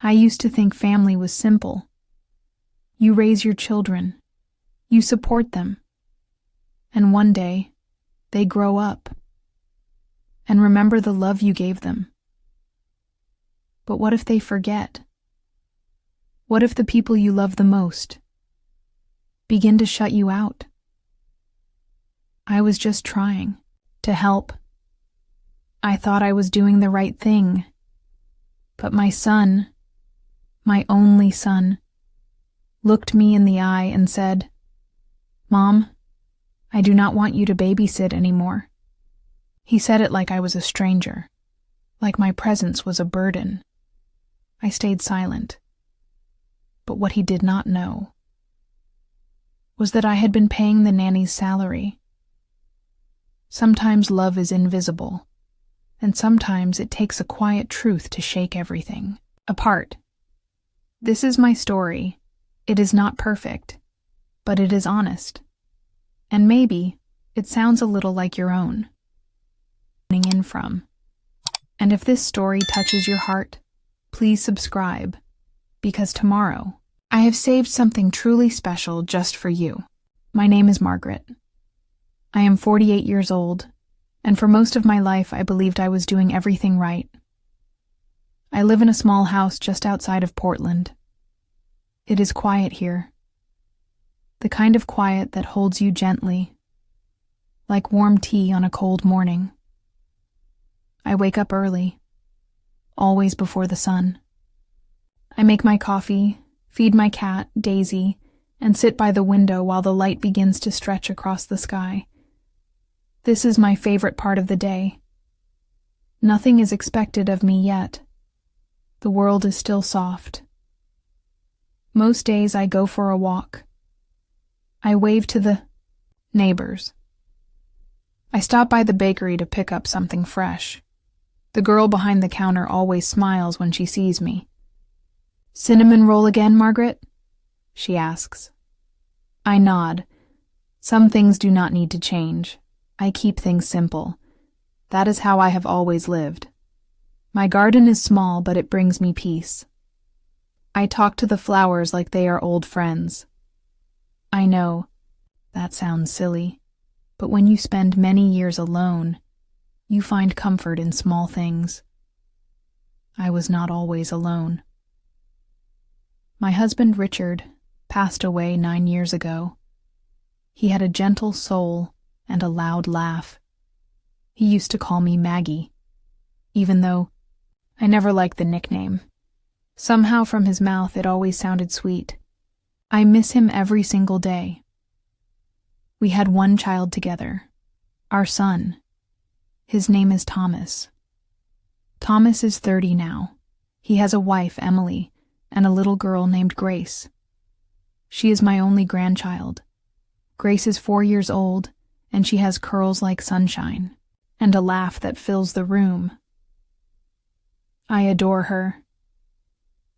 I used to think family was simple. You raise your children, you support them, and one day they grow up and remember the love you gave them. But what if they forget? What if the people you love the most begin to shut you out? I was just trying to help. I thought I was doing the right thing. But my son, my only son, looked me in the eye and said, "Mom, I do not want you to babysit anymore." He said it like I was a stranger, like my presence was a burden. I stayed silent. But what he did not know was that I had been paying the nanny's salary. Sometimes love is invisible, and sometimes it takes a quiet truth to shake everything apart. This is my story. It is not perfect, but it is honest. And maybe it sounds a little like your own. In from. And if this story touches your heart, please subscribe, because tomorrow I have saved something truly special just for you. My name is Margaret. I am 48 years old, and for most of my life I believed I was doing everything right. I live in a small house just outside of Portland. It is quiet here. The kind of quiet that holds you gently, like warm tea on a cold morning. I wake up early, always before the sun. I make my coffee, feed my cat, Daisy, and sit by the window while the light begins to stretch across the sky. This is my favorite part of the day. Nothing is expected of me yet. The world is still soft. Most days I go for a walk. I wave to the neighbors. I stop by the bakery to pick up something fresh. The girl behind the counter always smiles when she sees me. "Cinnamon roll again, Margaret?" she asks. I nod. Some things do not need to change. I keep things simple. That is how I have always lived. My garden is small, but it brings me peace. I talk to the flowers like they are old friends. I know, that sounds silly, but when you spend many years alone, you find comfort in small things. I was not always alone. My husband Richard passed away 9 years ago. He had a gentle soul and a loud laugh. He used to call me Maggie, even though I never liked the nickname. Somehow from his mouth it always sounded sweet. I miss him every single day. We had one child together, our son. His name is Thomas. Thomas is 30 now. He has a wife, Emily, and a little girl named Grace. She is my only grandchild. Grace is 4 years old, and she has curls like sunshine, and a laugh that fills the room. I adore her.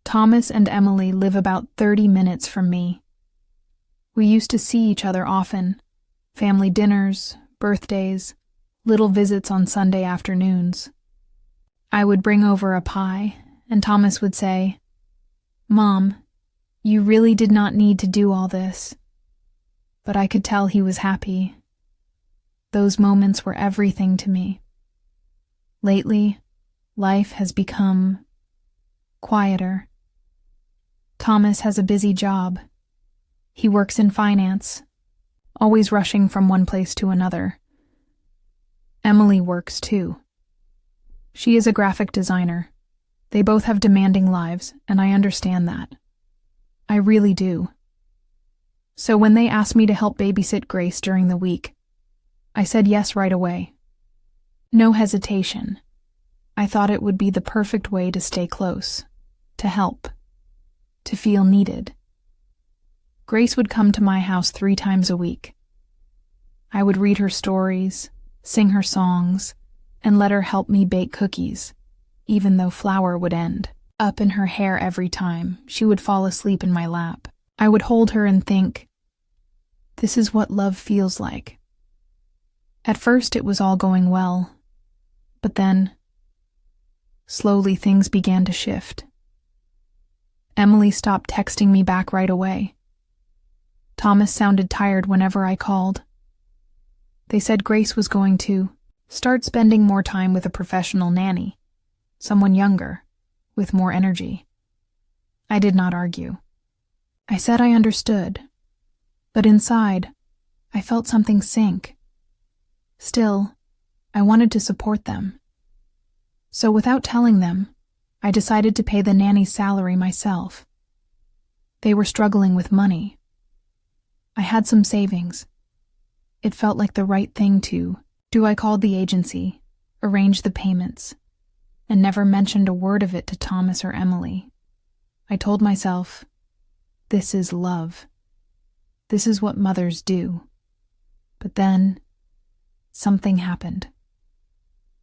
Thomas and Emily live about 30 minutes from me. We used to see each other often, family dinners, birthdays, little visits on Sunday afternoons. I would bring over a pie, and Thomas would say, "Mom, you really did not need to do all this." But I could tell he was happy. Those moments were everything to me. Lately, life has become quieter. Thomas has a busy job. He works in finance, always rushing from one place to another. Emily works too. She is a graphic designer. They both have demanding lives, and I understand that. I really do. So when they asked me to help babysit Grace during the week, I said yes right away. No hesitation. I thought it would be the perfect way to stay close, to help, to feel needed. Grace would come to my house 3 times a week. I would read her stories, sing her songs, and let her help me bake cookies, even though flour would end up in her hair every time she would fall asleep in my lap. I would hold her and think, this is what love feels like. At first it was all going well, but then, slowly things began to shift. Emily stopped texting me back right away. Thomas sounded tired whenever I called. They said Grace was going to start spending more time with a professional nanny, someone younger, with more energy. I did not argue. I said I understood, but inside, I felt something sink. Still, I wanted to support them. So without telling them, I decided to pay the nanny's salary myself. They were struggling with money. I had some savings. It felt like the right thing to do. I called the agency, arranged the payments, and never mentioned a word of it to Thomas or Emily. I told myself, this is love. This is what mothers do. But then, something happened.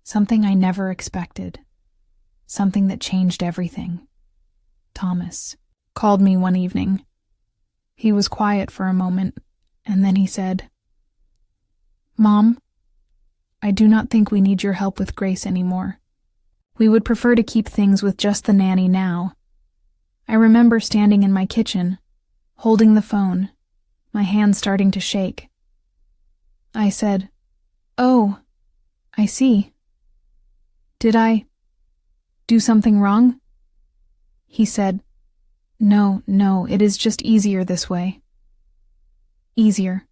Something I never expected. Something that changed everything. Thomas called me one evening. He was quiet for a moment, and then he said, "Mom, I do not think we need your help with Grace anymore. We would prefer to keep things with just the nanny now." I remember standing in my kitchen, holding the phone, my hands starting to shake. I said, "Oh, I see. Did I do something wrong?" He said, No, it is just easier this way." Easier.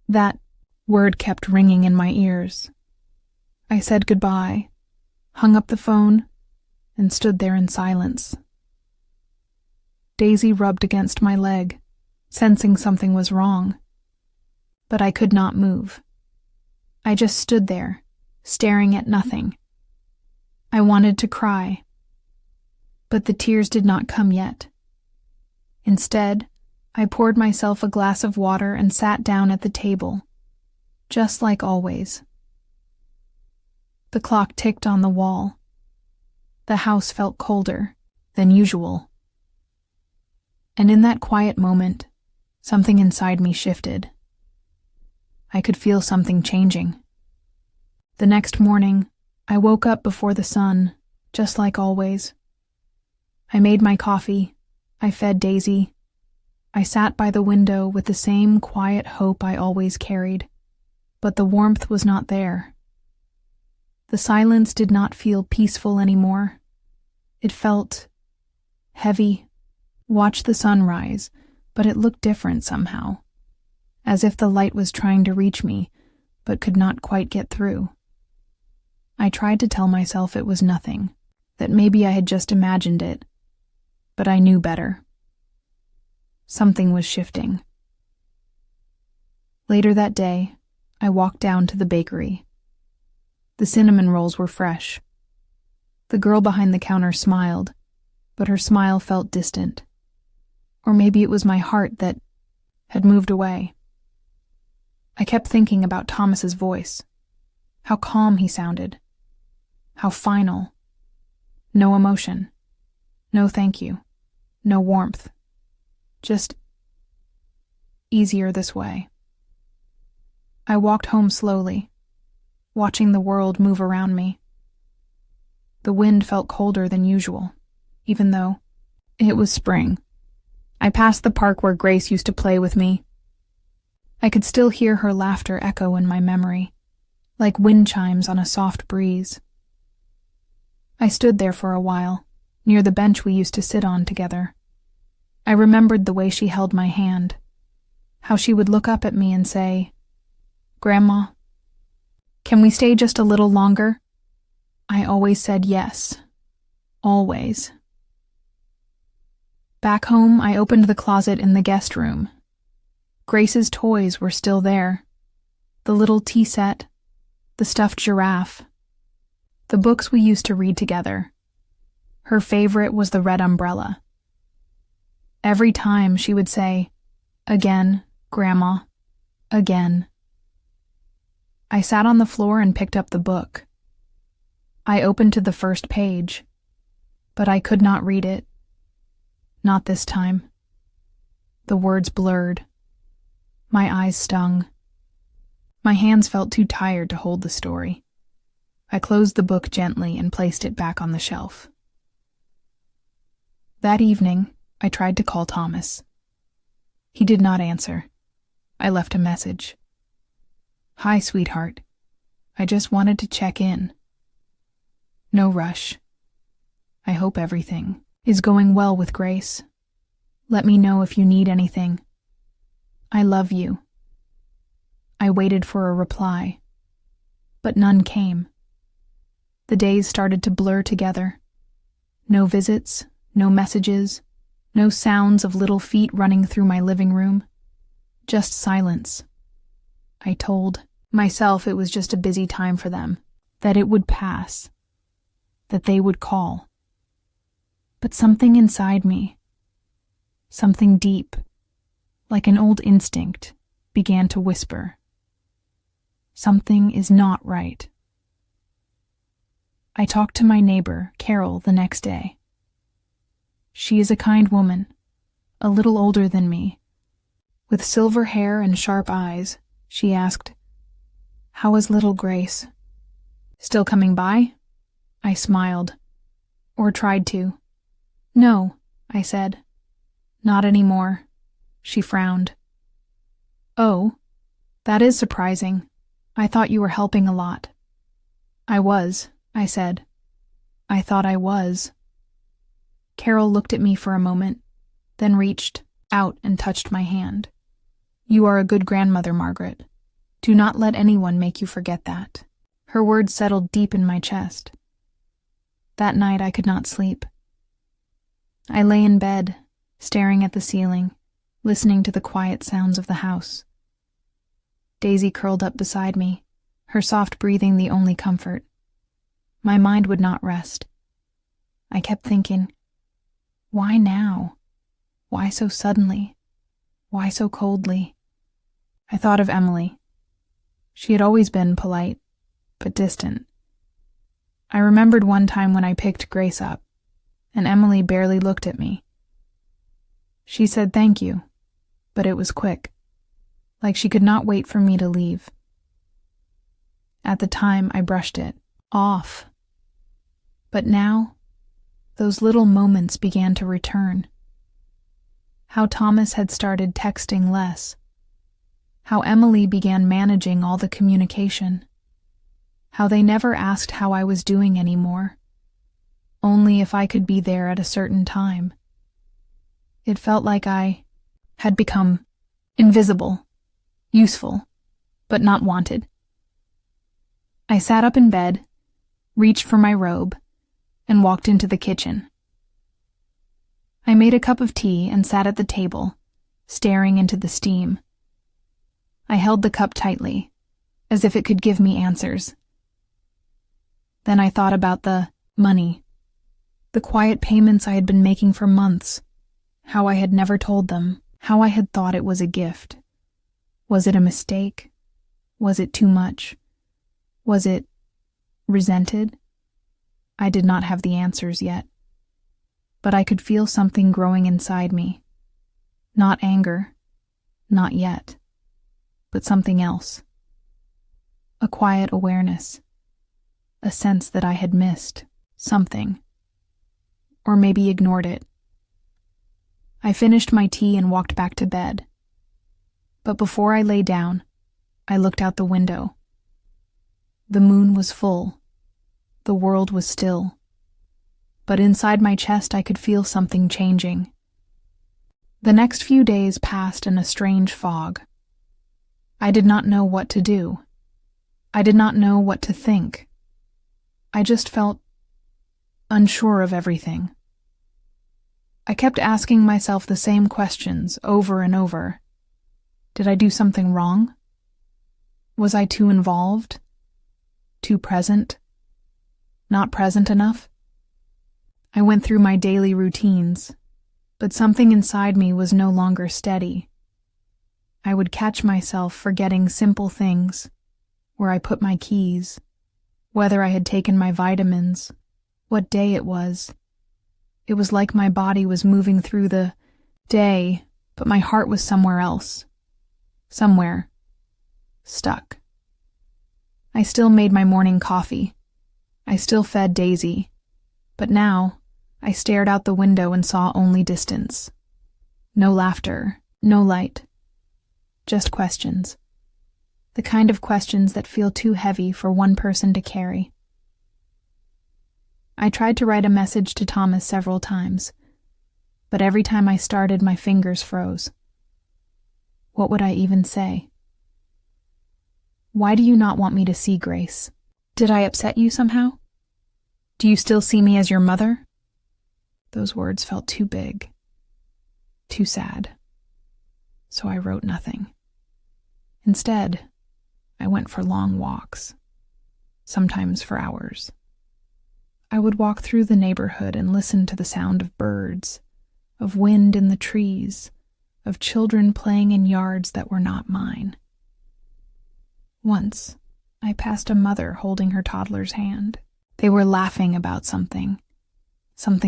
That word kept ringing in my ears. I said goodbye, hung up the phone, and stood there in silence. Daisy rubbed against my leg, sensing something was wrong. But I could not move. I just stood there, staring at nothing. I wanted to cry, but the tears did not come yet. Instead, I poured myself a glass of water and sat down at the table, just like always. The clock ticked on the wall. The house felt colder than usual. And in that quiet moment, something inside me shifted. I could feel something changing. The next morning, I woke up before the sun, just like always. I made my coffee. I fed Daisy. I sat by the window with the same quiet hope I always carried, but the warmth was not there. The silence did not feel peaceful anymore. It felt heavy. Watched the sun rise, but it looked different somehow, as if the light was trying to reach me, but could not quite get through. I tried to tell myself it was nothing, that maybe I had just imagined it, but I knew better. Something was shifting. Later that day, I walked down to the bakery. The cinnamon rolls were fresh. The girl behind the counter smiled, but her smile felt distant. Or maybe it was my heart that had moved away. I kept thinking about Thomas's voice. How calm he sounded. How final. No emotion. No thank you. No warmth. Just easier this way. I walked home slowly, watching the world move around me. The wind felt colder than usual, even though it was spring. I passed the park where Grace used to play with me. I could still hear her laughter echo in my memory, like wind chimes on a soft breeze. I stood there for a while, near the bench we used to sit on together. I remembered the way she held my hand, how she would look up at me and say, "Grandma, can we stay just a little longer?" I always said yes. Always. Back home, I opened the closet in the guest room. Grace's toys were still there. The little tea set, the stuffed giraffe, the books we used to read together. Her favorite was The Red Umbrella. Every time she would say, "Again, Grandma, again." I sat on the floor and picked up the book. I opened to the first page, but I could not read it. Not this time. The words blurred. My eyes stung. My hands felt too tired to hold the story. I closed the book gently and placed it back on the shelf. That evening, I tried to call Thomas. He did not answer. I left a message. "Hi, sweetheart. I just wanted to check in. No rush. I hope everything is going well with Grace. Let me know if you need anything. I love you." I waited for a reply, but none came. The days started to blur together. No visits, no messages, no sounds of little feet running through my living room. Just silence. I told myself it was just a busy time for them, that it would pass, that they would call. But something inside me, something deep, like an old instinct, began to whisper. Something is not right. I talked to my neighbor, Carol, the next day. She is a kind woman, a little older than me. With silver hair and sharp eyes, she asked, "How is little Grace? Still coming by?" I smiled, or tried to. "No," I said. "Not anymore." She frowned. "Oh, that is surprising. I thought you were helping a lot." "I was," I said. "I thought I was." Carol looked at me for a moment, then reached out and touched my hand. "You are a good grandmother, Margaret. Do not let anyone make you forget that." Her words settled deep in my chest. That night I could not sleep. I lay in bed, staring at the ceiling, listening to the quiet sounds of the house. Daisy curled up beside me, her soft breathing the only comfort. My mind would not rest. I kept thinking, why now? Why so suddenly? Why so coldly? I thought of Emily. She had always been polite, but distant. I remembered one time when I picked Grace up, and Emily barely looked at me. She said thank you, but it was quick, like she could not wait for me to leave. At the time, I brushed it off. But now, those little moments began to return. How Thomas had started texting less. How Emily began managing all the communication. How they never asked how I was doing anymore, only if I could be there at a certain time. It felt like I had become invisible, useful, but not wanted. I sat up in bed, reached for my robe, and walked into the kitchen. I made a cup of tea and sat at the table, staring into the steam. I held the cup tightly, as if it could give me answers. Then I thought about the money, the quiet payments I had been making for months, how I had never told them, how I had thought it was a gift. Was it a mistake? Was it too much? Was it resented? I did not have the answers yet, but I could feel something growing inside me. Not anger, not yet, but something else. A quiet awareness, a sense that I had missed something, or maybe ignored it. I finished my tea and walked back to bed. But before I lay down, I looked out the window. The moon was full. The world was still. But inside my chest I could feel something changing. The next few days passed in a strange fog. I did not know what to do. I did not know what to think. I just felt unsure of everything. I kept asking myself the same questions over and over. Did I do something wrong? Was I too involved? Too present? Not present enough? I went through my daily routines, but something inside me was no longer steady. I would catch myself forgetting simple things, where I put my keys, whether I had taken my vitamins, what day it was. It was like my body was moving through the day, but my heart was somewhere else. Somewhere. Stuck. I still made my morning coffee. I still fed Daisy. But now, I stared out the window and saw only distance. No laughter, no light. Just questions. The kind of questions that feel too heavy for one person to carry. I tried to write a message to Thomas several times, but every time I started, my fingers froze. What would I even say? Why do you not want me to see Grace? Did I upset you somehow? Do you still see me as your mother? Those words felt too big, too sad. So I wrote nothing. Instead, I went for long walks, sometimes for hours. I would walk through the neighborhood and listen to the sound of birds, of wind in the trees, of children playing in yards that were not mine. Once, I passed a mother holding her toddler's hand. They were laughing about something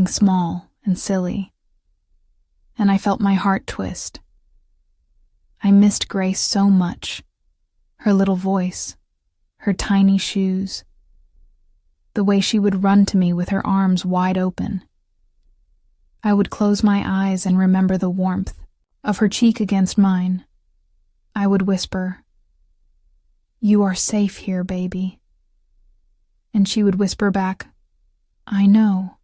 small and silly, and I felt my heart twist. I missed Grace so much, her little voice, her tiny shoes, the way she would run to me with her arms wide open. I would close my eyes and remember the warmth of her cheek against mine. I would whisper, "You are safe here, baby." And she would whisper back, "I know."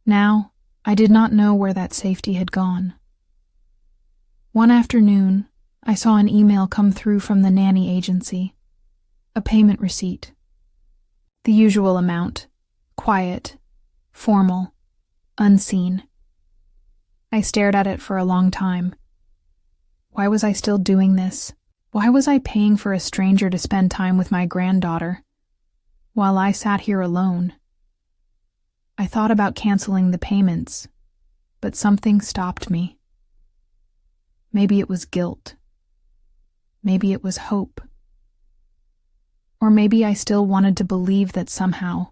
Now, I did not know where that safety had gone. One afternoon, I saw an email come through from the nanny agency, a payment receipt. The usual amount, quiet, formal, unseen. I stared at it for a long time. Why was I still doing this? Why was I paying for a stranger to spend time with my granddaughter, while I sat here alone? I thought about canceling the payments, but something stopped me. Maybe it was guilt. Maybe it was hope. Or maybe I still wanted to believe that somehow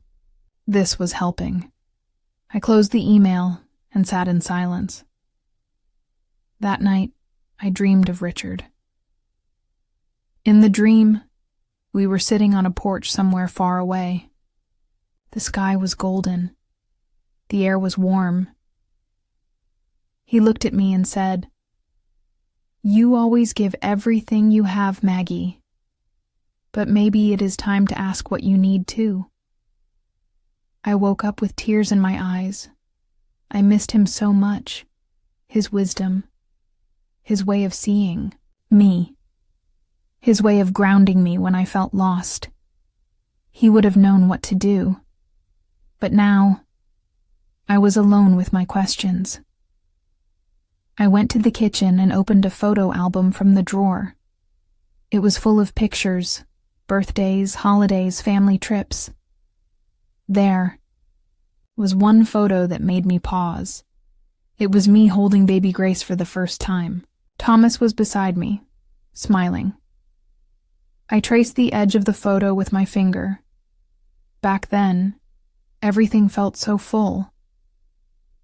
this was helping. I closed the email and sat in silence. That night, I dreamed of Richard. In the dream, we were sitting on a porch somewhere far away. The sky was golden. The air was warm. He looked at me and said, "You always give everything you have, Maggie. But maybe it is time to ask what you need too." I woke up with tears in my eyes. I missed him so much. His wisdom. His way of seeing me. His way of grounding me when I felt lost. He would have known what to do. But now, I was alone with my questions. I went to the kitchen and opened a photo album from the drawer. It was full of pictures, birthdays, holidays, family trips. There was one photo that made me pause. It was me holding baby Grace for the first time. Thomas was beside me, smiling. I traced the edge of the photo with my finger. Back then, everything felt so full,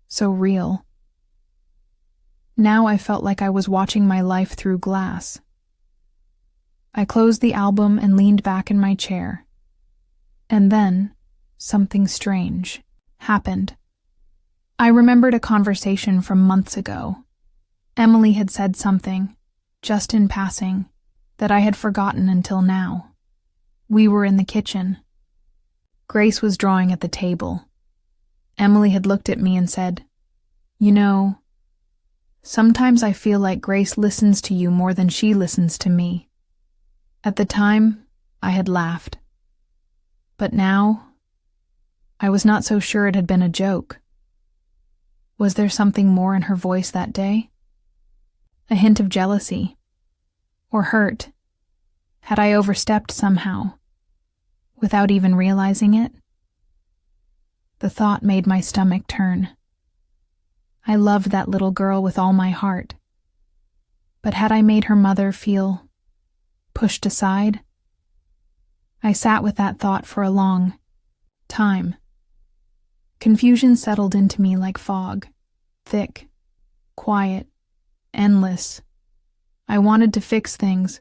so real. Now I felt like I was watching my life through glass. I closed the album and leaned back in my chair. And then, something strange happened. I remembered a conversation from months ago. Emily had said something, just in passing, that I had forgotten until now. We were in the kitchen. Grace was drawing at the table. Emily had looked at me and said, "You know, sometimes I feel like Grace listens to you more than she listens to me." At the time, I had laughed. But now, I was not so sure it had been a joke. Was there something more in her voice that day? A hint of jealousy? Or hurt? Had I overstepped somehow, without even realizing it? The thought made my stomach turn. I loved that little girl with all my heart. But had I made her mother feel pushed aside? I sat with that thought for a long time. Confusion settled into me like fog, thick, quiet, endless. I wanted to fix things,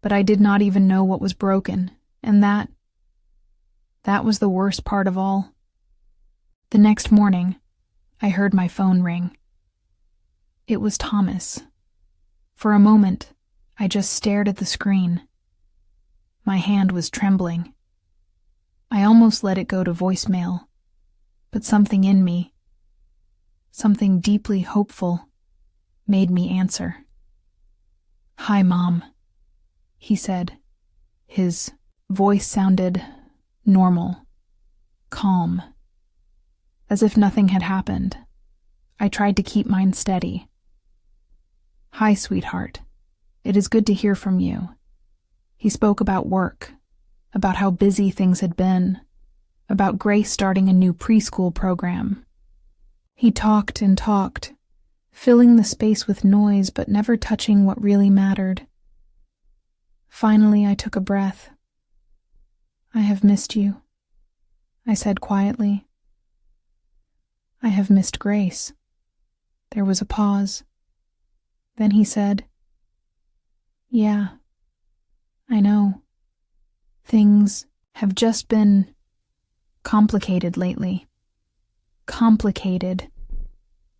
but I did not even know what was broken, and that was the worst part of all. The next morning, I heard my phone ring. It was Thomas. For a moment, I just stared at the screen. My hand was trembling. I almost let it go to voicemail, but something in me, something deeply hopeful, made me answer. "Hi, Mom," he said. His voice sounded normal, calm, as if nothing had happened. I tried to keep mine steady. "Hi, sweetheart. It is good to hear from you." He spoke about work, about how busy things had been, about Grace starting a new preschool program. He talked and talked, filling the space with noise but never touching what really mattered. Finally, I took a breath. "I have missed you," I said quietly. "I have missed Grace." There was a pause. Then he said, "Yeah, I know. Things have just been complicated lately." Complicated.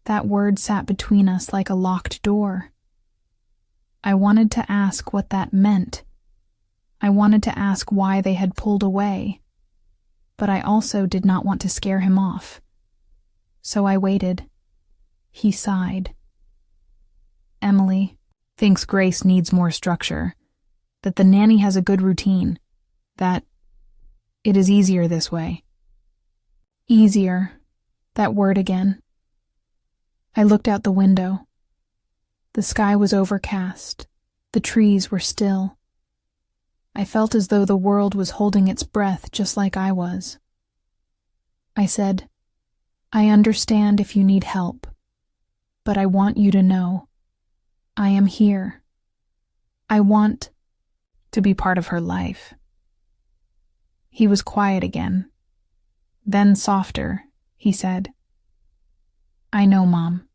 That word sat between us like a locked door. I wanted to ask what that meant. I wanted to ask why they had pulled away, but I also did not want to scare him off. So I waited. He sighed. "Emily thinks Grace needs more structure, that the nanny has a good routine, that it is easier this way." Easier. That word again. I looked out the window. The sky was overcast. The trees were still. I felt as though the world was holding its breath just like I was. I said, "I understand if you need help, but I want you to know I am here. I want to be part of her life." He was quiet again. Then softer, he said, "I know, Mom.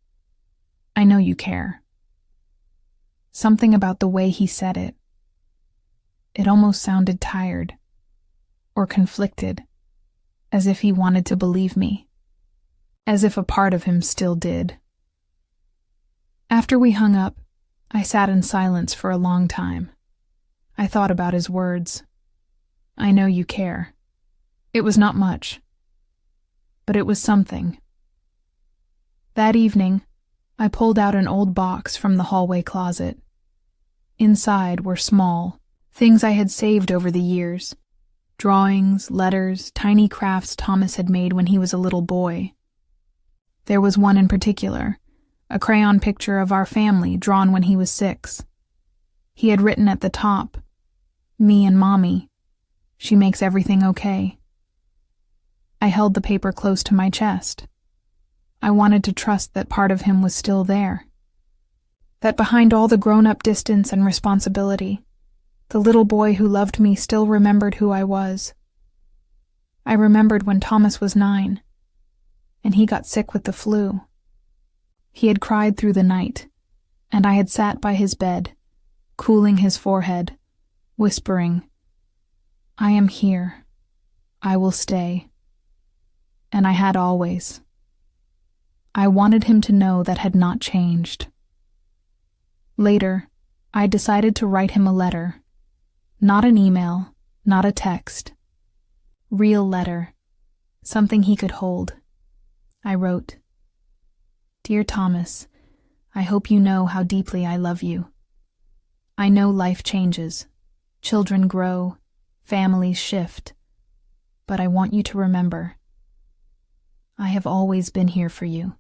I know you care." Something about the way he said it. It almost sounded tired, or conflicted, as if he wanted to believe me, as if a part of him still did. After we hung up, I sat in silence for a long time. I thought about his words. "I know you care." It was not much, but it was something. That evening, I pulled out an old box from the hallway closet. Inside were small things I had saved over the years. Drawings, letters, tiny crafts Thomas had made when he was a little boy. There was one in particular, a crayon picture of our family drawn when he was 6. He had written at the top, "Me and Mommy. She makes everything okay." I held the paper close to my chest. I wanted to trust that part of him was still there. That behind all the grown-up distance and responsibility, the little boy who loved me still remembered who I was. I remembered when Thomas was 9, and he got sick with the flu. He had cried through the night, and I had sat by his bed, cooling his forehead, whispering, "I am here. I will stay." And I had always. I wanted him to know that had not changed. Later, I decided to write him a letter. Not an email, not a text. Real letter. Something he could hold. I wrote, "Dear Thomas, I hope you know how deeply I love you. I know life changes. Children grow. Families shift. But I want you to remember, I have always been here for you.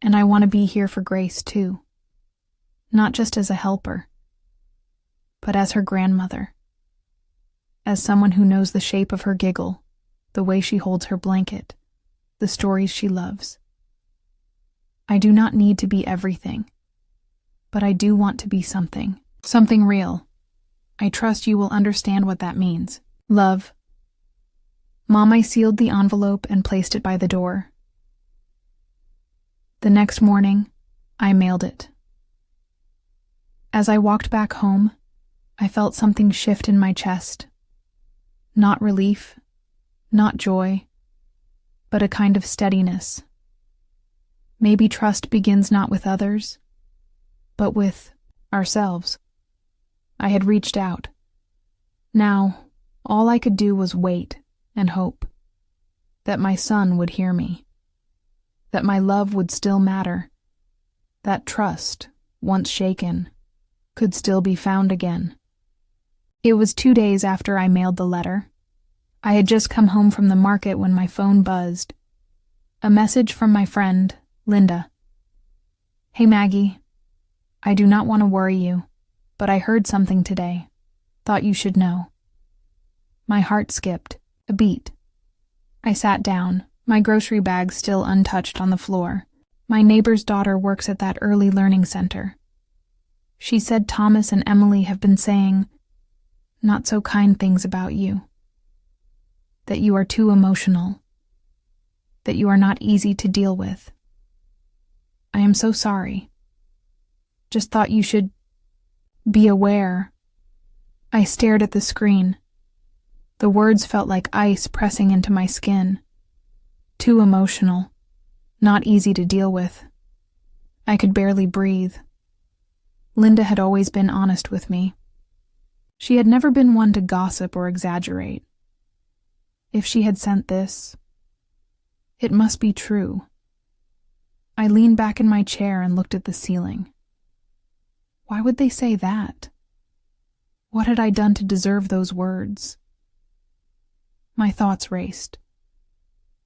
And I want to be here for Grace, too. Not just as a helper, but as her grandmother. As someone who knows the shape of her giggle, the way she holds her blanket, the stories she loves. I do not need to be everything, but I do want to be something. Something real. I trust you will understand what that means. Love." Mom, I sealed the envelope and placed it by the door. The next morning, I mailed it. As I walked back home, I felt something shift in my chest. Not relief, not joy, but a kind of steadiness. Maybe trust begins not with others, but with ourselves. I had reached out. Now, all I could do was wait and hope that my son would hear me, that my love would still matter, that trust, once shaken, could still be found again. It was 2 days after I mailed the letter. I had just come home from the market when my phone buzzed. A message from my friend, Linda. "Hey Maggie, I do not want to worry you, but I heard something today. Thought you should know." My heart skipped a beat. I sat down, my grocery bag still untouched on the floor. My neighbor's daughter works at that early learning center. She said Thomas and Emily have been saying not so kind things about you. That you are too emotional. That you are not easy to deal with. I am so sorry. Just thought you should be aware. I stared at the screen. The words felt like ice pressing into my skin. Too emotional. Not easy to deal with. I could barely breathe. Linda had always been honest with me. She had never been one to gossip or exaggerate. If she had sent this, it must be true. I leaned back in my chair and looked at the ceiling. Why would they say that? What had I done to deserve those words? My thoughts raced.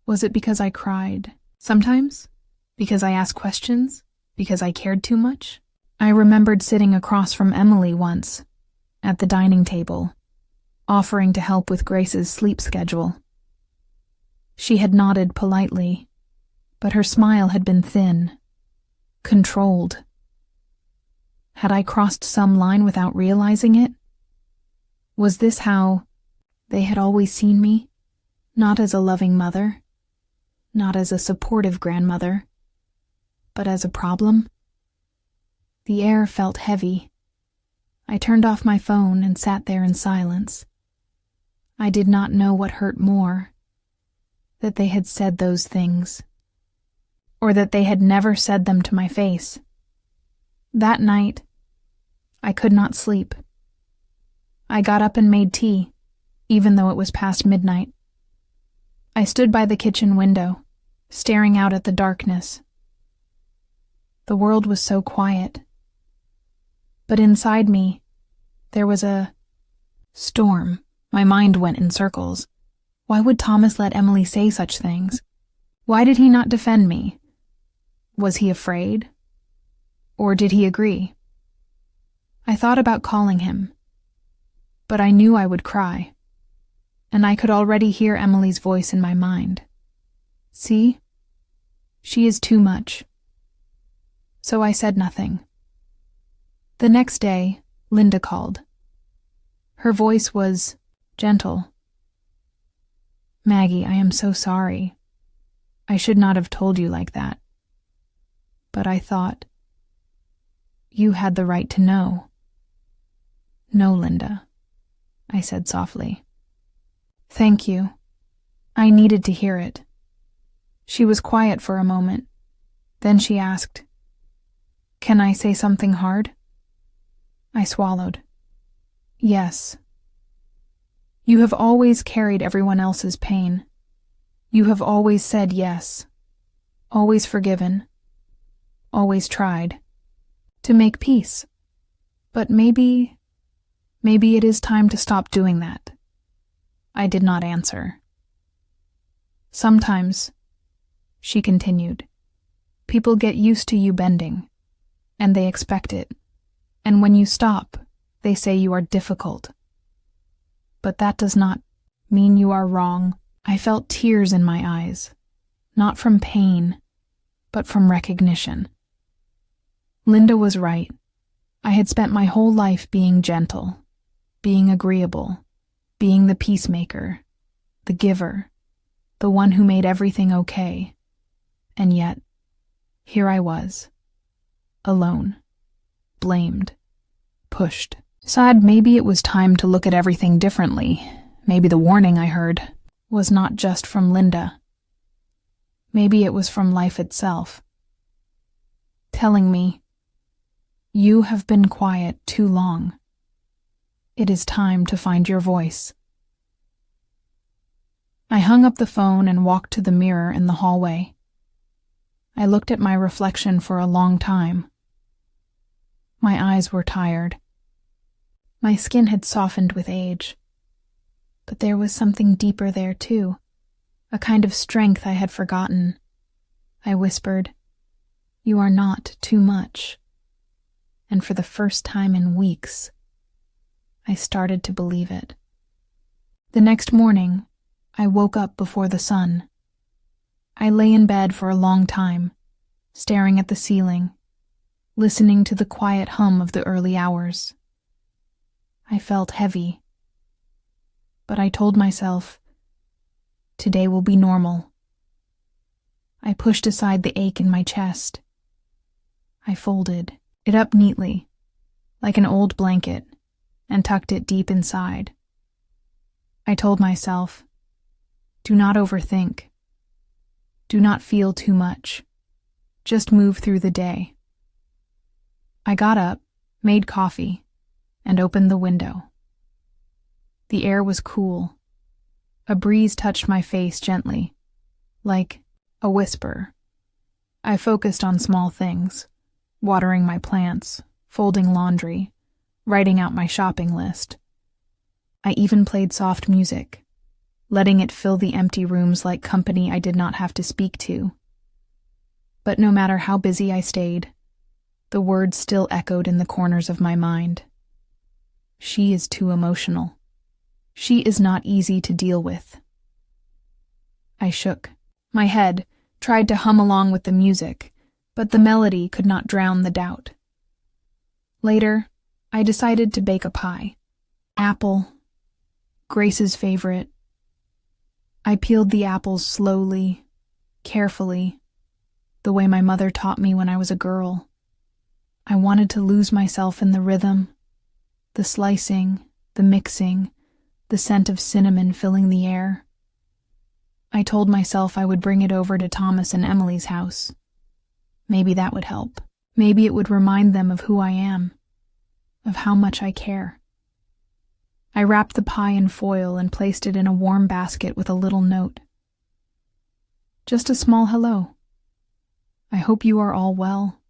Was it because I cried? Sometimes? Because I asked questions? Because I cared too much? I remembered sitting across from Emily once, at the dining table, offering to help with Grace's sleep schedule. She had nodded politely, but her smile had been thin, controlled. Had I crossed some line without realizing it? Was this how they had always seen me? Not as a loving mother, not as a supportive grandmother, but as a problem? The air felt heavy. I turned off my phone and sat there in silence. I did not know what hurt more, that they had said those things, or that they had never said them to my face. That night, I could not sleep. I got up and made tea, even though it was past midnight. I stood by the kitchen window, staring out at the darkness. The world was so quiet. But inside me, there was a storm. My mind went in circles. Why would Thomas let Emily say such things? Why did he not defend me? Was he afraid? Or did he agree? I thought about calling him, but I knew I would cry, and I could already hear Emily's voice in my mind. See? She is too much. So I said nothing. The next day, Linda called. Her voice was gentle. "Maggie, I am so sorry. I should not have told you like that. But I thought you had the right to know." "No, Linda," I said softly. "Thank you. I needed to hear it." She was quiet for a moment. Then she asked, "Can I say something hard?" I swallowed. "Yes. You have always carried everyone else's pain. You have always said yes, always forgiven, always tried to make peace. But maybe it is time to stop doing that." I did not answer. "Sometimes," she continued, "people get used to you bending, and they expect it. And when you stop, they say you are difficult. But that does not mean you are wrong." I felt tears in my eyes, not from pain, but from recognition. Linda was right. I had spent my whole life being gentle, being agreeable, being the peacemaker, the giver, the one who made everything okay. And yet, here I was, alone, blamed, pushed. Decided maybe it was time to look at everything differently. Maybe the warning I heard was not just from Linda. Maybe it was from life itself, telling me, "You have been quiet too long. It is time to find your voice." I hung up the phone and walked to the mirror in the hallway. I looked at my reflection for a long time. My eyes were tired. My skin had softened with age. But there was something deeper there too, a kind of strength I had forgotten. I whispered, "You are not too much." And for the first time in weeks, I started to believe it. The next morning, I woke up before the sun. I lay in bed for a long time, staring at the ceiling, listening to the quiet hum of the early hours. I felt heavy, but I told myself, today will be normal. I pushed aside the ache in my chest. I folded it up neatly, like an old blanket, and tucked it deep inside. I told myself, do not overthink. Do not feel too much. Just move through the day. I got up, made coffee, and opened the window. The air was cool. A breeze touched my face gently, like a whisper. I focused on small things, watering my plants, folding laundry, writing out my shopping list. I even played soft music, letting it fill the empty rooms like company I did not have to speak to. But no matter how busy I stayed, the words still echoed in the corners of my mind. She is too emotional. She is not easy to deal with. I shook my head, tried to hum along with the music, but the melody could not drown the doubt. Later, I decided to bake a pie. Apple, Grace's favorite. I peeled the apples slowly, carefully, the way my mother taught me when I was a girl. I wanted to lose myself in the rhythm, the slicing, the mixing, the scent of cinnamon filling the air. I told myself I would bring it over to Thomas and Emily's house. Maybe that would help. Maybe it would remind them of who I am, of how much I care. I wrapped the pie in foil and placed it in a warm basket with a little note. Just a small hello. I hope you are all well.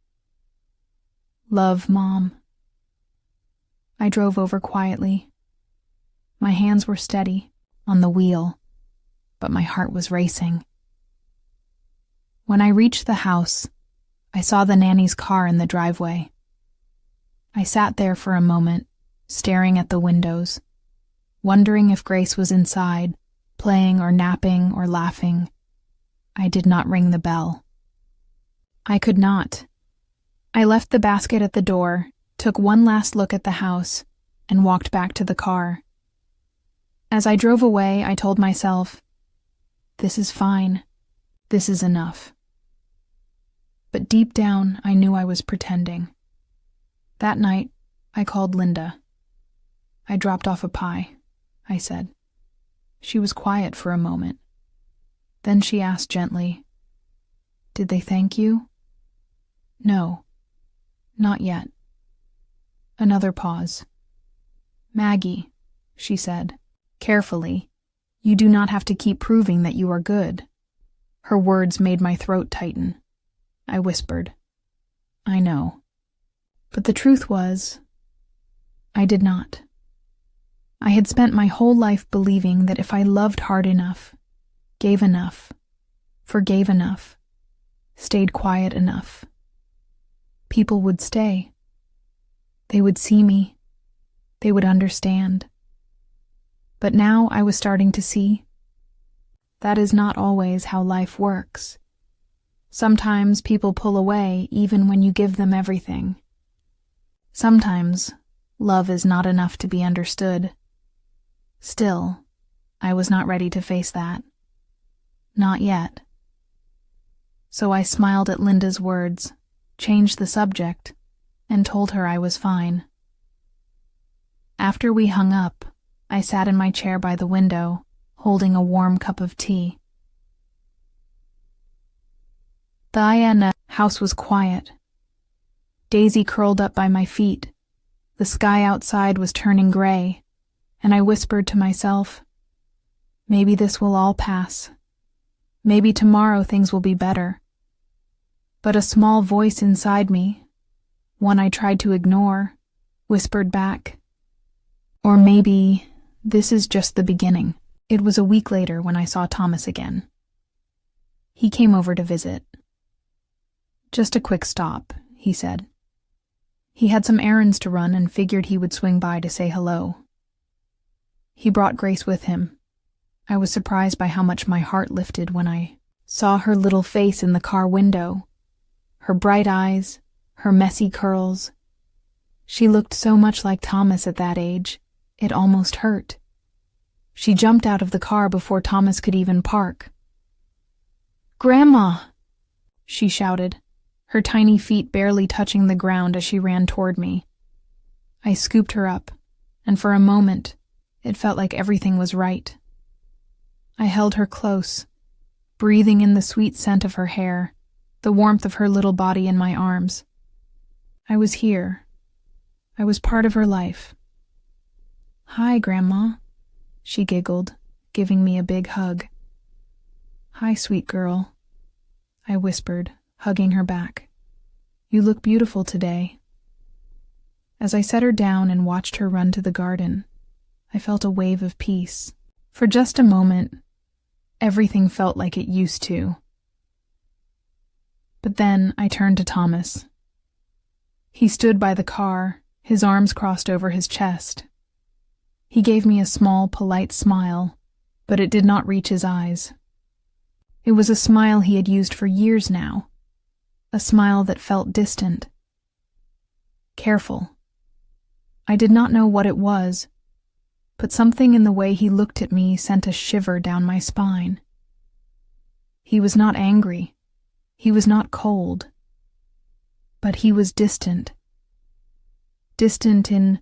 Love, Mom. I drove over quietly. My hands were steady on the wheel, but my heart was racing. When I reached the house, I saw the nanny's car in the driveway. I sat there for a moment, staring at the windows, wondering if Grace was inside, playing or napping or laughing. I did not ring the bell. I could not. I left the basket at the door, took one last look at the house, and walked back to the car. As I drove away, I told myself, this is fine. This is enough. But deep down, I knew I was pretending. That night, I called Linda. I dropped off a pie, I said. She was quiet for a moment. Then she asked gently, "Did they thank you?" "No, not yet." Another pause. "Maggie," she said, carefully, "you do not have to keep proving that you are good." Her words made my throat tighten. I whispered, "I know." But the truth was, I did not. I had spent my whole life believing that if I loved hard enough, gave enough, forgave enough, stayed quiet enough, people would stay. They would see me. They would understand. But now I was starting to see that is not always how life works. Sometimes people pull away even when you give them everything. Sometimes love is not enough to be understood. Still, I was not ready to face that. Not yet. So I smiled at Linda's words, changed the subject, and told her I was fine. After we hung up, I sat in my chair by the window, holding a warm cup of tea. The house was quiet. Daisy curled up by my feet. The sky outside was turning gray, and I whispered to myself, maybe this will all pass. Maybe tomorrow things will be better. But a small voice inside me, one I tried to ignore, whispered back, or maybe this is just the beginning. It was a week later when I saw Thomas again. He came over to visit. Just a quick stop, he said. He had some errands to run and figured he would swing by to say hello. He brought Grace with him. I was surprised by how much my heart lifted when I saw her little face in the car window, her bright eyes, her messy curls. She looked so much like Thomas at that age, it almost hurt. She jumped out of the car before Thomas could even park. "Grandma!" she shouted, her tiny feet barely touching the ground as she ran toward me. I scooped her up, and for a moment, it felt like everything was right. I held her close, breathing in the sweet scent of her hair, the warmth of her little body in my arms. I was here. I was part of her life. "Hi, Grandma," she giggled, giving me a big hug. "Hi, sweet girl," I whispered, hugging her back. "You look beautiful today." As I set her down and watched her run to the garden, I felt a wave of peace. For just a moment, everything felt like it used to. But then I turned to Thomas. He stood by the car, his arms crossed over his chest. He gave me a small, polite smile, but it did not reach his eyes. It was a smile he had used for years now, a smile that felt distant, careful. I did not know what it was, but something in the way he looked at me sent a shiver down my spine. He was not angry. He was not cold. But he was distant. Distant in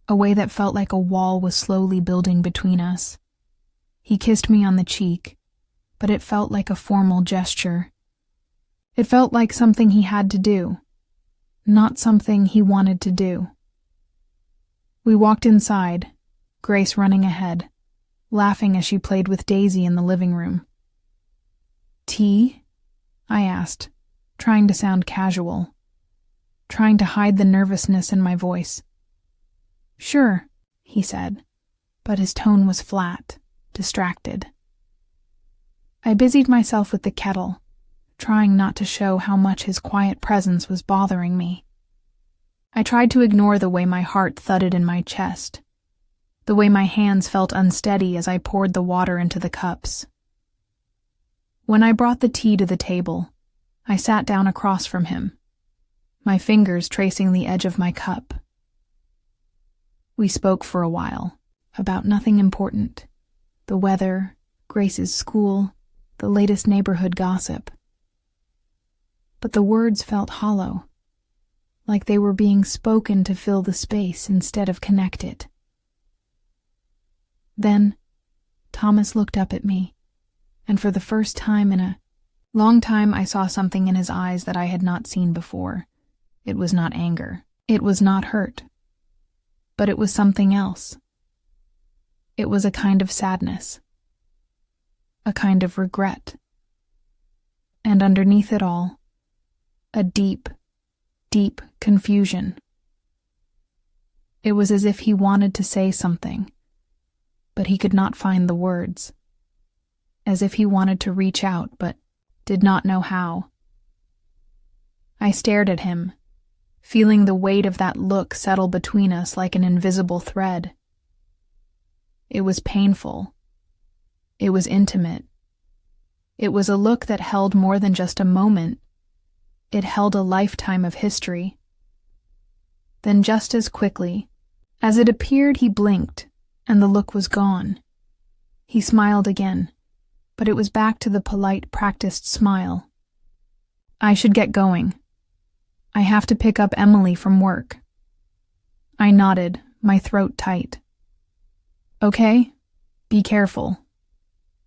a way that felt like a wall was slowly building between us. He kissed me on the cheek, but it felt like a formal gesture. It felt like something he had to do, not something he wanted to do. We walked inside, Grace running ahead, laughing as she played with Daisy in the living room. "Tea?" I asked, trying to sound casual, trying to hide the nervousness in my voice. "Sure," he said, but his tone was flat, distracted. I busied myself with the kettle, trying not to show how much his quiet presence was bothering me. I tried to ignore the way my heart thudded in my chest, the way my hands felt unsteady as I poured the water into the cups. When I brought the tea to the table, I sat down across from him, my fingers tracing the edge of my cup. We spoke for a while, about nothing important, the weather, Grace's school, the latest neighborhood gossip. But the words felt hollow, like they were being spoken to fill the space instead of connect it. Then, Thomas looked up at me, and for the first time in a long time I saw something in his eyes that I had not seen before. It was not anger. It was not hurt. But it was something else. It was a kind of sadness. A kind of regret. And underneath it all, a deep, deep confusion. It was as if he wanted to say something, but he could not find the words. As if he wanted to reach out, but did not know how. I stared at him, feeling the weight of that look settle between us like an invisible thread. It was painful. It was intimate. It was a look that held more than just a moment. It held a lifetime of history. Then just as quickly, as it appeared, he blinked, and the look was gone. He smiled again, but it was back to the polite, practiced smile. "I should get going. I have to pick up Emily from work." I nodded, my throat tight. "Okay, be careful."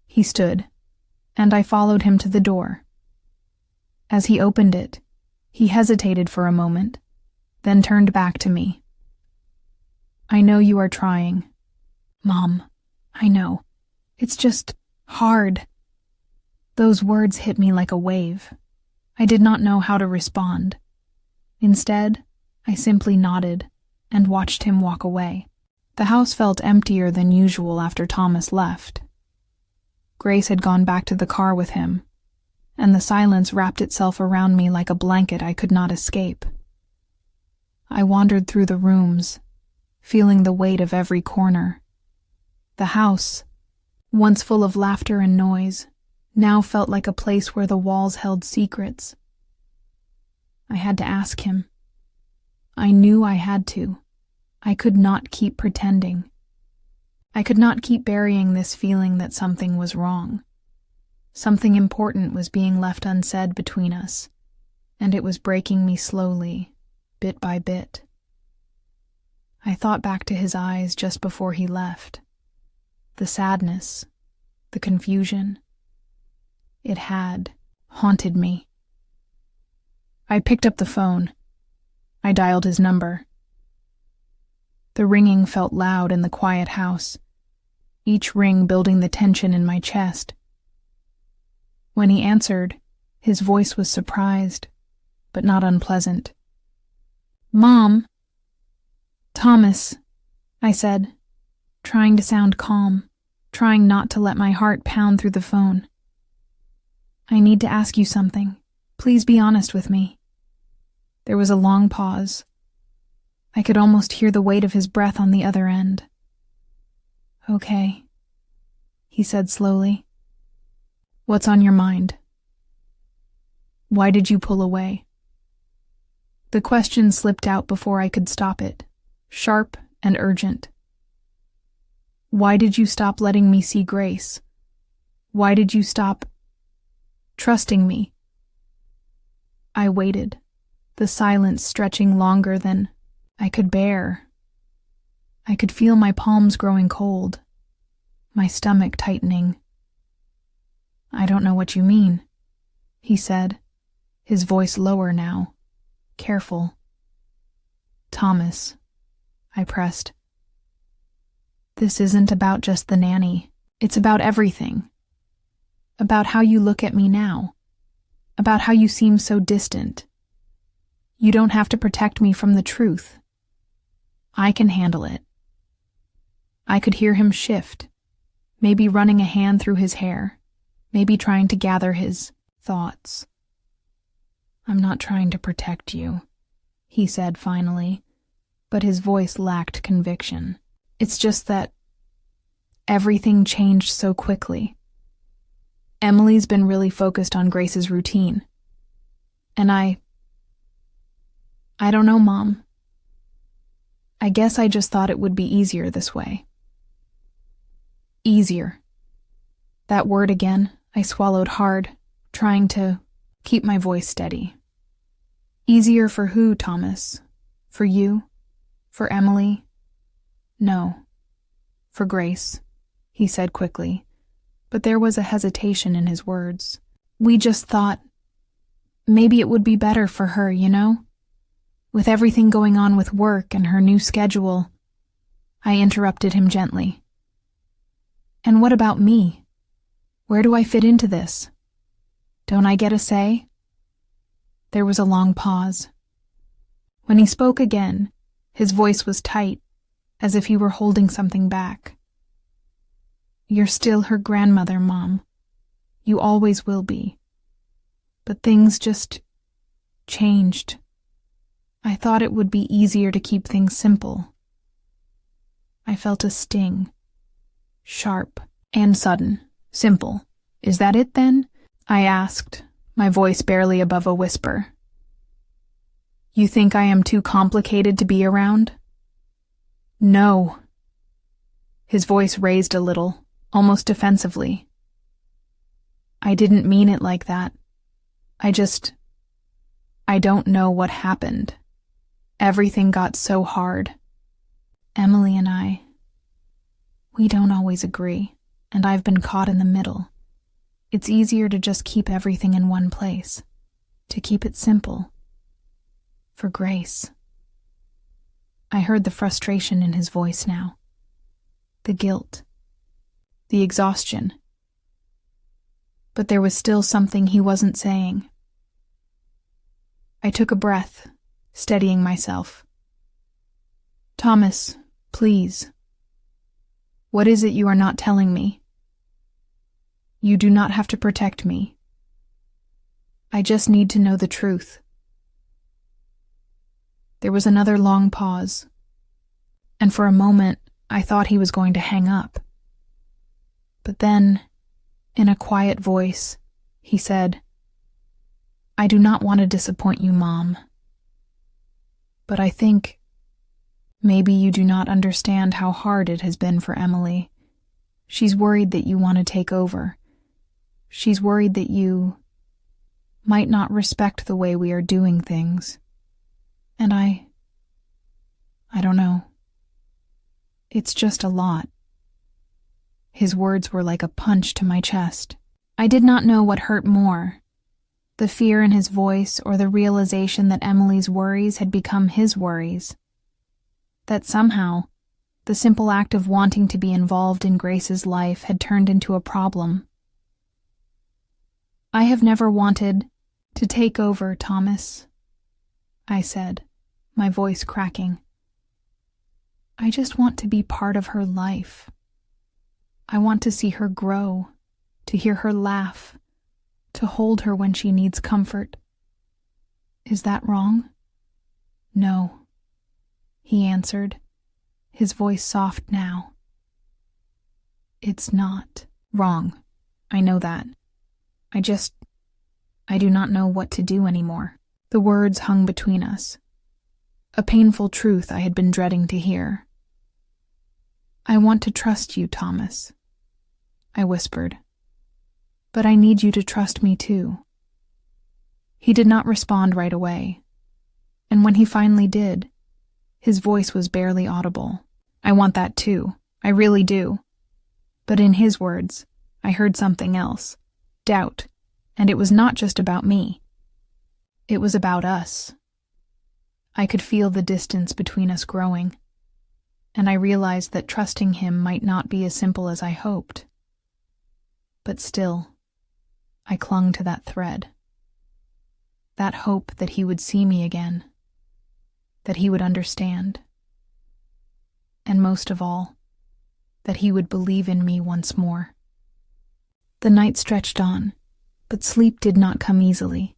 He stood, and I followed him to the door. As he opened it, he hesitated for a moment, then turned back to me. "I know you are trying. Mom, I know. It's just hard." Those words hit me like a wave. I did not know how to respond. Instead, I simply nodded and watched him walk away. The house felt emptier than usual after Thomas left. Grace had gone back to the car with him, and the silence wrapped itself around me like a blanket I could not escape. I wandered through the rooms, feeling the weight of every corner. The house, once full of laughter and noise, now felt like a place where the walls held secrets. I had to ask him. I knew I had to. I could not keep pretending. I could not keep burying this feeling that something was wrong. Something important was being left unsaid between us, and it was breaking me slowly, bit by bit. I thought back to his eyes just before he left. The sadness, the confusion. It had haunted me. I picked up the phone. I dialed his number. The ringing felt loud in the quiet house, each ring building the tension in my chest. When he answered, his voice was surprised, but not unpleasant. "Mom." "Thomas," I said, trying to sound calm, trying not to let my heart pound through the phone. "I need to ask you something. Please be honest with me." There was a long pause. I could almost hear the weight of his breath on the other end. "Okay," he said slowly. "What's on your mind? Why did you pull away?" The question slipped out before I could stop it, sharp and urgent. "Why did you stop letting me see Grace? Why did you stop trusting me?" I waited, the silence stretching longer than I could bear. I could feel my palms growing cold, my stomach tightening. "I don't know what you mean," he said, his voice lower now, careful. "Thomas," I pressed. "This isn't about just the nanny. It's about everything. About how you look at me now. About how you seem so distant. You don't have to protect me from the truth. I can handle it." I could hear him shift, maybe running a hand through his hair, maybe trying to gather his thoughts. "I'm not trying to protect you," he said finally, but his voice lacked conviction. "It's just that everything changed so quickly. Emily's been really focused on Grace's routine. And I don't know, Mom. I guess I just thought it would be easier this way." Easier. That word again, I swallowed hard, trying to keep my voice steady. "Easier for who, Thomas? For you? For Emily?" "No. For Grace," he said quickly, but there was a hesitation in his words. "We just thought maybe it would be better for her, you know? With everything going on with work and her new schedule." I interrupted him gently. "And what about me? Where do I fit into this? Don't I get a say?" There was a long pause. When he spoke again, his voice was tight, as if he were holding something back. "You're still her grandmother, Mom. You always will be. But things just changed. I thought it would be easier to keep things simple." I felt a sting. Sharp and sudden. "Simple. Is that it then?" I asked, my voice barely above a whisper. "You think I am too complicated to be around?" "No." His voice raised a little, almost defensively. "I didn't mean it like that. I don't know what happened. Everything got so hard. Emily and we don't always agree, and I've been caught in the middle. It's easier to just keep everything in one place." to keep it simple. For Grace. I heard the frustration in his voice now. The guilt. The exhaustion. But there was still something he wasn't saying. I took a breath, steadying myself. Thomas, please. What is it you are not telling me? You do not have to protect me. I just need to know the truth. There was another long pause, and for a moment I thought he was going to hang up. But then, in a quiet voice, he said, I do not want to disappoint you, Mom. But I think maybe you do not understand how hard it has been for Emily. She's worried that you want to take over. She's worried that you might not respect the way we are doing things. And I don't know. It's just a lot. His words were like a punch to my chest. I did not know what hurt more, the fear in his voice or the realization that Emily's worries had become his worries. That somehow, the simple act of wanting to be involved in Grace's life had turned into a problem. I have never wanted to take over, Thomas, I said, my voice cracking. I just want to be part of her life. I want to see her grow, to hear her laugh, to hold her when she needs comfort. Is that wrong? No, he answered, his voice soft now. It's not wrong. I know that. I do not know what to do anymore. The words hung between us. A painful truth I had been dreading to hear. I want to trust you, Thomas, I whispered. But I need you to trust me too. He did not respond right away, and when he finally did, his voice was barely audible. I want that too. I really do. But in his words, I heard something else. Doubt. And it was not just about me. It was about us. I could feel the distance between us growing, and I realized that trusting him might not be as simple as I hoped. But still, I clung to that thread. That hope that he would see me again, that he would understand, and most of all, that he would believe in me once more. The night stretched on, but sleep did not come easily.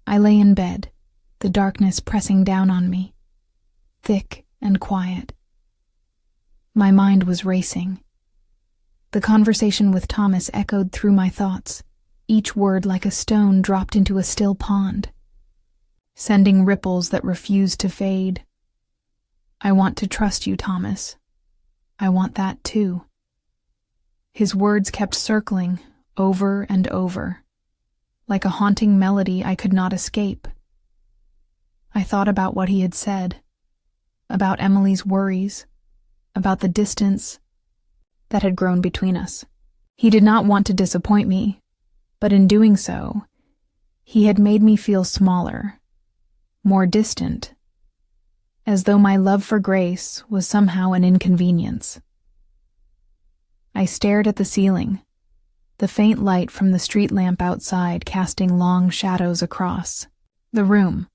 I lay in bed, the darkness pressing down on me, thick and quiet. My mind was racing. The conversation with Thomas echoed through my thoughts, each word like a stone dropped into a still pond, sending ripples that refused to fade. I want to trust you, Thomas. I want that too. His words kept circling, over and over, like a haunting melody I could not escape. I thought about what he had said, about Emily's worries, about the distance that had grown between us. He did not want to disappoint me, but in doing so, he had made me feel smaller, more distant, as though my love for Grace was somehow an inconvenience. I stared at the ceiling, the faint light from the street lamp outside casting long shadows across the room.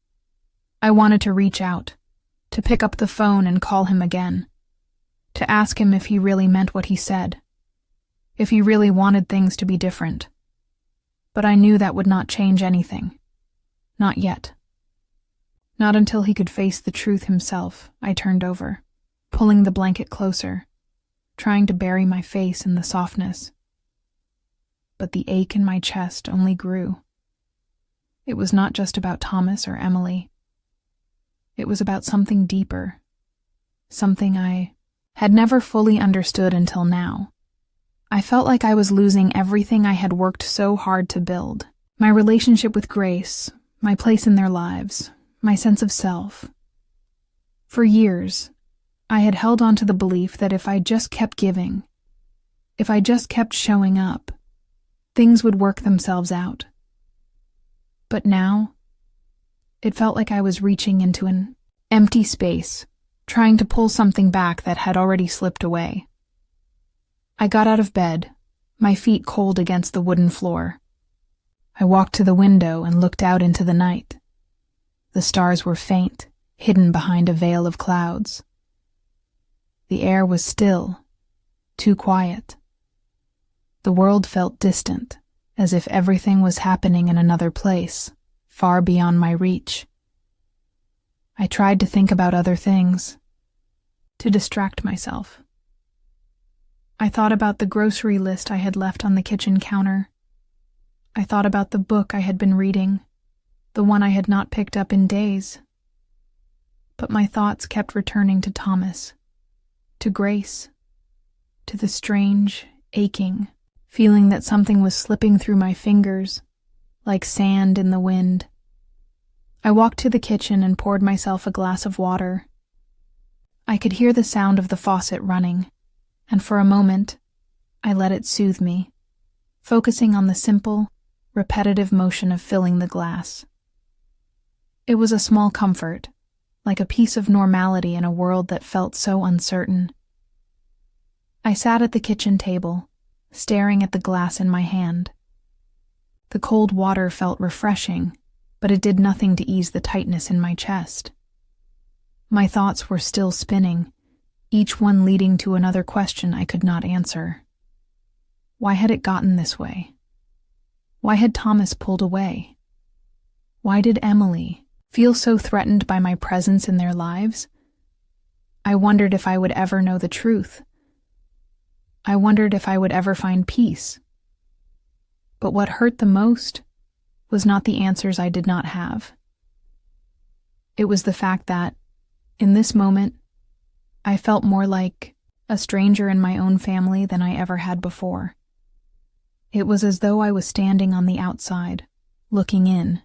I wanted to reach out, to pick up the phone and call him again, to ask him if he really meant what he said, if he really wanted things to be different. But I knew that would not change anything. Not yet. Not until he could face the truth himself. I turned over, pulling the blanket closer, trying to bury my face in the softness. But the ache in my chest only grew. It was not just about Thomas or Emily. It was about something deeper, something I had never fully understood until now. I felt like I was losing everything I had worked so hard to build. My relationship with Grace, my place in their lives, my sense of self. For years, I had held on to the belief that if I just kept giving, if I just kept showing up, things would work themselves out. But now, it felt like I was reaching into an empty space, trying to pull something back that had already slipped away. I got out of bed, my feet cold against the wooden floor. I walked to the window and looked out into the night. The stars were faint, hidden behind a veil of clouds. The air was still, too quiet. The world felt distant, as if everything was happening in another place, far beyond my reach. I tried to think about other things, to distract myself. I thought about the grocery list I had left on the kitchen counter. I thought about the book I had been reading, the one I had not picked up in days. But my thoughts kept returning to Thomas, to Grace, to the strange, aching feeling that something was slipping through my fingers, like sand in the wind. I walked to the kitchen and poured myself a glass of water. I could hear the sound of the faucet running, and for a moment, I let it soothe me, focusing on the simple, repetitive motion of filling the glass. It was a small comfort, like a piece of normality in a world that felt so uncertain. I sat at the kitchen table, staring at the glass in my hand. The cold water felt refreshing, but it did nothing to ease the tightness in my chest. My thoughts were still spinning, each one leading to another question I could not answer. Why had it gotten this way? Why had Thomas pulled away? Why did Emily feel so threatened by my presence in their lives? I wondered if I would ever know the truth. I wondered if I would ever find peace. But what hurt the most was not the answers I did not have. It was the fact that, in this moment, I felt more like a stranger in my own family than I ever had before. It was as though I was standing on the outside, looking in,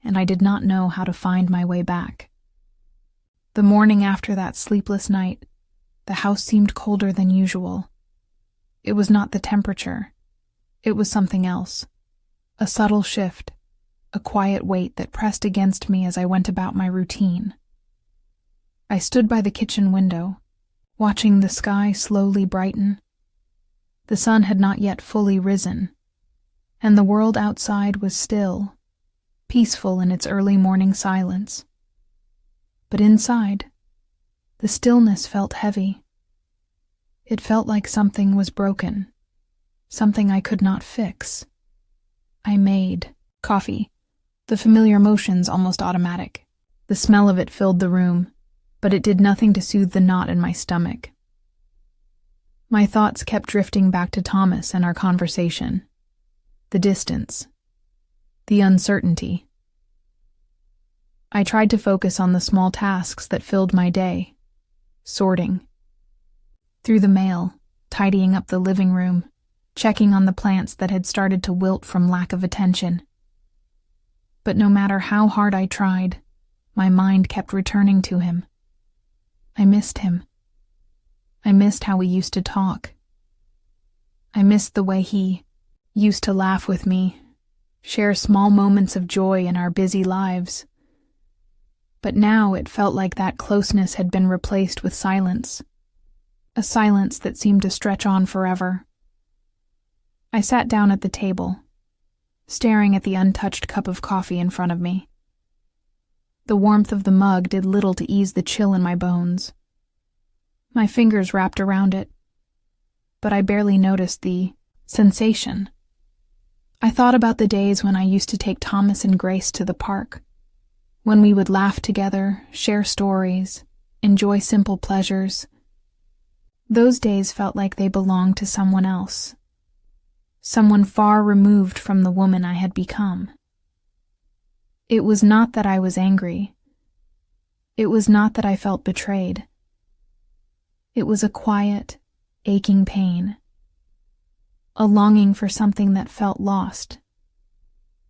and I did not know how to find my way back. The morning after that sleepless night, the house seemed colder than usual. It was not the temperature. It was something else. A subtle shift, a quiet weight that pressed against me as I went about my routine. I stood by the kitchen window, watching the sky slowly brighten. The sun had not yet fully risen, and the world outside was still, peaceful in its early morning silence. But inside, the stillness felt heavy. It felt like something was broken, something I could not fix. I made coffee, the familiar motions almost automatic. The smell of it filled the room, but it did nothing to soothe the knot in my stomach. My thoughts kept drifting back to Thomas and our conversation, the distance, the uncertainty. I tried to focus on the small tasks that filled my day. Sorting through the mail, tidying up the living room, checking on the plants that had started to wilt from lack of attention. But no matter how hard I tried, my mind kept returning to him. I missed him. I missed how we used to talk. I missed the way he used to laugh with me, share small moments of joy in our busy lives. But now it felt like that closeness had been replaced with silence, a silence that seemed to stretch on forever. I sat down at the table, staring at the untouched cup of coffee in front of me. The warmth of the mug did little to ease the chill in my bones. My fingers wrapped around it, but I barely noticed the sensation. I thought about the days when I used to take Thomas and Grace to the park, when we would laugh together, share stories, enjoy simple pleasures. Those days felt like they belonged to someone else, someone far removed from the woman I had become. It was not that I was angry. It was not that I felt betrayed. It was a quiet, aching pain, a longing for something that felt lost,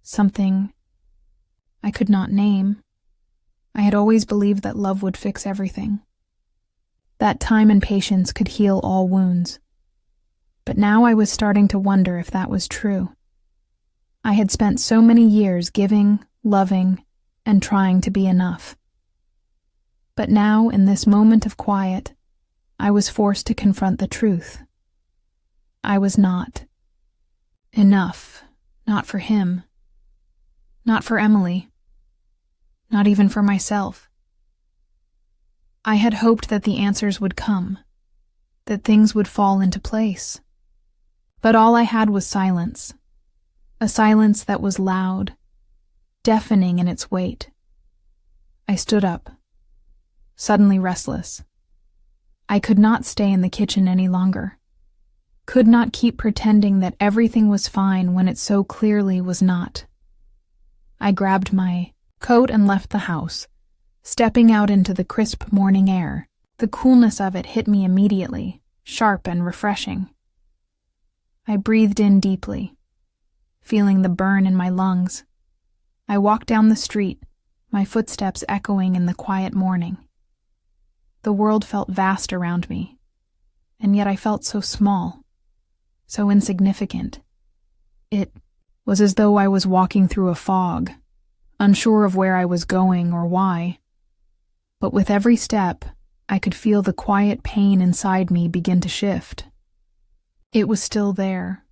something I could not name. I had always believed that love would fix everything, that time and patience could heal all wounds. But now I was starting to wonder if that was true. I had spent so many years giving, loving, and trying to be enough. But now, in this moment of quiet, I was forced to confront the truth. I was not enough, not for him, not for Emily, not even for myself. I had hoped that the answers would come, that things would fall into place. But all I had was silence, a silence that was loud, deafening in its weight. I stood up, suddenly restless. I could not stay in the kitchen any longer, could not keep pretending that everything was fine when it so clearly was not. I grabbed my coat and left the house, stepping out into the crisp morning air. The coolness of it hit me immediately, sharp and refreshing. I breathed in deeply, feeling the burn in my lungs. I walked down the street, my footsteps echoing in the quiet morning. The world felt vast around me, and yet I felt so small, so insignificant. It was as though I was walking through a fog, unsure of where I was going or why. But with every step, I could feel the quiet pain inside me begin to shift. It was still there,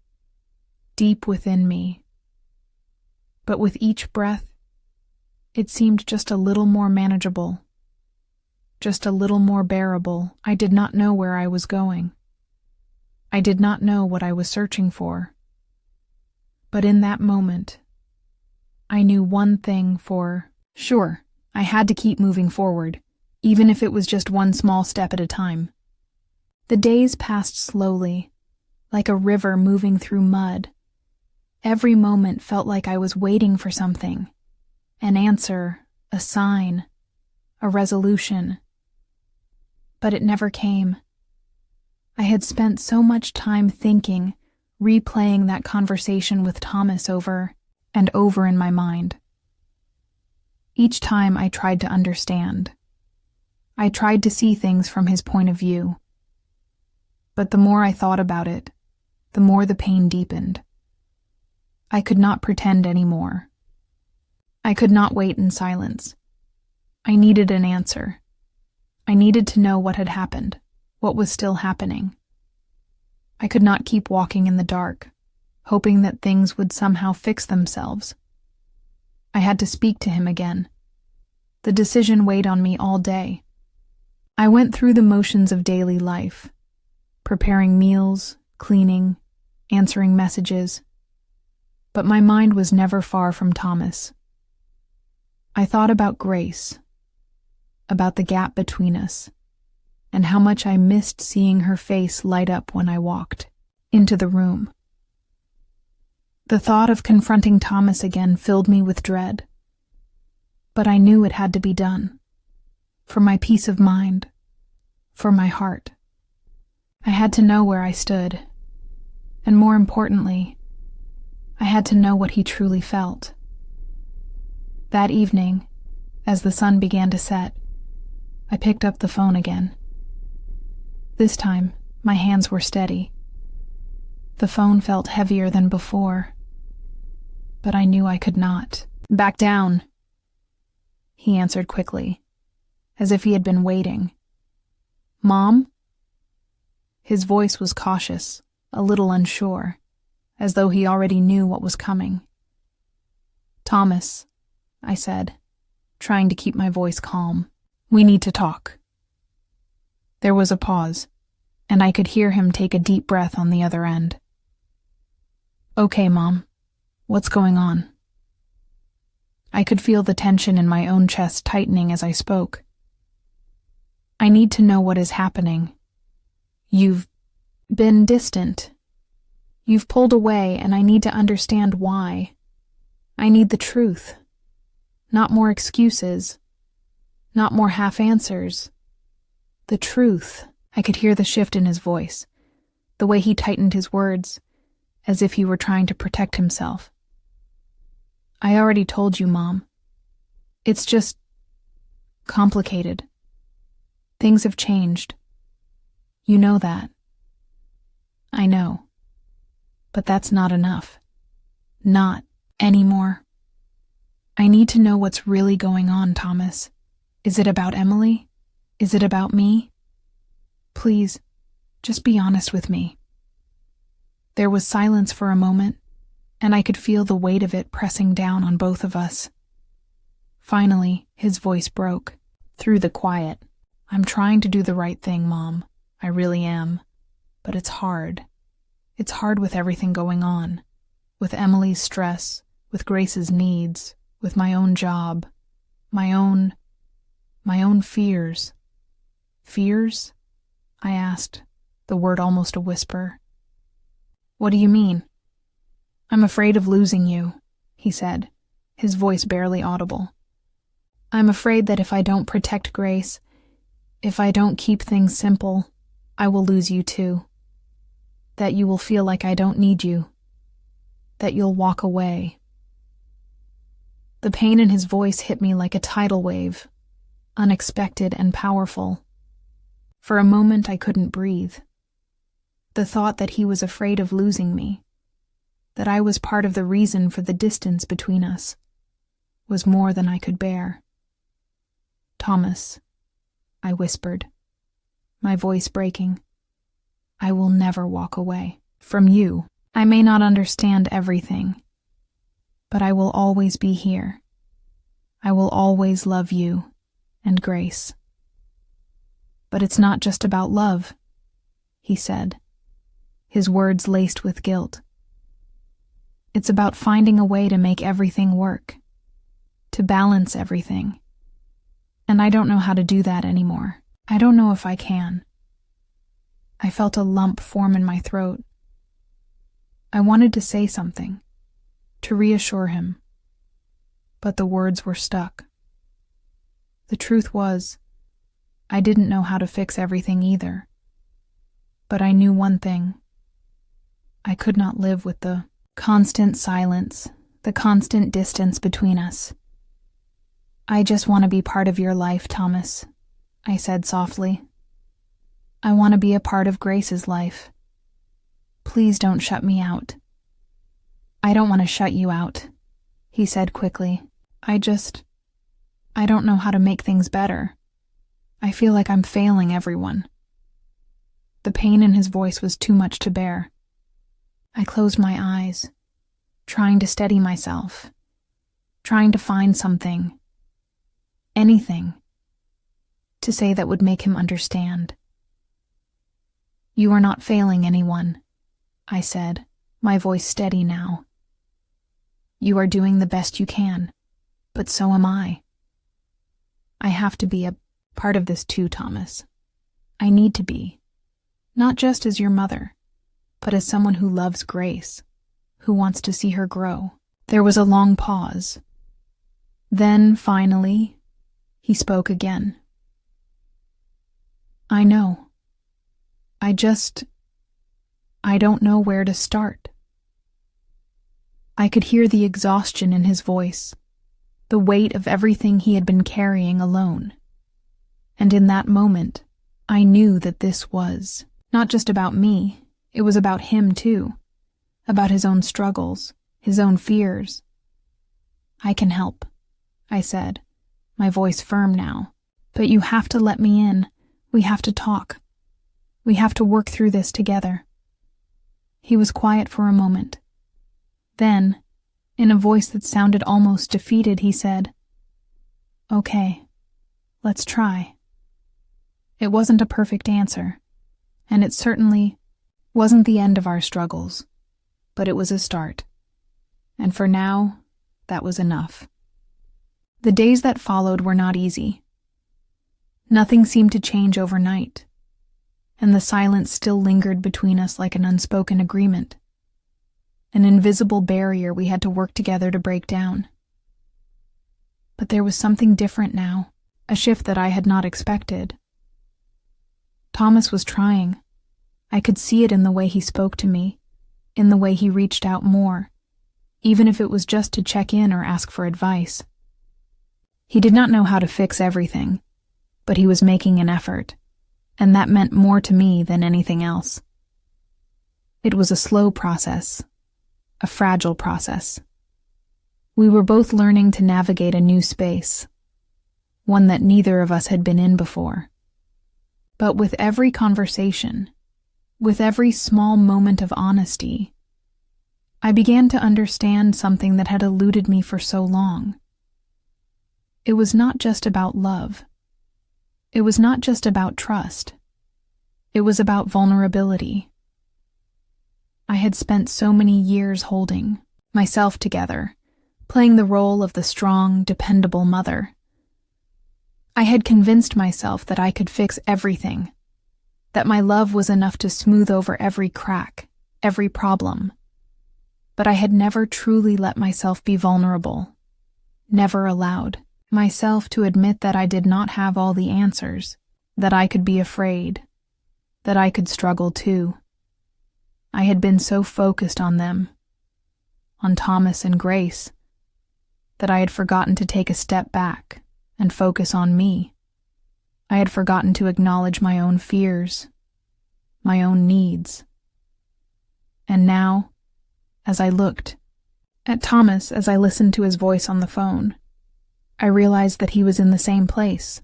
deep within me. But with each breath, it seemed just a little more manageable, just a little more bearable. I did not know where I was going. I did not know what I was searching for. But in that moment, I knew one thing for sure. I had to keep moving forward, even if it was just one small step at a time. The days passed slowly, like a river moving through mud. Every moment felt like I was waiting for something, an answer, a sign, a resolution. But it never came. I had spent so much time thinking, replaying that conversation with Thomas over and over in my mind. Each time I tried to understand. I tried to see things from his point of view. But the more I thought about it, the more the pain deepened. I could not pretend anymore. I could not wait in silence. I needed an answer. I needed to know what had happened, what was still happening. I could not keep walking in the dark, hoping that things would somehow fix themselves. I had to speak to him again. The decision weighed on me all day. I went through the motions of daily life, preparing meals, cleaning, answering messages. But my mind was never far from Thomas. I thought about Grace, about the gap between us, and how much I missed seeing her face light up when I walked into the room. The thought of confronting Thomas again filled me with dread. But I knew it had to be done. For my peace of mind. For my heart. I had to know where I stood. And more importantly, I had to know what he truly felt. That evening, as the sun began to set, I picked up the phone again. This time, my hands were steady. The phone felt heavier than before. But I knew I could not back down. He answered quickly, as if he had been waiting. Mom? His voice was cautious, a little unsure, as though he already knew what was coming. Thomas, I said, trying to keep my voice calm. We need to talk. There was a pause, and I could hear him take a deep breath on the other end. Okay, Mom. What's going on? I could feel the tension in my own chest tightening as I spoke. I need to know what is happening. You've been distant. You've pulled away, and I need to understand why. I need the truth. Not more excuses. Not more half answers. The truth. I could hear the shift in his voice, the way he tightened his words, as if he were trying to protect himself. I already told you, Mom. It's just complicated. Things have changed. You know that. I know. But that's not enough. Not anymore. I need to know what's really going on, Thomas. Is it about Emily? Is it about me? Please, just be honest with me. There was silence for a moment, and I could feel the weight of it pressing down on both of us. Finally, his voice broke through the quiet. I'm trying to do the right thing, Mom. I really am. But it's hard. It's hard with everything going on. With Emily's stress, with Grace's needs, with my own job, my own fears. Fears? I asked, the word almost a whisper. What do you mean? I'm afraid of losing you, he said, his voice barely audible. I'm afraid that if I don't protect Grace, if I don't keep things simple, I will lose you too. That you will feel like I don't need you. That you'll walk away. The pain in his voice hit me like a tidal wave, unexpected and powerful. For a moment I couldn't breathe. The thought that he was afraid of losing me, that I was part of the reason for the distance between us, was more than I could bear. Thomas, I whispered, my voice breaking, I will never walk away from you. I may not understand everything, but I will always be here. I will always love you and Grace. But it's not just about love, he said, his words laced with guilt. It's about finding a way to make everything work, to balance everything. And I don't know how to do that anymore. I don't know if I can. I felt a lump form in my throat. I wanted to say something, to reassure him, but the words were stuck. The truth was, I didn't know how to fix everything either. But I knew one thing. I could not live with the constant silence, the constant distance between us. I just want to be part of your life, Thomas, I said softly. I want to be a part of Grace's life. Please don't shut me out. I don't want to shut you out, he said quickly. I don't know how to make things better. I feel like I'm failing everyone. The pain in his voice was too much to bear. I closed my eyes, trying to steady myself, trying to find something, anything, to say that would make him understand. You are not failing anyone, I said, my voice steady now. You are doing the best you can, but so am I. I have to be a part of this too, Thomas. I need to be, not just as your mother, but as someone who loves Grace, who wants to see her grow. There was a long pause. Then, finally, he spoke again. I know. I don't know where to start. I could hear the exhaustion in his voice, the weight of everything he had been carrying alone. And in that moment, I knew that this was not just about me, it was about him too, about his own struggles, his own fears. I can help, I said, my voice firm now, but you have to let me in. We have to talk. We have to work through this together. He was quiet for a moment. Then, in a voice that sounded almost defeated, he said, Okay, let's try. It wasn't a perfect answer, and it certainly wasn't the end of our struggles, but it was a start. And for now, that was enough. The days that followed were not easy. Nothing seemed to change overnight, and the silence still lingered between us like an unspoken agreement, an invisible barrier we had to work together to break down. But there was something different now, a shift that I had not expected. Thomas was trying. I could see it in the way he spoke to me, in the way he reached out more, even if it was just to check in or ask for advice. He did not know how to fix everything, but he was making an effort, and that meant more to me than anything else. It was a slow process, a fragile process, We were both learning to navigate a new space, one that neither of us had been in before. But with every conversation, with every small moment of honesty, I began to understand something that had eluded me for so long. It was not just about love. It was not just about trust. It was about vulnerability. I had spent so many years holding myself together, playing the role of the strong, dependable mother. I had convinced myself that I could fix everything, that my love was enough to smooth over every crack, every problem. But I had never truly let myself be vulnerable, never allowed myself to admit that I did not have all the answers, that I could be afraid, that I could struggle too. I had been so focused on them, on Thomas and Grace, that I had forgotten to take a step back and focus on me. I had forgotten to acknowledge my own fears, my own needs. And now, as I looked at Thomas, as I listened to his voice on the phone, I realized that he was in the same place.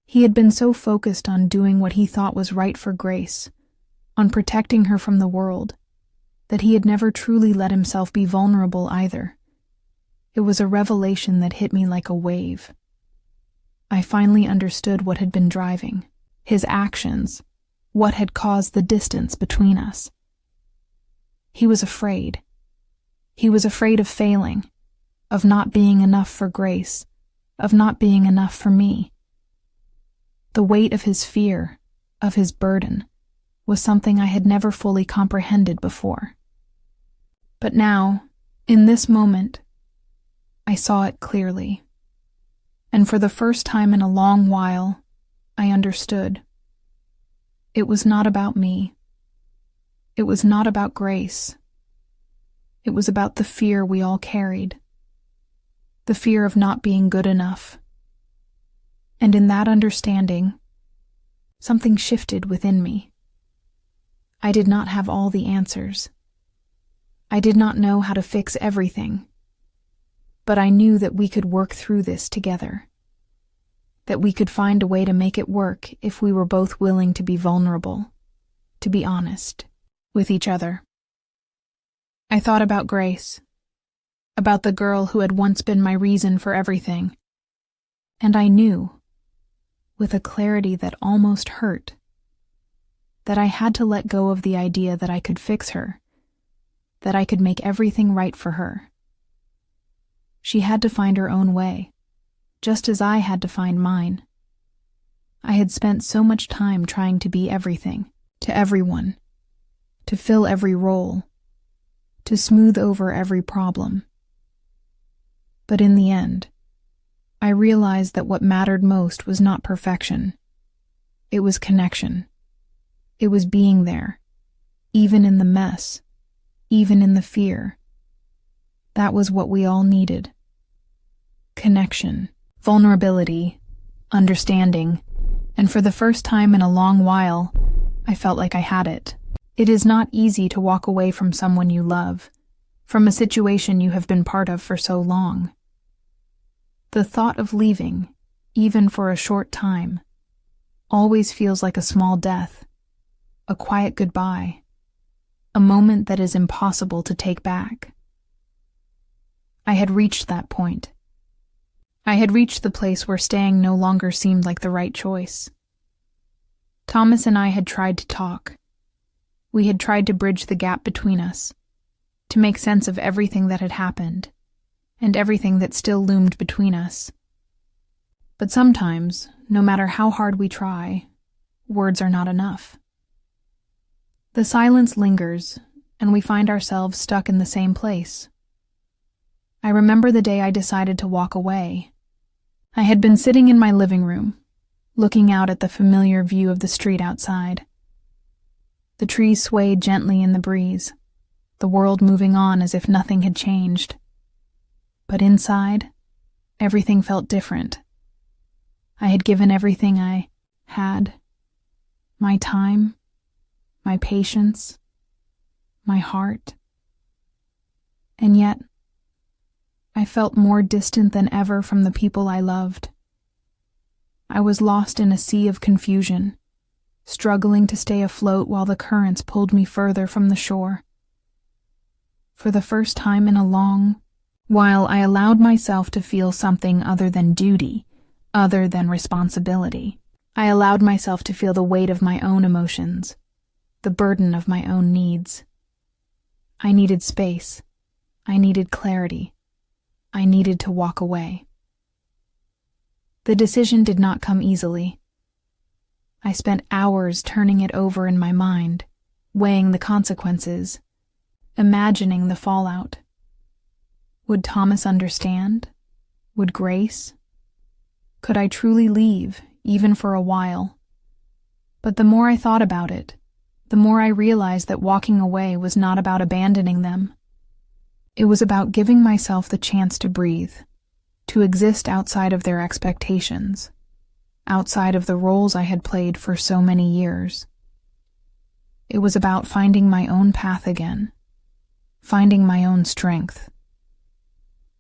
He had been so focused on doing what he thought was right for Grace, on protecting her from the world, that he had never truly let himself be vulnerable either. It was a revelation that hit me like a wave. I finally understood what had been driving his actions, what had caused the distance between us. He was afraid. He was afraid of failing, of not being enough for Grace, of not being enough for me. The weight of his fear, of his burden, was something I had never fully comprehended before. But now, in this moment, I saw it clearly. And for the first time in a long while, I understood. It was not about me. It was not about Grace. It was about the fear we all carried. The fear of not being good enough. And in that understanding, something shifted within me. I did not have all the answers. I did not know how to fix everything. But I knew that we could work through this together. That we could find a way to make it work if we were both willing to be vulnerable, to be honest with each other. I thought about Grace, about the girl who had once been my reason for everything. And I knew, with a clarity that almost hurt, that I had to let go of the idea that I could fix her, that I could make everything right for her. She had to find her own way, just as I had to find mine. I had spent so much time trying to be everything, to everyone, to fill every role, to smooth over every problem. But in the end, I realized that what mattered most was not perfection. It was connection. It was being there, even in the mess, even in the fear. That was what we all needed. Connection, vulnerability, understanding, and for the first time in a long while, I felt like I had it. It is not easy to walk away from someone you love, from a situation you have been part of for so long. The thought of leaving, even for a short time, always feels like a small death, a quiet goodbye, a moment that is impossible to take back. I had reached that point. I had reached the place where staying no longer seemed like the right choice. Thomas and I had tried to talk. We had tried to bridge the gap between us, to make sense of everything that had happened, and everything that still loomed between us. But sometimes, no matter how hard we try, words are not enough. The silence lingers, and we find ourselves stuck in the same place. I remember the day I decided to walk away. I had been sitting in my living room, looking out at the familiar view of the street outside. The trees swayed gently in the breeze, the world moving on as if nothing had changed. But inside, everything felt different. I had given everything I had, my time, my patience, my heart. And yet, I felt more distant than ever from the people I loved. I was lost in a sea of confusion, struggling to stay afloat while the currents pulled me further from the shore. For the first time in a long while, I allowed myself to feel something other than duty, other than responsibility. I allowed myself to feel the weight of my own emotions, the burden of my own needs. I needed space. I needed clarity. I needed to walk away. The decision did not come easily. I spent hours turning it over in my mind, weighing the consequences, imagining the fallout. Would Thomas understand? Would Grace? Could I truly leave, even for a while? But the more I thought about it, the more I realized that walking away was not about abandoning them. It was about giving myself the chance to breathe, to exist outside of their expectations, outside of the roles I had played for so many years. It was about finding my own path again, finding my own strength.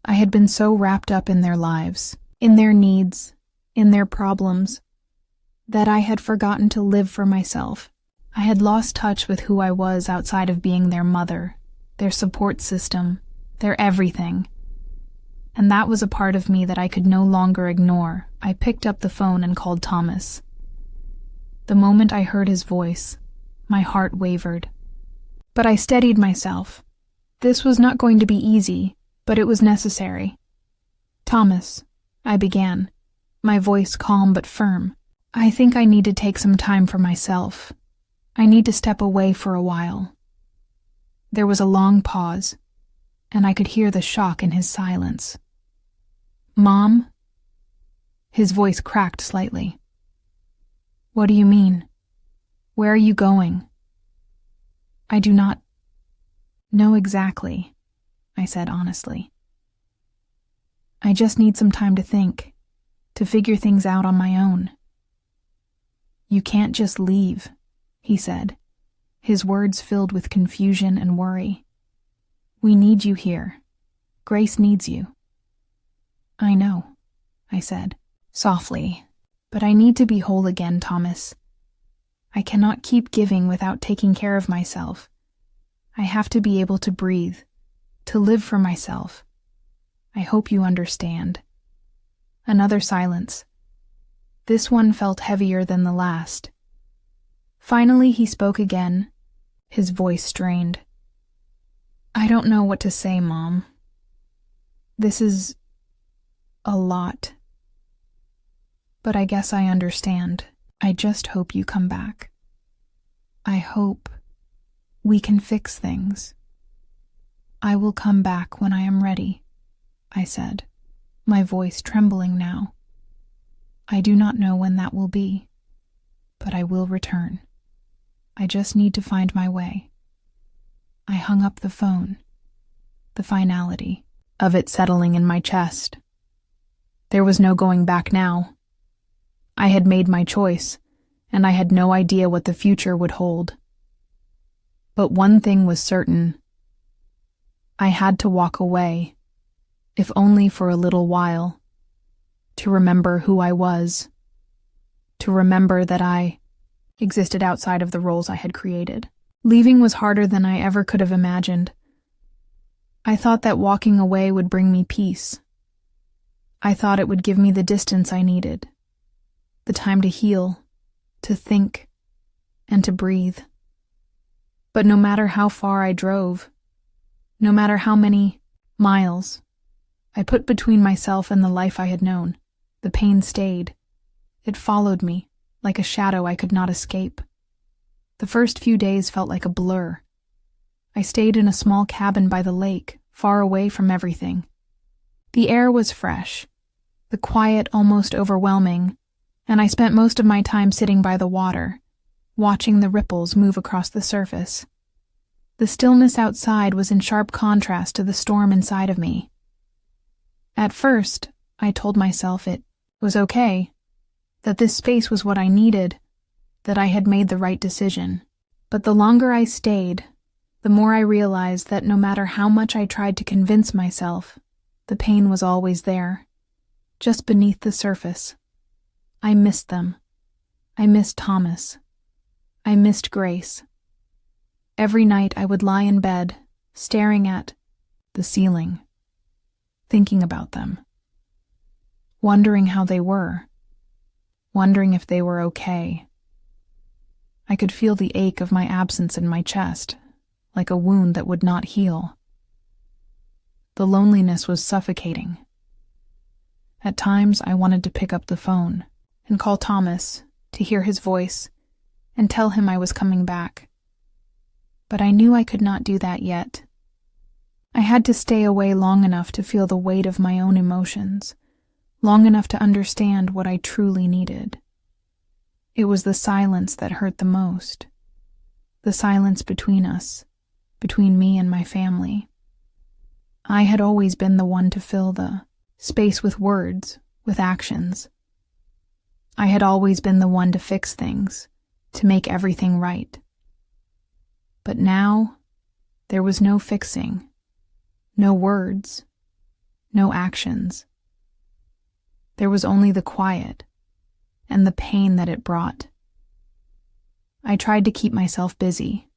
I had been so wrapped up in their lives, in their needs, in their problems, that I had forgotten to live for myself. I had lost touch with who I was outside of being their mother, their support system, their everything. And that was a part of me that I could no longer ignore. I picked up the phone and called Thomas. The moment I heard his voice, my heart wavered. But I steadied myself. This was not going to be easy, but it was necessary. "Thomas," I began, my voice calm but firm. "I think I need to take some time for myself. I need to step away for a while." There was a long pause, and I could hear the shock in his silence. "Mom?" His voice cracked slightly. "What do you mean? Where are you going?" "I do not know exactly," I said honestly. "I just need some time to think, to figure things out on my own." "You can't just leave," he said, his words filled with confusion and worry. "We need you here. Grace needs you." "I know," I said, softly, "but I need to be whole again, Thomas. I cannot keep giving without taking care of myself. I have to be able to breathe, to live for myself. I hope you understand." Another silence. This one felt heavier than the last. Finally, he spoke again, his voice strained. "I don't know what to say, Mom. This is a lot. But I guess I understand. I just hope you come back. I hope we can fix things. I will come back when I am ready," I said, my voice trembling now. "I do not know when that will be, but I will return. I just need to find my way." I hung up the phone, the finality of it settling in my chest. There was no going back now. I had made my choice, and I had no idea what the future would hold. But one thing was certain. I had to walk away, if only for a little while, to remember who I was, to remember that I existed outside of the roles I had created. Leaving was harder than I ever could have imagined. I thought that walking away would bring me peace. I thought it would give me the distance I needed, the time to heal, to think, and to breathe. But no matter how far I drove, no matter how many miles I put between myself and the life I had known, the pain stayed. It followed me, like a shadow I could not escape. The first few days felt like a blur. I stayed in a small cabin by the lake, far away from everything. The air was fresh, the quiet almost overwhelming, and I spent most of my time sitting by the water, watching the ripples move across the surface. The stillness outside was in sharp contrast to the storm inside of me. At first, I told myself it was okay, that this space was what I needed, that I had made the right decision. But the longer I stayed, the more I realized that no matter how much I tried to convince myself, The pain was always there, just beneath the surface. I missed them. I missed Thomas. I missed Grace. Every night I would lie in bed, staring at the ceiling, thinking about them, wondering how they were, wondering if they were okay. I could feel the ache of my absence in my chest, like a wound that would not heal. The loneliness was suffocating. At times I wanted to pick up the phone and call Thomas, to hear his voice and tell him I was coming back. But I knew I could not do that yet. I had to stay away long enough to feel the weight of my own emotions, long enough to understand what I truly needed. It was the silence that hurt the most. The silence between us, between me and my family. I had always been the one to fill the space with words, with actions. I had always been the one to fix things, to make everything right. But now, there was no fixing, no words, no actions. There was only the quiet and the pain that it brought. I tried to keep myself busy.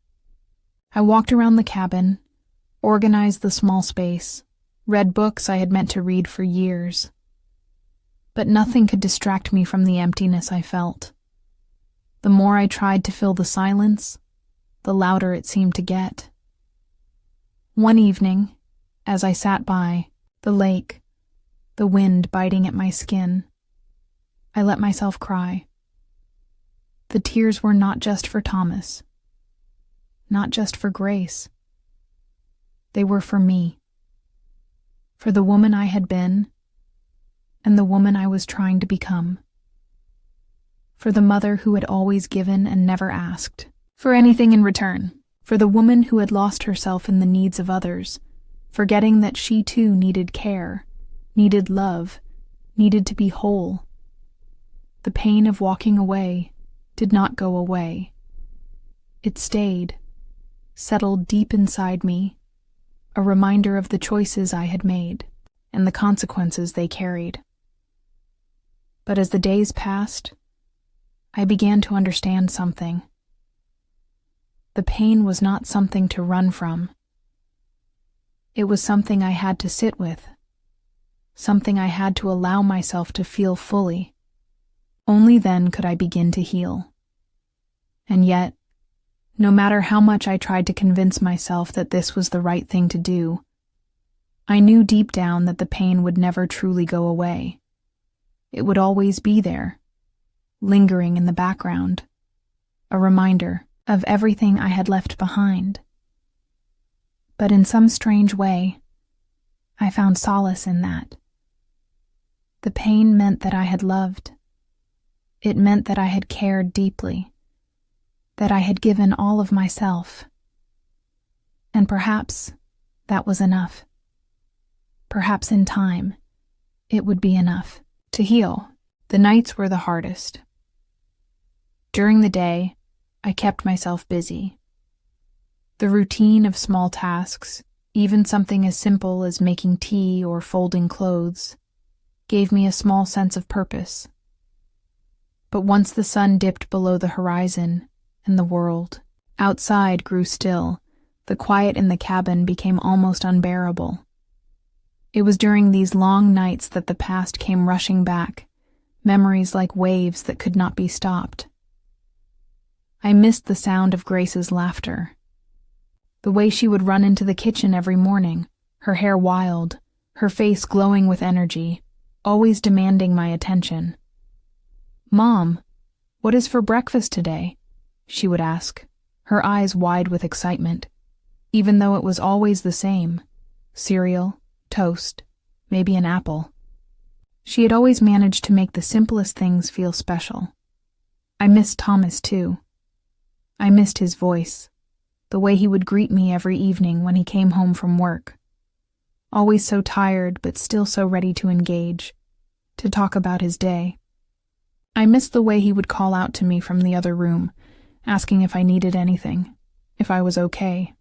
I walked around the cabin, organized the small space, read books I had meant to read for years. But nothing could distract me from the emptiness I felt. The more I tried to fill the silence, the louder it seemed to get. One evening, as I sat by the lake, the wind biting at my skin, I let myself cry. The tears were not just for Thomas, not just for Grace. They were for me, for the woman I had been and the woman I was trying to become, for the mother who had always given and never asked for anything in return, for the woman who had lost herself in the needs of others, forgetting that she too needed care, needed love, needed to be whole. The pain of walking away did not go away. It stayed, settled deep inside me, a reminder of the choices I had made and the consequences they carried. But as the days passed, I began to understand something. The pain was not something to run from. It was something I had to sit with, something I had to allow myself to feel fully. Only then could I begin to heal. And yet, no matter how much I tried to convince myself that this was the right thing to do, I knew deep down that the pain would never truly go away. It would always be there, lingering in the background, a reminder of everything I had left behind. But in some strange way, I found solace in that. The pain meant that I had loved. It meant that I had cared deeply, that I had given all of myself. And perhaps that was enough. Perhaps in time, it would be enough to heal. The nights were the hardest. During the day, I kept myself busy. The routine of small tasks, even something as simple as making tea or folding clothes, gave me a small sense of purpose. But once the sun dipped below the horizon and the world outside grew still, the quiet in the cabin became almost unbearable. It was during these long nights that the past came rushing back, memories like waves that could not be stopped. I missed the sound of Grace's laughter, the way she would run into the kitchen every morning, her hair wild, her face glowing with energy, always demanding my attention. "Mom, what is for breakfast today?" she would ask, her eyes wide with excitement, even though it was always the same: cereal, toast, maybe an apple. She had always managed to make the simplest things feel special. I missed Thomas too. I missed his voice, the way he would greet me every evening when he came home from work. Always so tired, but still so ready to engage, to talk about his day. I missed the way he would call out to me from the other room, asking if I needed anything, if I was okay.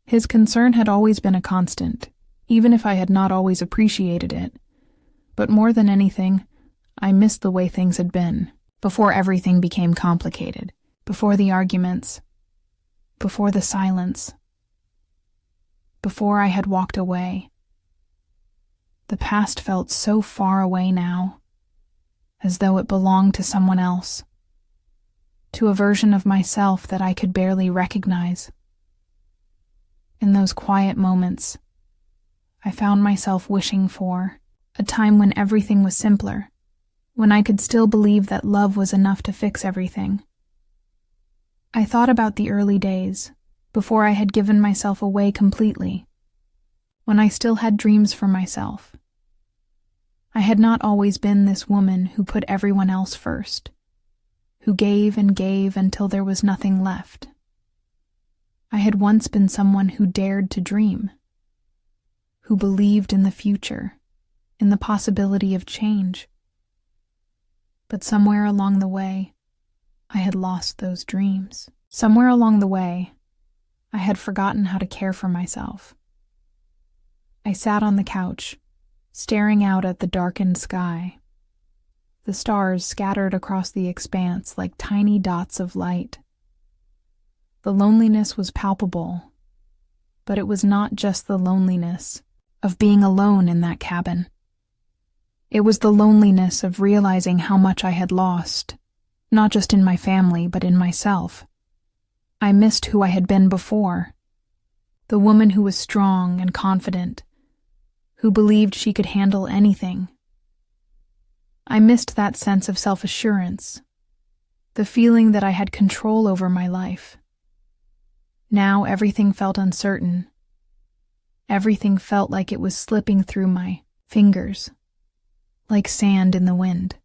His concern had always been a constant, even if I had not always appreciated it. But more than anything, I missed the way things had been, before everything became complicated, before the arguments, before the silence, before I had walked away. The past felt so far away now, as though it belonged to someone else, to a version of myself that I could barely recognize. In those quiet moments, I found myself wishing for a time when everything was simpler, when I could still believe that love was enough to fix everything. I thought about the early days, before I had given myself away completely, when I still had dreams for myself. I had not always been this woman who put everyone else first, who gave and gave until there was nothing left. I had once been someone who dared to dream, who believed in the future, in the possibility of change. But somewhere along the way, I had lost those dreams. Somewhere along the way, I had forgotten how to care for myself. I sat on the couch, staring out at the darkened sky. The stars scattered across the expanse like tiny dots of light. The loneliness was palpable, but it was not just the loneliness of being alone in that cabin. It was the loneliness of realizing how much I had lost, not just in my family, but in myself. I missed who I had been before, the woman who was strong and confident, who believed she could handle anything. I missed that sense of self-assurance, the feeling that I had control over my life. Now everything felt uncertain. Everything felt like it was slipping through my fingers, like sand in the wind.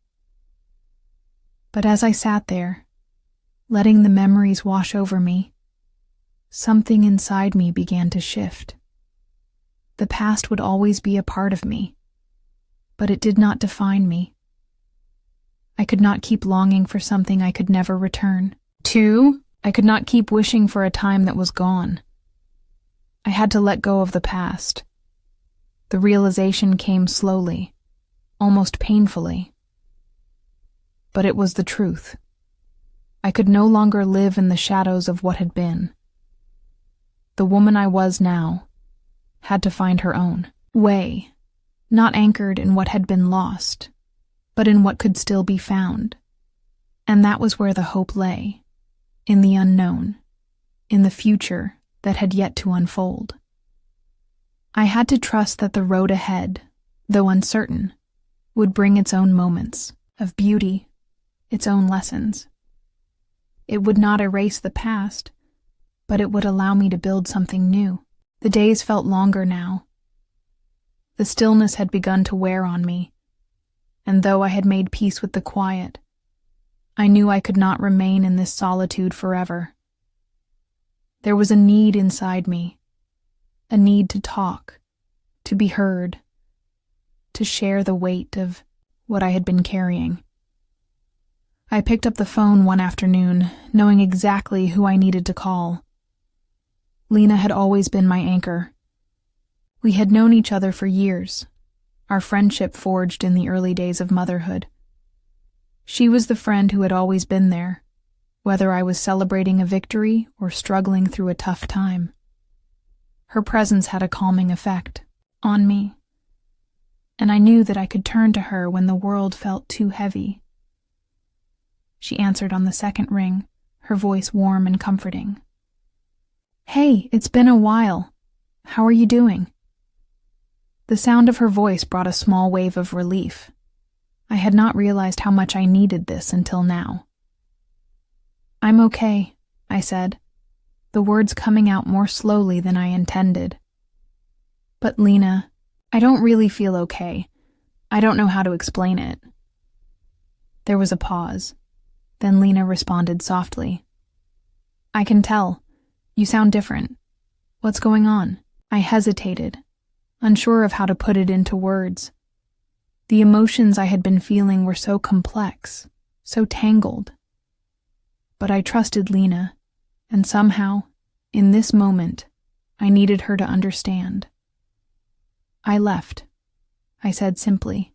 But as I sat there, letting the memories wash over me, something inside me began to shift. The past would always be a part of me, but it did not define me. I could not keep longing for something I could never return to. I could not keep wishing for a time that was gone. I had to let go of the past. The realization came slowly, almost painfully. But it was the truth. I could no longer live in the shadows of what had been. The woman I was now had to find her own way, not anchored in what had been lost, but in what could still be found. And that was where the hope lay. In the unknown, in the future that had yet to unfold. I had to trust that the road ahead, though uncertain, would bring its own moments of beauty, its own lessons. It would not erase the past, but it would allow me to build something new. The days felt longer now. The stillness had begun to wear on me, and though I had made peace with the quiet, I knew I could not remain in this solitude forever. There was a need inside me, a need to talk, to be heard, to share the weight of what I had been carrying. I picked up the phone one afternoon, knowing exactly who I needed to call. Lena had always been my anchor. We had known each other for years, our friendship forged in the early days of motherhood. She was the friend who had always been there, whether I was celebrating a victory or struggling through a tough time. Her presence had a calming effect on me, and I knew that I could turn to her when the world felt too heavy. She answered on the second ring, her voice warm and comforting. "Hey, it's been a while. How are you doing?" The sound of her voice brought a small wave of relief. I had not realized how much I needed this until now. "I'm okay," I said, the words coming out more slowly than I intended. "But Lena, I don't really feel okay. I don't know how to explain it." There was a pause. Then Lena responded softly. "I can tell. You sound different. What's going on?" I hesitated, unsure of how to put it into words. The emotions I had been feeling were so complex, so tangled. But I trusted Lena, and somehow, in this moment, I needed her to understand. I left, I said simply.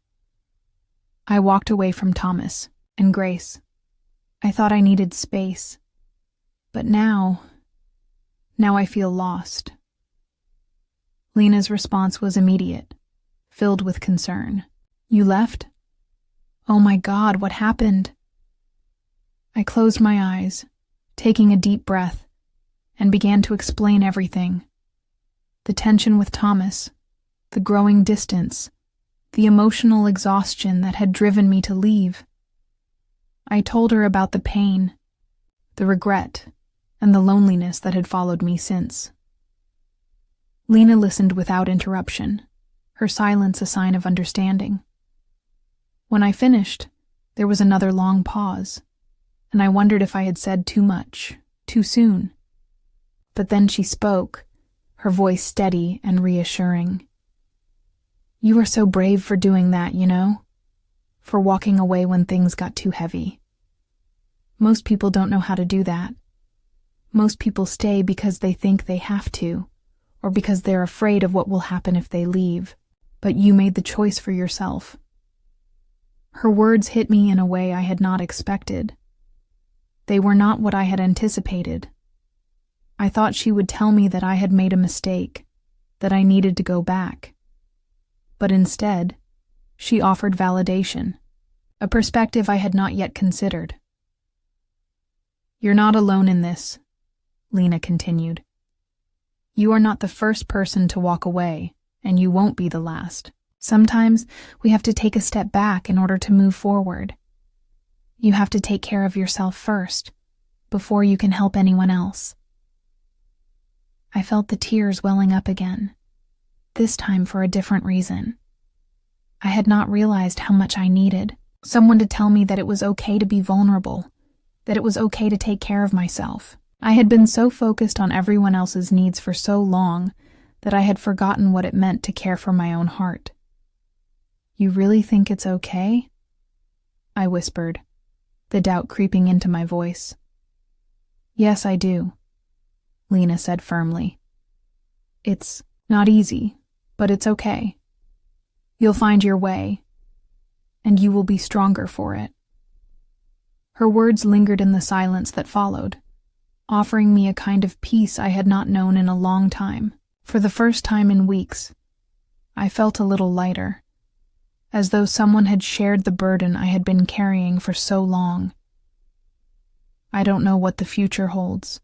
I walked away from Thomas and Grace. I thought I needed space. But now I feel lost. Lena's response was immediate, filled with concern. You left? Oh my God, what happened? I closed my eyes, taking a deep breath, and began to explain everything. The tension with Thomas, the growing distance, the emotional exhaustion that had driven me to leave. I told her about the pain, the regret, and the loneliness that had followed me since. Lena listened without interruption, her silence a sign of understanding. When I finished, there was another long pause, and I wondered if I had said too much, too soon. But then she spoke, her voice steady and reassuring. You were so brave for doing that, you know? For walking away when things got too heavy. Most people don't know how to do that. Most people stay because they think they have to, or because they're afraid of what will happen if they leave. But you made the choice for yourself. Her words hit me in a way I had not expected. They were not what I had anticipated. I thought she would tell me that I had made a mistake, that I needed to go back. But instead, she offered validation, a perspective I had not yet considered. You're not alone in this, Lena continued. You are not the first person to walk away, and you won't be the last. Sometimes we have to take a step back in order to move forward. You have to take care of yourself first, before you can help anyone else. I felt the tears welling up again, this time for a different reason. I had not realized how much I needed someone to tell me that it was okay to be vulnerable, that it was okay to take care of myself. I had been so focused on everyone else's needs for so long that I had forgotten what it meant to care for my own heart. You really think it's okay? I whispered, the doubt creeping into my voice. Yes, I do, Lena said firmly. It's not easy, but it's okay. You'll find your way, and you will be stronger for it. Her words lingered in the silence that followed, offering me a kind of peace I had not known in a long time. For the first time in weeks, I felt a little lighter, as though someone had shared the burden I had been carrying for so long. I don't know what the future holds,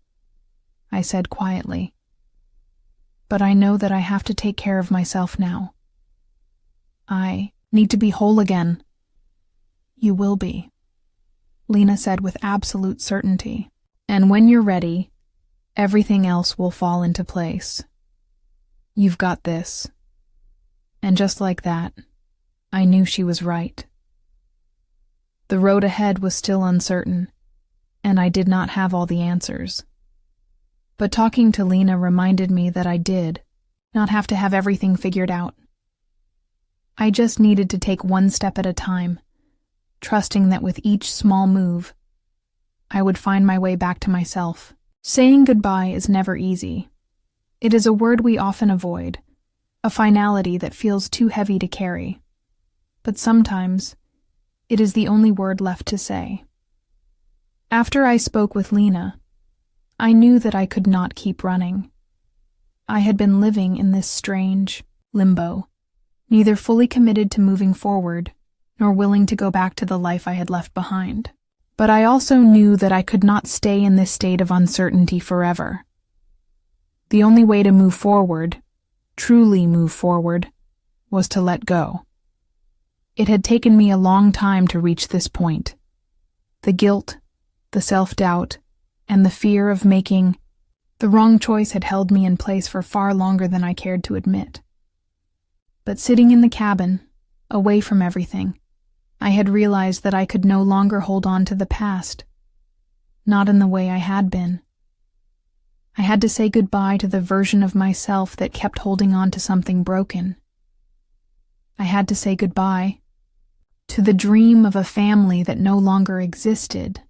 I said quietly, but I know that I have to take care of myself now. I need to be whole again. You will be, Lena said with absolute certainty. And when you're ready, everything else will fall into place. You've got this. And just like that, I knew she was right. The road ahead was still uncertain, and I did not have all the answers. But talking to Lena reminded me that I did not have to have everything figured out. I just needed to take one step at a time, trusting that with each small move, I would find my way back to myself. Saying goodbye is never easy. It is a word we often avoid, a finality that feels too heavy to carry. But sometimes, it is the only word left to say. After I spoke with Lena, I knew that I could not keep running. I had been living in this strange limbo, neither fully committed to moving forward, nor willing to go back to the life I had left behind. But I also knew that I could not stay in this state of uncertainty forever. The only way to move forward, truly move forward, was to let go. It had taken me a long time to reach this point. The guilt, the self-doubt, and the fear of making the wrong choice had held me in place for far longer than I cared to admit. But sitting in the cabin, away from everything, I had realized that I could no longer hold on to the past, not in the way I had been. I had to say goodbye to the version of myself that kept holding on to something broken. I had to say goodbye to the dream of a family that no longer existed,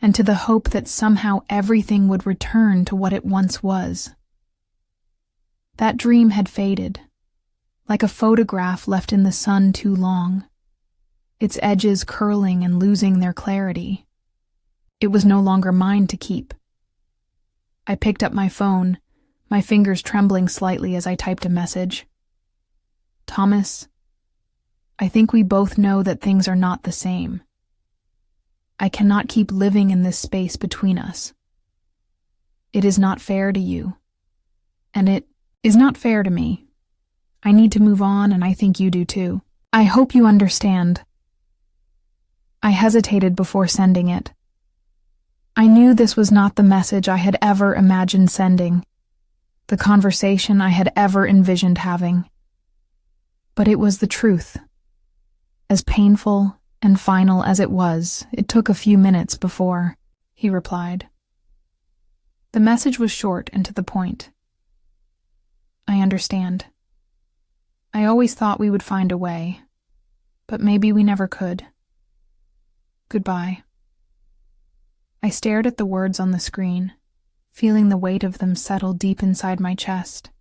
and to the hope that somehow everything would return to what it once was. That dream had faded, like a photograph left in the sun too long, its edges curling and losing their clarity. It was no longer mine to keep. I picked up my phone, my fingers trembling slightly as I typed a message. Thomas, I think we both know that things are not the same. I cannot keep living in this space between us. It is not fair to you, and it is not fair to me. I need to move on, and I think you do too. I hope you understand. I hesitated before sending it. I knew this was not the message I had ever imagined sending, the conversation I had ever envisioned having. But it was the truth. As painful and final as it was, it took a few minutes before he replied. The message was short and to the point. I understand. I always thought we would find a way, but maybe we never could. Goodbye. I stared at the words on the screen, feeling the weight of them settle deep inside my chest.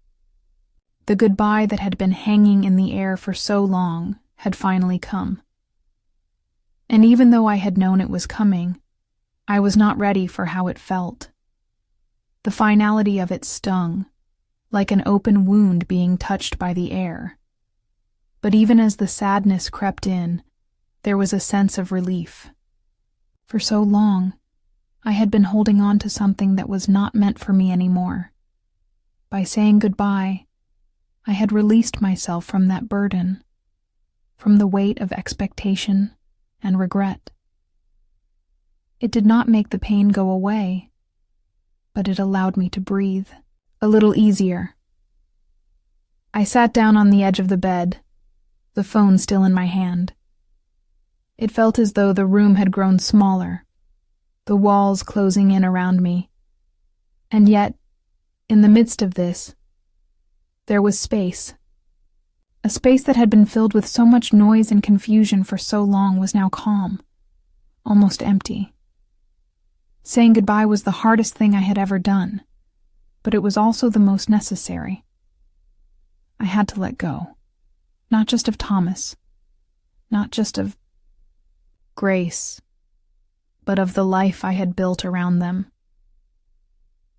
The goodbye that had been hanging in the air for so long had finally come. And even though I had known it was coming, I was not ready for how it felt. The finality of it stung, like an open wound being touched by the air. But even as the sadness crept in, there was a sense of relief. For so long, I had been holding on to something that was not meant for me anymore. By saying goodbye, I had released myself from that burden, from the weight of expectation and regret. It did not make the pain go away, but it allowed me to breathe a little easier. I sat down on the edge of the bed, the phone still in my hand. It felt as though the room had grown smaller, the walls closing in around me. And yet, in the midst of this, there was space. A space that had been filled with so much noise and confusion for so long was now calm, almost empty. Saying goodbye was the hardest thing I had ever done, but it was also the most necessary. I had to let go, not just of Thomas, not just of Grace, but of the life I had built around them.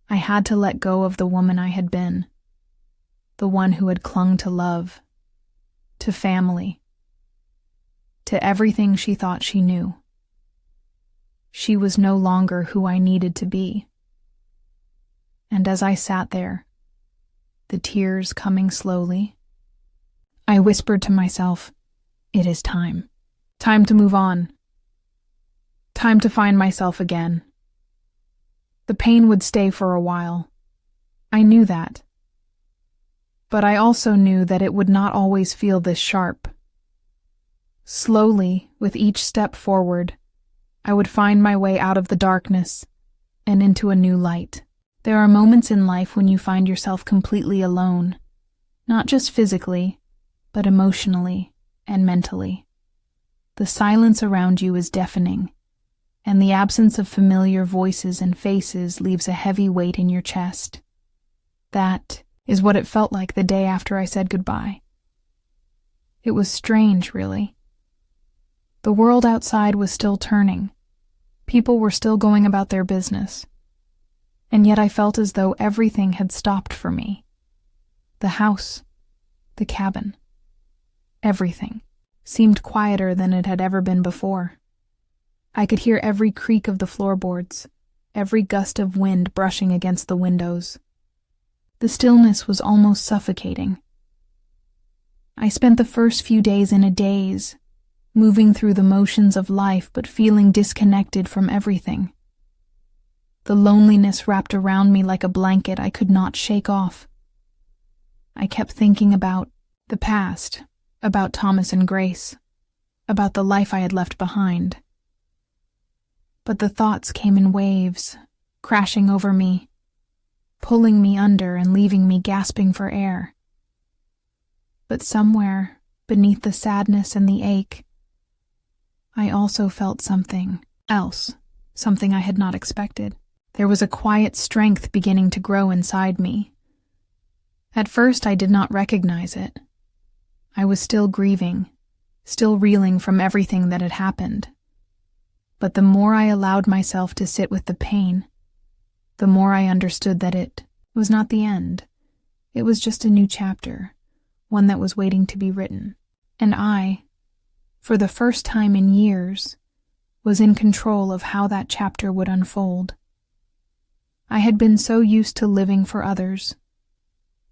I had to let go of the woman I had been, the one who had clung to love, to family, to everything she thought she knew. She was no longer who I needed to be. And as I sat there, the tears coming slowly, I whispered to myself, it is time. Time to move on. Time to find myself again. The pain would stay for a while. I knew that. But I also knew that it would not always feel this sharp. Slowly, with each step forward, I would find my way out of the darkness and into a new light. There are moments in life when you find yourself completely alone, not just physically, but emotionally and mentally. The silence around you is deafening, and the absence of familiar voices and faces leaves a heavy weight in your chest. That is what it felt like the day after I said goodbye. It was strange, really. The world outside was still turning. People were still going about their business. And yet I felt as though everything had stopped for me. The house, the cabin, everything seemed quieter than it had ever been before. I could hear every creak of the floorboards, every gust of wind brushing against the windows. The stillness was almost suffocating. I spent the first few days in a daze, moving through the motions of life but feeling disconnected from everything. The loneliness wrapped around me like a blanket I could not shake off. I kept thinking about the past, about Thomas and Grace, about the life I had left behind. But the thoughts came in waves, crashing over me, pulling me under and leaving me gasping for air. But somewhere, beneath the sadness and the ache, I also felt something else, something I had not expected. There was a quiet strength beginning to grow inside me. At first I did not recognize it. I was still grieving, still reeling from everything that had happened. But the more I allowed myself to sit with the pain, the more I understood that it was not the end. It was just a new chapter, one that was waiting to be written. And I, for the first time in years, was in control of how that chapter would unfold. I had been so used to living for others,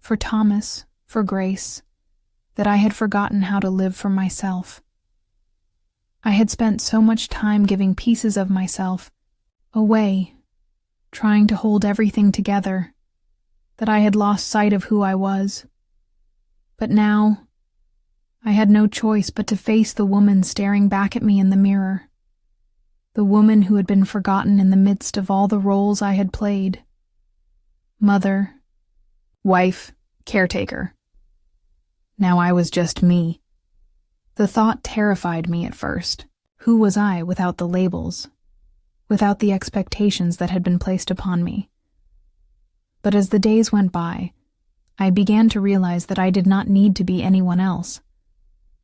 for Thomas, for Grace, that I had forgotten how to live for myself. I had spent so much time giving pieces of myself away, trying to hold everything together, that I had lost sight of who I was. But now, I had no choice but to face the woman staring back at me in the mirror, the woman who had been forgotten in the midst of all the roles I had played. Mother, wife, caretaker. Now I was just me. The thought terrified me at first. Who was I without the labels, without the expectations that had been placed upon me? But as the days went by, I began to realize that I did not need to be anyone else.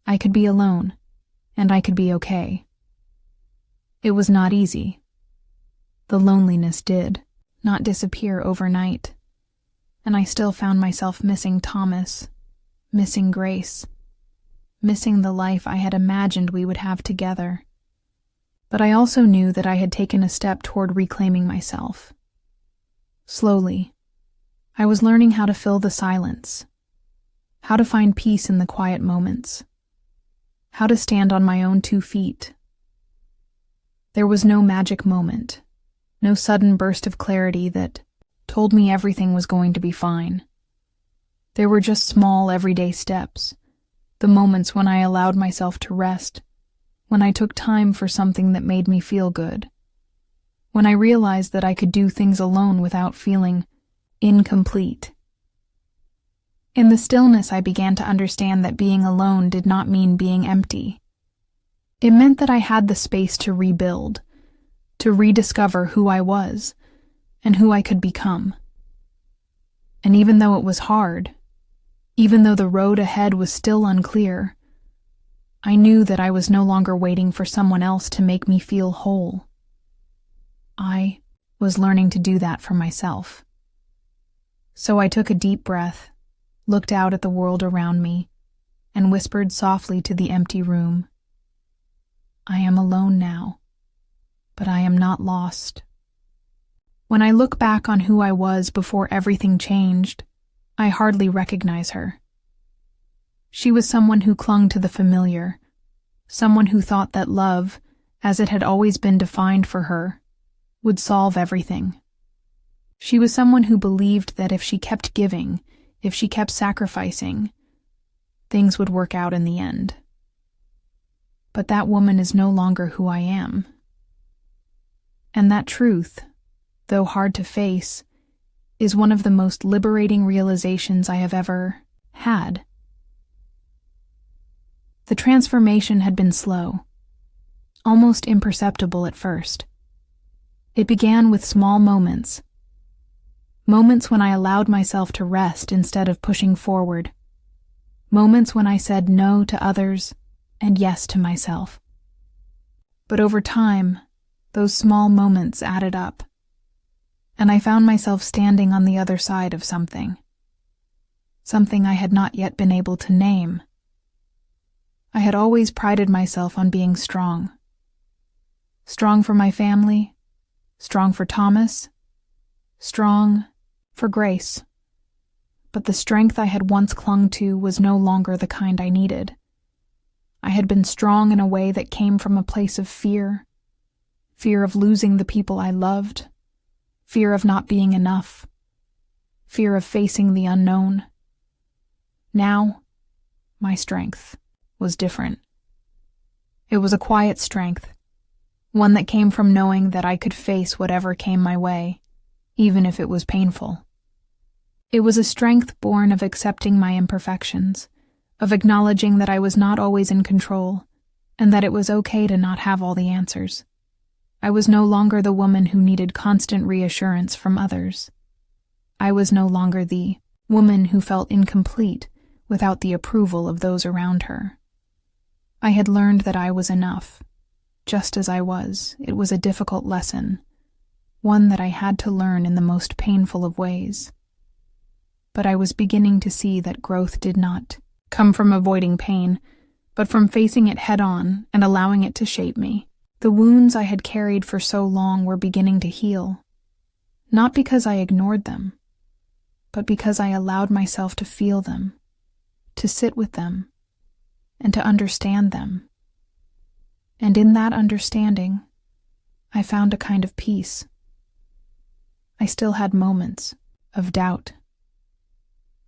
I could be alone, and I could be okay. It was not easy. The loneliness did not disappear overnight, and I still found myself missing Thomas, missing Grace, missing the life I had imagined we would have together. But I also knew that I had taken a step toward reclaiming myself. Slowly, I was learning how to fill the silence, how to find peace in the quiet moments, how to stand on my own 2 feet. There was no magic moment, no sudden burst of clarity that told me everything was going to be fine. There were just small, everyday steps, the moments when I allowed myself to rest, when I took time for something that made me feel good, when I realized that I could do things alone without feeling incomplete. In the stillness, I began to understand that being alone did not mean being empty. It meant that I had the space to rebuild, to rediscover who I was and who I could become. And even though it was hard, even though the road ahead was still unclear, I knew that I was no longer waiting for someone else to make me feel whole. I was learning to do that for myself. So I took a deep breath, looked out at the world around me, and whispered softly to the empty room, I am alone now, but I am not lost. When I look back on who I was before everything changed, I hardly recognize her. She was someone who clung to the familiar, someone who thought that love, as it had always been defined for her, would solve everything. She was someone who believed that if she kept giving, if she kept sacrificing, things would work out in the end. But that woman is no longer who I am. And that truth, though hard to face, is one of the most liberating realizations I have ever had. The transformation had been slow, almost imperceptible at first. It began with small moments when I allowed myself to rest instead of pushing forward, moments when I said no to others and yes to myself. But over time, those small moments added up, and I found myself standing on the other side of something I had not yet been able to name. I had always prided myself on being strong. Strong for my family, strong for Thomas, strong for Grace. But the strength I had once clung to was no longer the kind I needed. I had been strong in a way that came from a place of fear of losing the people I loved, fear of not being enough, fear of facing the unknown. Now, my strength was different. It was a quiet strength, one that came from knowing that I could face whatever came my way, even if it was painful. It was a strength born of accepting my imperfections, of acknowledging that I was not always in control, and that it was okay to not have all the answers. I was no longer the woman who needed constant reassurance from others. I was no longer the woman who felt incomplete without the approval of those around her. I had learned that I was enough. Just as I was, it was a difficult lesson, one that I had to learn in the most painful of ways. But I was beginning to see that growth did not come from avoiding pain, but from facing it head-on and allowing it to shape me. The wounds I had carried for so long were beginning to heal, not because I ignored them, but because I allowed myself to feel them, to sit with them, and to understand them. And in that understanding, I found a kind of peace. I still had moments of doubt.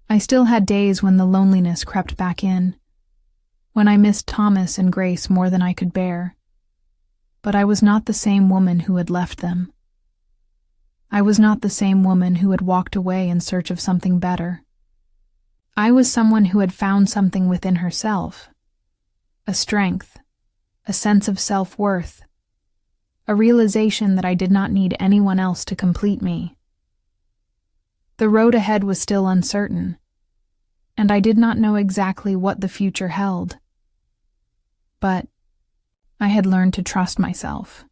I still had days when the loneliness crept back in, when I missed Thomas and Grace more than I could bear. But I was not the same woman who had left them. I was not the same woman who had walked away in search of something better. I was someone who had found something within herself, a strength, a sense of self-worth, a realization that I did not need anyone else to complete me. The road ahead was still uncertain, and I did not know exactly what the future held. But I had learned to trust myself,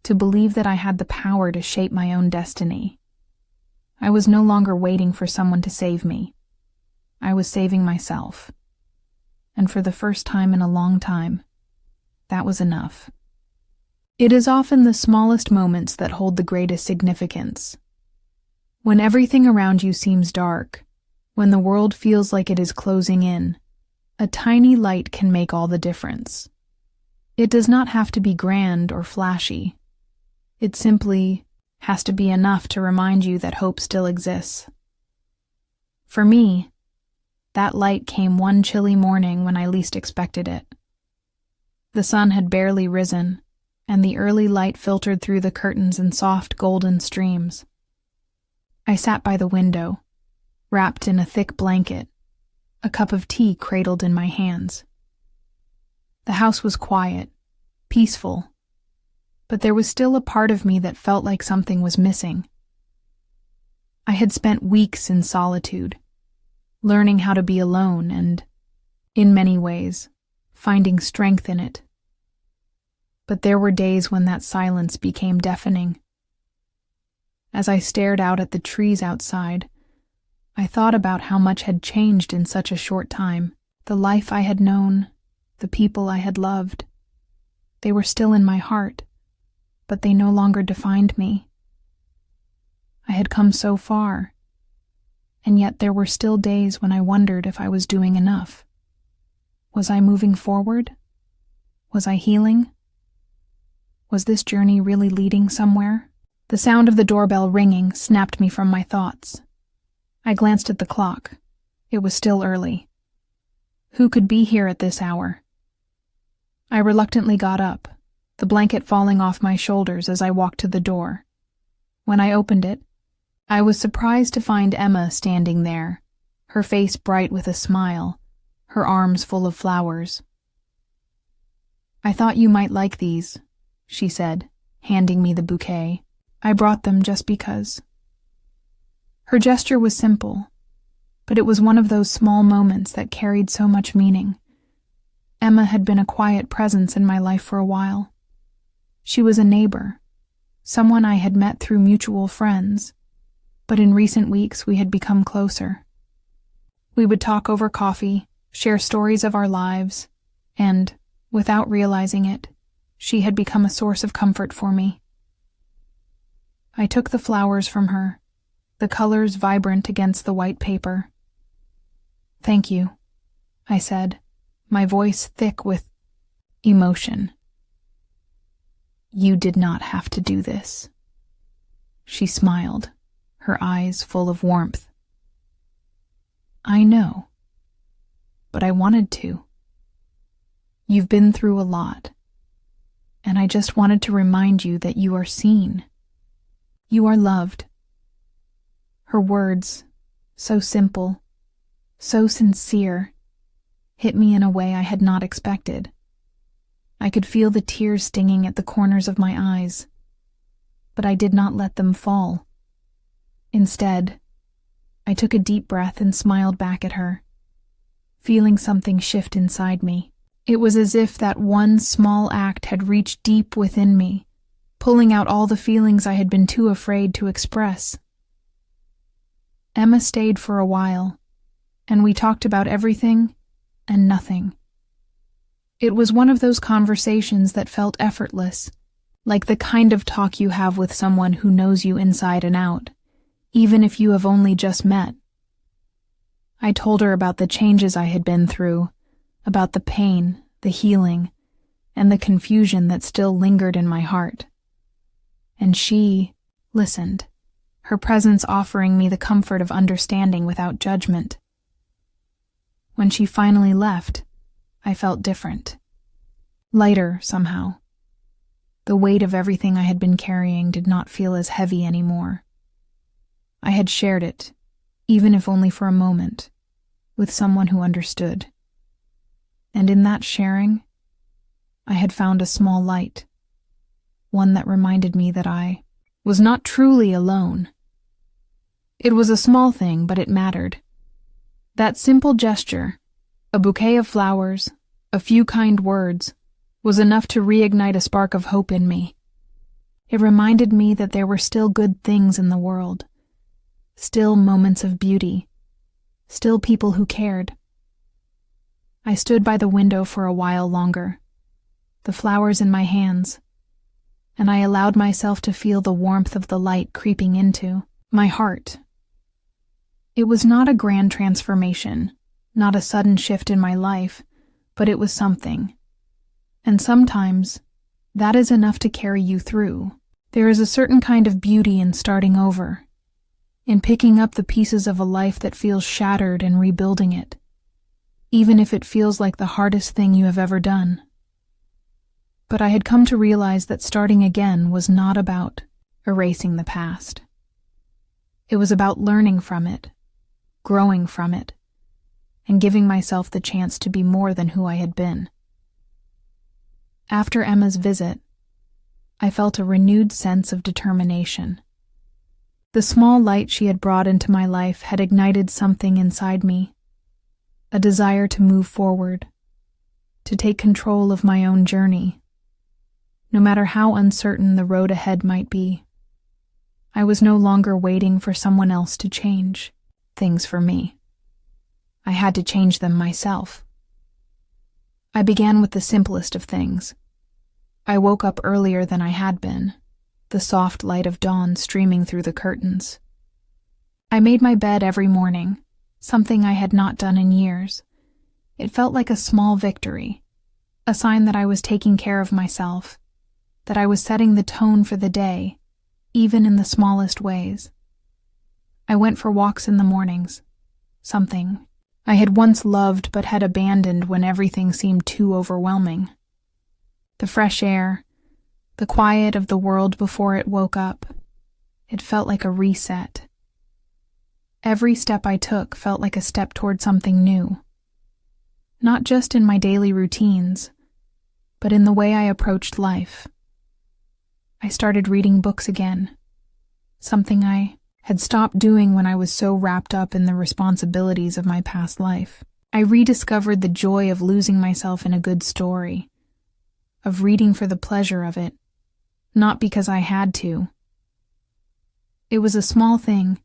to believe that I had the power to shape my own destiny. I was no longer waiting for someone to save me. I was saving myself. And for the first time in a long time, that was enough. It is often the smallest moments that hold the greatest significance. When everything around you seems dark, when the world feels like it is closing in, a tiny light can make all the difference. It does not have to be grand or flashy. It simply has to be enough to remind you that hope still exists. For me, that light came one chilly morning when I least expected it. The sun had barely risen, and the early light filtered through the curtains in soft golden streams. I sat by the window, wrapped in a thick blanket, a cup of tea cradled in my hands. The house was quiet, peaceful, but there was still a part of me that felt like something was missing. I had spent weeks in solitude, learning how to be alone and, in many ways, finding strength in it. But there were days when that silence became deafening. As I stared out at the trees outside, I thought about how much had changed in such a short time. The life I had known, the people I had loved. They were still in my heart, but they no longer defined me. I had come so far, and yet there were still days when I wondered if I was doing enough. Was I moving forward? Was I healing? Was this journey really leading somewhere? The sound of the doorbell ringing snapped me from my thoughts. I glanced at the clock. It was still early. Who could be here at this hour? I reluctantly got up, the blanket falling off my shoulders as I walked to the door. When I opened it, I was surprised to find Emma standing there, her face bright with a smile, her arms full of flowers. "I thought you might like these," she said, handing me the bouquet. "I brought them just because." Her gesture was simple, but it was one of those small moments that carried so much meaning. Emma had been a quiet presence in my life for a while. She was a neighbor, someone I had met through mutual friends, but in recent weeks we had become closer. We would talk over coffee, share stories of our lives, and, without realizing it, she had become a source of comfort for me. I took the flowers from her, the colors vibrant against the white paper. "Thank you," I said, my voice thick with emotion. "You did not have to do this." She smiled, her eyes full of warmth. "I know, but I wanted to. You've been through a lot, and I just wanted to remind you that you are seen. You are loved." Her words, so simple, so sincere, hit me in a way I had not expected. I could feel the tears stinging at the corners of my eyes, but I did not let them fall. Instead, I took a deep breath and smiled back at her. feeling something shift inside me. It was as if that one small act had reached deep within me, pulling out all the feelings I had been too afraid to express. Emma stayed for a while, and we talked about everything and nothing. It was one of those conversations that felt effortless, like the kind of talk you have with someone who knows you inside and out, even if you have only just met. I told her about the changes I had been through, about the pain, the healing, and the confusion that still lingered in my heart. And she listened, her presence offering me the comfort of understanding without judgment. When she finally left, I felt different. Lighter, somehow. The weight of everything I had been carrying did not feel as heavy anymore. I had shared it, even if only for a moment, with someone who understood. And in that sharing, I had found a small light, one that reminded me that I was not truly alone. It was a small thing, but it mattered. That simple gesture, a bouquet of flowers, a few kind words, was enough to reignite a spark of hope in me. It reminded me that there were still good things in the world, still moments of beauty, still people who cared. I stood by the window for a while longer, the flowers in my hands, and I allowed myself to feel the warmth of the light creeping into my heart. It was not a grand transformation, not a sudden shift in my life, but it was something. And sometimes, that is enough to carry you through. There is a certain kind of beauty in starting over, in picking up the pieces of a life that feels shattered and rebuilding it, even if it feels like the hardest thing you have ever done. But I had come to realize that starting again was not about erasing the past. It was about learning from it, growing from it, and giving myself the chance to be more than who I had been. After Emma's visit, I felt a renewed sense of determination. The small light she had brought into my life had ignited something inside me, a desire to move forward, to take control of my own journey. No matter how uncertain the road ahead might be, I was no longer waiting for someone else to change things for me. I had to change them myself. I began with the simplest of things. I woke up earlier than I had been, the soft light of dawn streaming through the curtains. I made my bed every morning, something I had not done in years. It felt like a small victory, a sign that I was taking care of myself, that I was setting the tone for the day, even in the smallest ways. I went for walks in the mornings, something I had once loved but had abandoned when everything seemed too overwhelming. The fresh air, the quiet of the world before it woke up, it felt like a reset. Every step I took felt like a step toward something new. Not just in my daily routines, but in the way I approached life. I started reading books again, something I had stopped doing when I was so wrapped up in the responsibilities of my past life. I rediscovered the joy of losing myself in a good story, of reading for the pleasure of it, not because I had to. It was a small thing,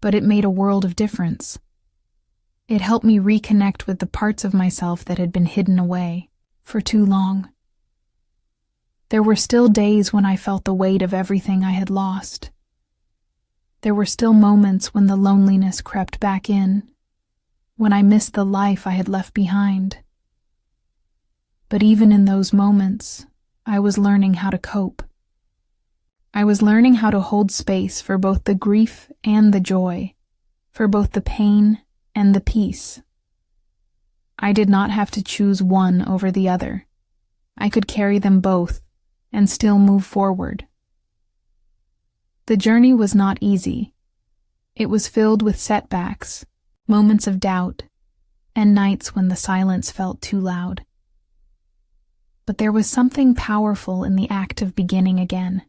but it made a world of difference. It helped me reconnect with the parts of myself that had been hidden away for too long. There were still days when I felt the weight of everything I had lost. There were still moments when the loneliness crept back in, when I missed the life I had left behind. But even in those moments, I was learning how to cope. I was learning how to hold space for both the grief and the joy, for both the pain and the peace. I did not have to choose one over the other. I could carry them both and still move forward. The journey was not easy. It was filled with setbacks, moments of doubt, and nights when the silence felt too loud. But there was something powerful in the act of beginning again.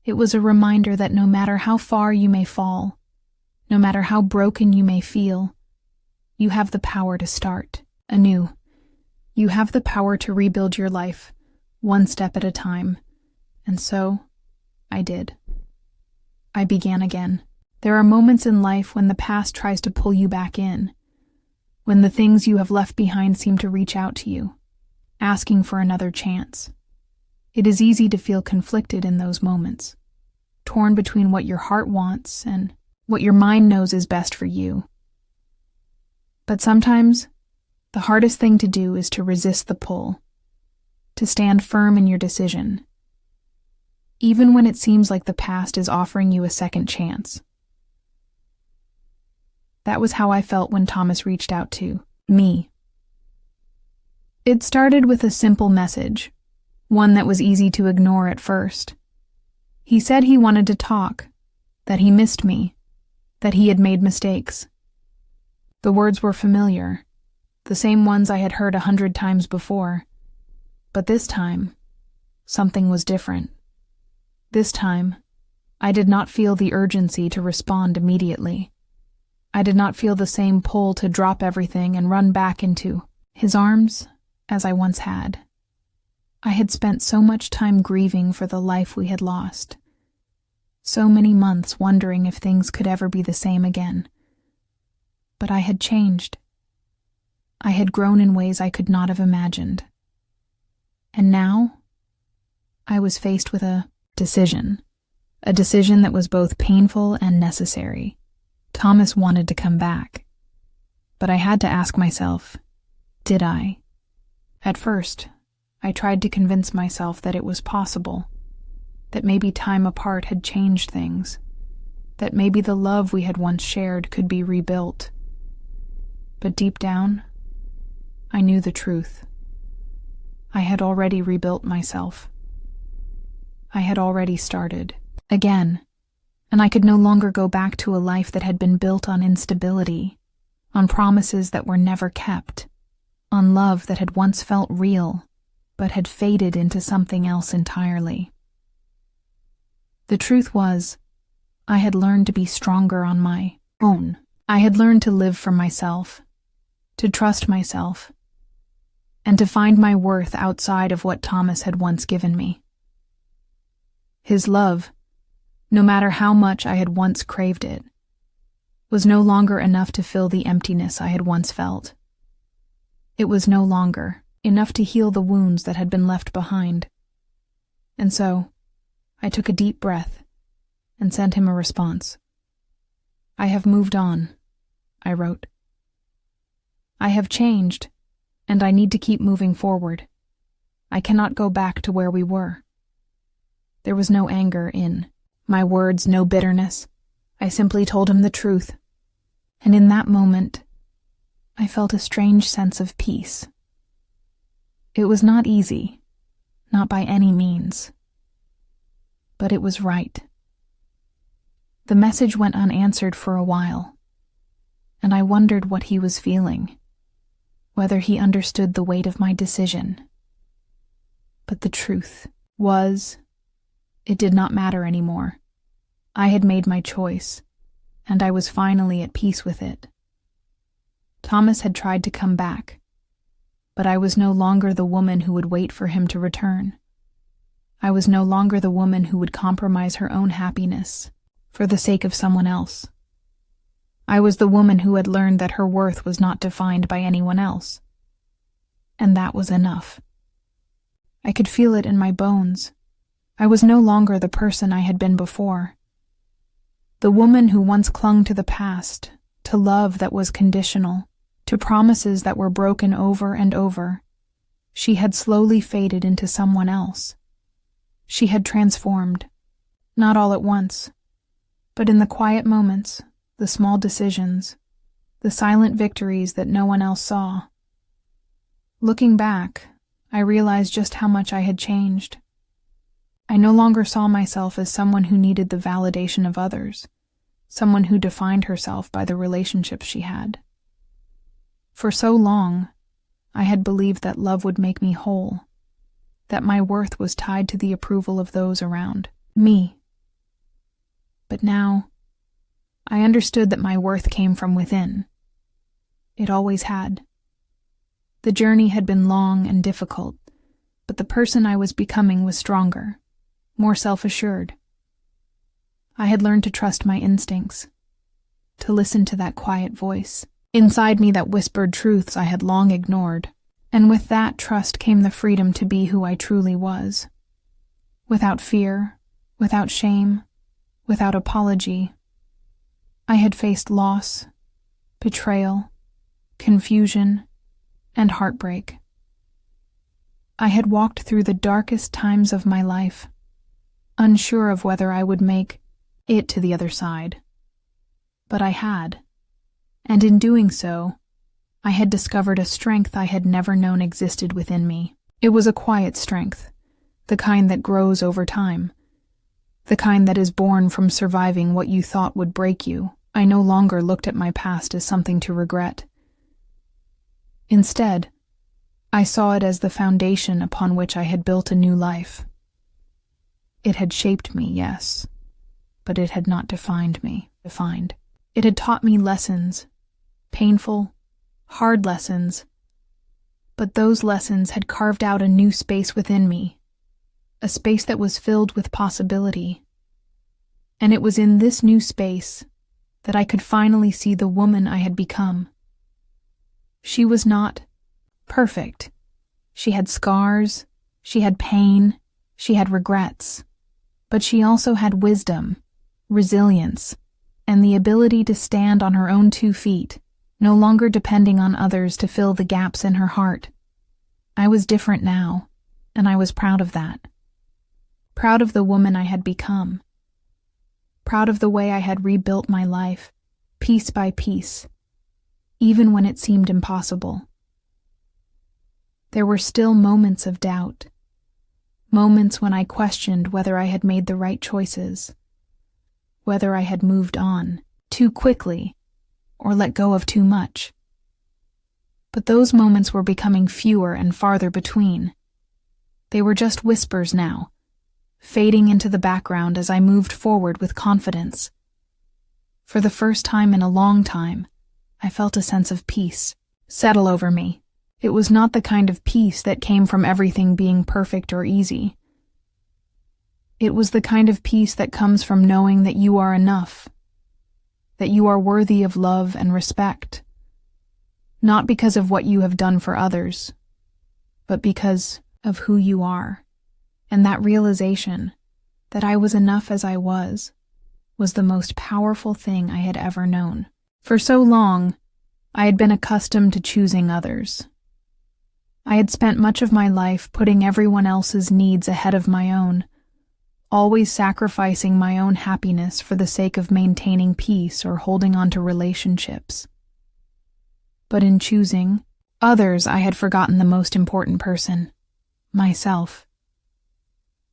It was a reminder that no matter how far you may fall, no matter how broken you may feel, You have the power to start anew. You have the power to rebuild your life, one step at a time. And so, I did. I began again. There are moments in life when the past tries to pull you back in, when the things you have left behind seem to reach out to you, asking for another chance. It is easy to feel conflicted in those moments, torn between what your heart wants and what your mind knows is best for you. But sometimes, the hardest thing to do is to resist the pull, to stand firm in your decision, even when it seems like the past is offering you a second chance. That was how I felt when Thomas reached out to me. It started with a simple message, one that was easy to ignore at first. He said he wanted to talk, that he missed me, that he had made mistakes. The words were familiar, the same ones I had heard 100 times before. But this time, something was different. This time, I did not feel the urgency to respond immediately. I did not feel the same pull to drop everything and run back into his arms as I once had. I had spent so much time grieving for the life we had lost, so many months wondering if things could ever be the same again. But I had changed. I had grown in ways I could not have imagined. And now, I was faced with a decision that was both painful and necessary. Thomas wanted to come back, but I had to ask myself, did I? At first, I tried to convince myself that it was possible, that maybe time apart had changed things, that maybe the love we had once shared could be rebuilt. But deep down, I knew the truth. I had already rebuilt myself. I had already started again, and I could no longer go back to a life that had been built on instability, on promises that were never kept, on love that had once felt real, but had faded into something else entirely. The truth was, I had learned to be stronger on my own. I had learned to live for myself, to trust myself, and to find my worth outside of what Thomas had once given me. His love, no matter how much I had once craved it, was no longer enough to fill the emptiness I had once felt. It was no longer enough to heal the wounds that had been left behind. And so, I took a deep breath and sent him a response. I have moved on, I wrote. I have changed, and I need to keep moving forward. I cannot go back to where we were. There was no anger in my words, no bitterness. I simply told him the truth. And in that moment, I felt a strange sense of peace. It was not easy, not by any means. But it was right. The message went unanswered for a while, and I wondered what he was feeling, whether he understood the weight of my decision. But the truth was, it did not matter anymore. I had made my choice, and I was finally at peace with it. Thomas had tried to come back, but I was no longer the woman who would wait for him to return. I was no longer the woman who would compromise her own happiness for the sake of someone else. I was the woman who had learned that her worth was not defined by anyone else. And that was enough. I could feel it in my bones. I was no longer the person I had been before. The woman who once clung to the past, to love that was conditional, to promises that were broken over and over. She had slowly faded into someone else. She had transformed, not all at once, but in the quiet moments, the small decisions, the silent victories that no one else saw. Looking back, I realized just how much I had changed. I no longer saw myself as someone who needed the validation of others, someone who defined herself by the relationships she had. For so long, I had believed that love would make me whole, that my worth was tied to the approval of those around me. But now, I understood that my worth came from within. It always had. The journey had been long and difficult, but the person I was becoming was stronger, more self-assured. I had learned to trust my instincts, to listen to that quiet voice inside me that whispered truths I had long ignored, and with that trust came the freedom to be who I truly was. Without fear, without shame, without apology. I had faced loss, betrayal, confusion, and heartbreak. I had walked through the darkest times of my life, unsure of whether I would make it to the other side. But I had, and in doing so, I had discovered a strength I had never known existed within me. It was a quiet strength, the kind that grows over time, the kind that is born from surviving what you thought would break you. I no longer looked at my past as something to regret. Instead, I saw it as the foundation upon which I had built a new life. It had shaped me, yes, but it had not defined me. It had taught me lessons, painful, hard lessons, but those lessons had carved out a new space within me, a space that was filled with possibility. And it was in this new space that I could finally see the woman I had become. She was not perfect. She had scars, she had pain, she had regrets, but she also had wisdom, resilience, and the ability to stand on her own 2 feet, no longer depending on others to fill the gaps in her heart. I was different now, and I was proud of that. Proud of the woman I had become. Proud of the way I had rebuilt my life, piece by piece, even when it seemed impossible. There were still moments of doubt, moments when I questioned whether I had made the right choices, whether I had moved on too quickly or let go of too much. But those moments were becoming fewer and farther between. They were just whispers now, fading into the background as I moved forward with confidence. For the first time in a long time, I felt a sense of peace settle over me. It was not the kind of peace that came from everything being perfect or easy. It was the kind of peace that comes from knowing that you are enough, that you are worthy of love and respect, not because of what you have done for others, but because of who you are. And that realization, that I was enough as I was the most powerful thing I had ever known. For so long, I had been accustomed to choosing others. I had spent much of my life putting everyone else's needs ahead of my own, always sacrificing my own happiness for the sake of maintaining peace or holding on to relationships. But in choosing others, I had forgotten the most important person, myself.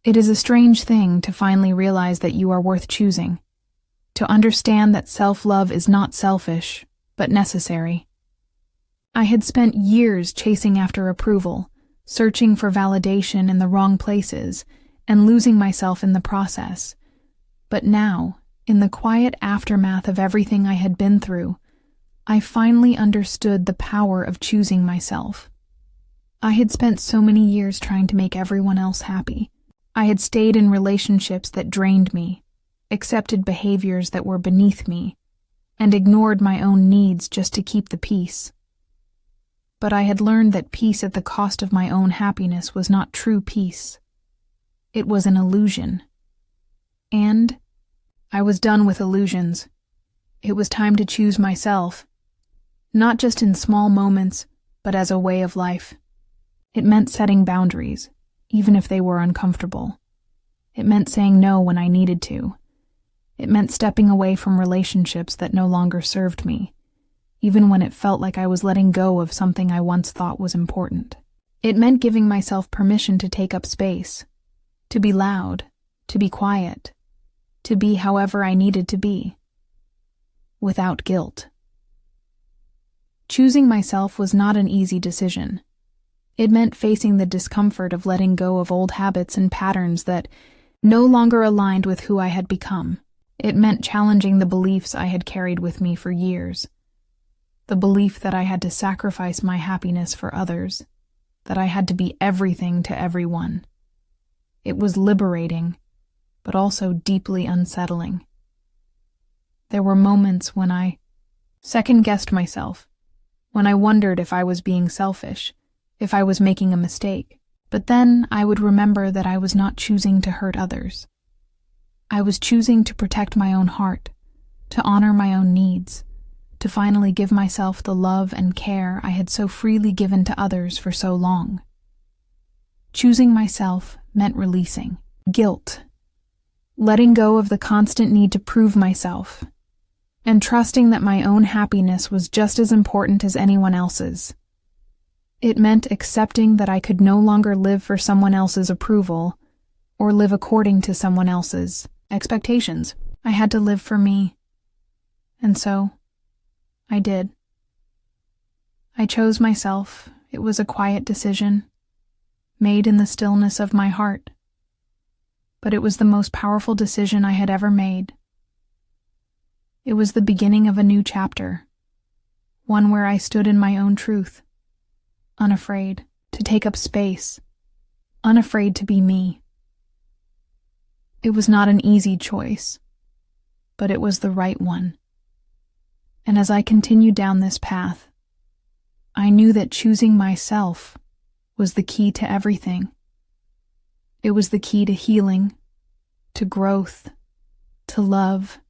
It is a strange thing to finally realize that you are worth choosing, to understand that self-love is not selfish, but necessary. I had spent years chasing after approval, searching for validation in the wrong places, and losing myself in the process. But now, in the quiet aftermath of everything I had been through, I finally understood the power of choosing myself. I had spent so many years trying to make everyone else happy. I had stayed in relationships that drained me, accepted behaviors that were beneath me, and ignored my own needs just to keep the peace. But I had learned that peace at the cost of my own happiness was not true peace. It was an illusion. And I was done with illusions. It was time to choose myself, not just in small moments, but as a way of life. It meant setting boundaries, even if they were uncomfortable. It meant saying no when I needed to. It meant stepping away from relationships that no longer served me, even when it felt like I was letting go of something I once thought was important. It meant giving myself permission to take up space, to be loud, to be quiet, to be however I needed to be, without guilt. Choosing myself was not an easy decision. It meant facing the discomfort of letting go of old habits and patterns that no longer aligned with who I had become. It meant challenging the beliefs I had carried with me for years. the belief that I had to sacrifice my happiness for others, that I had to be everything to everyone. It was liberating, but also deeply unsettling. There were moments when I second-guessed myself, when I wondered if I was being selfish, if I was making a mistake. But then I would remember that I was not choosing to hurt others. I was choosing to protect my own heart, to honor my own needs, to finally give myself the love and care I had so freely given to others for so long. Choosing myself meant releasing guilt, letting go of the constant need to prove myself, and trusting that my own happiness was just as important as anyone else's. It meant accepting that I could no longer live for someone else's approval or live according to someone else's expectations. I had to live for me. And so, I did. I chose myself. It was a quiet decision, made in the stillness of my heart. But it was the most powerful decision I had ever made. It was the beginning of a new chapter, one where I stood in my own truth, unafraid to take up space, unafraid to be me. It was not an easy choice, but it was the right one. And as I continued down this path, I knew that choosing myself was the key to everything. It was the key to healing, to growth, to love,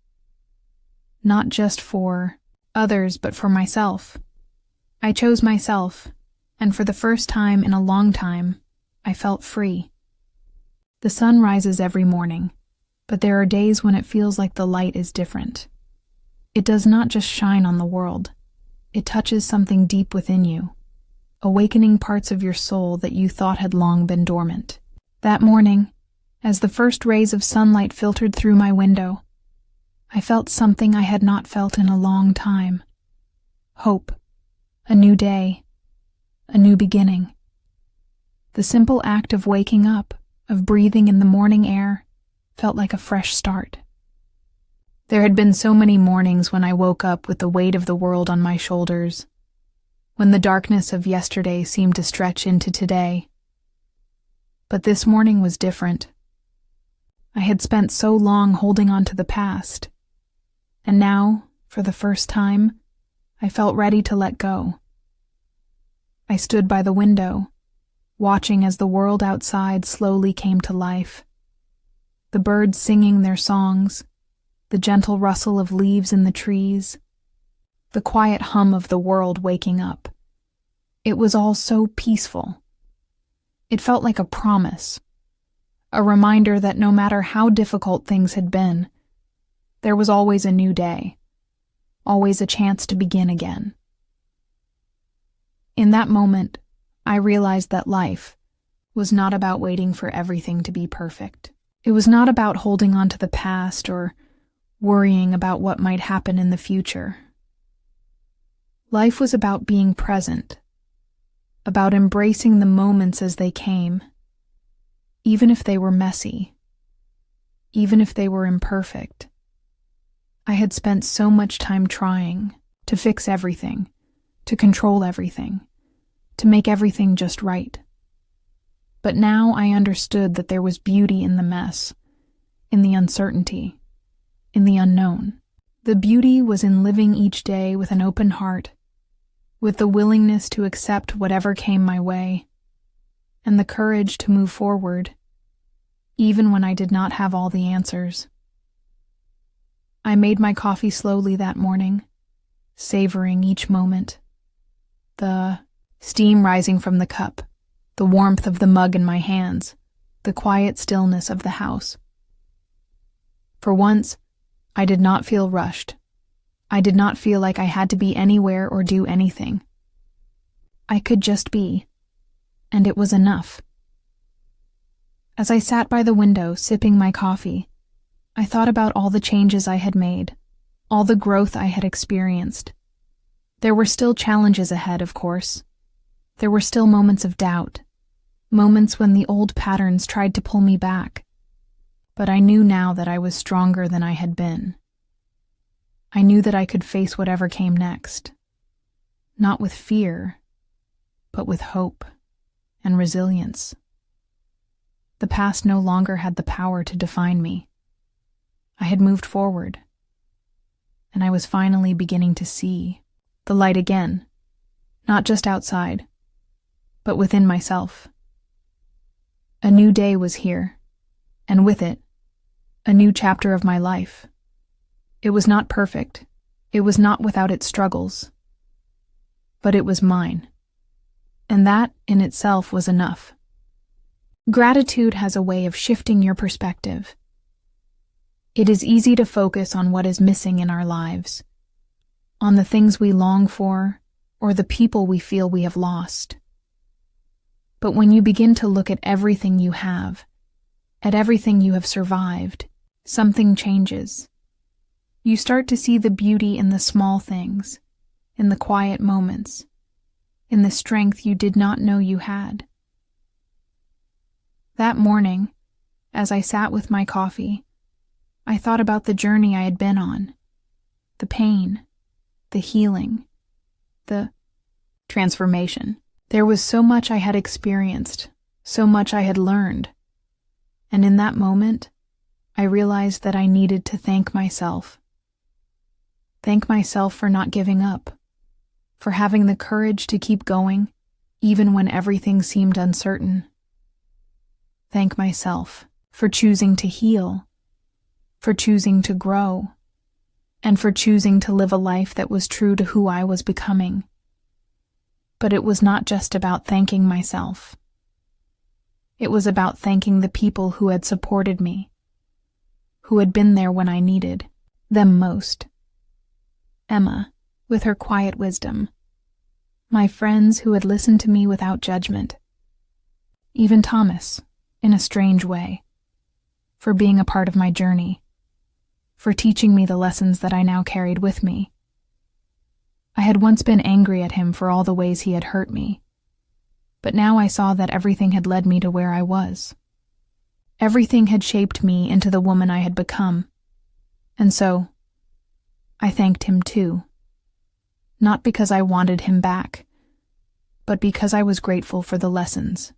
not just for others, but for myself. I chose myself, and for the first time in a long time, I felt free. The sun rises every morning, but there are days when it feels like the light is different. It does not just shine on the world. It touches something deep within you, awakening parts of your soul that you thought had long been dormant. That morning, as the first rays of sunlight filtered through my window, I felt something I had not felt in a long time. Hope, a new day, a new beginning. The simple act of waking up, of breathing in the morning air, felt like a fresh start. There had been so many mornings when I woke up with the weight of the world on my shoulders, when the darkness of yesterday seemed to stretch into today. But this morning was different. I had spent so long holding on to the past, and now, for the first time, I felt ready to let go. I stood by the window, watching as the world outside slowly came to life. The birds singing their songs, the gentle rustle of leaves in the trees, the quiet hum of the world waking up. It was all so peaceful. It felt like a promise, a reminder that no matter how difficult things had been, there was always a new day, always a chance to begin again. In that moment, I realized that life was not about waiting for everything to be perfect. It was not about holding on to the past or worrying about what might happen in the future. Life was about being present, about embracing the moments as they came, even if they were messy, even if they were imperfect. I had spent so much time trying to fix everything, to control everything, to make everything just right. But now I understood that there was beauty in the mess, in the uncertainty, in the unknown. The beauty was in living each day with an open heart, with the willingness to accept whatever came my way, and the courage to move forward, even when I did not have all the answers. I made my coffee slowly that morning, savoring each moment. The steam rising from the cup, the warmth of the mug in my hands, the quiet stillness of the house. For once, I did not feel rushed. I did not feel like I had to be anywhere or do anything. I could just be, and it was enough. As I sat by the window, sipping my coffee, I thought about all the changes I had made, all the growth I had experienced. There were still challenges ahead, of course. There were still moments of doubt, moments when the old patterns tried to pull me back. But I knew now that I was stronger than I had been. I knew that I could face whatever came next. not with fear, but with hope and resilience. The past no longer had the power to define me. I had moved forward, and I was finally beginning to see the light again, not just outside, but within myself. A new day was here, and with it, a new chapter of my life. It was not perfect, it was not without its struggles, but it was mine, and that in itself was enough. Gratitude has a way of shifting your perspective. It is easy to focus on what is missing in our lives, on the things we long for, or the people we feel we have lost. But when you begin to look at everything you have, at everything you have survived, something changes. You start to see the beauty in the small things, in the quiet moments, in the strength you did not know you had. That morning, as I sat with my coffee, I thought about the journey I had been on, the pain, the healing, the transformation. There was so much I had experienced, so much I had learned, and in that moment, I realized that I needed to thank myself. Thank myself for not giving up, for having the courage to keep going, even when everything seemed uncertain. Thank myself for choosing to heal, for choosing to grow, and for choosing to live a life that was true to who I was becoming. But it was not just about thanking myself. It was about thanking the people who had supported me, who had been there when I needed them most. Emma, with her quiet wisdom. My friends who had listened to me without judgment. Even Thomas, in a strange way, for being a part of my journey, for teaching me the lessons that I now carried with me. I had once been angry at him for all the ways he had hurt me, but now I saw that everything had led me to where I was. Everything had shaped me into the woman I had become, and so I thanked him too. Not because I wanted him back, but because I was grateful for the lessons.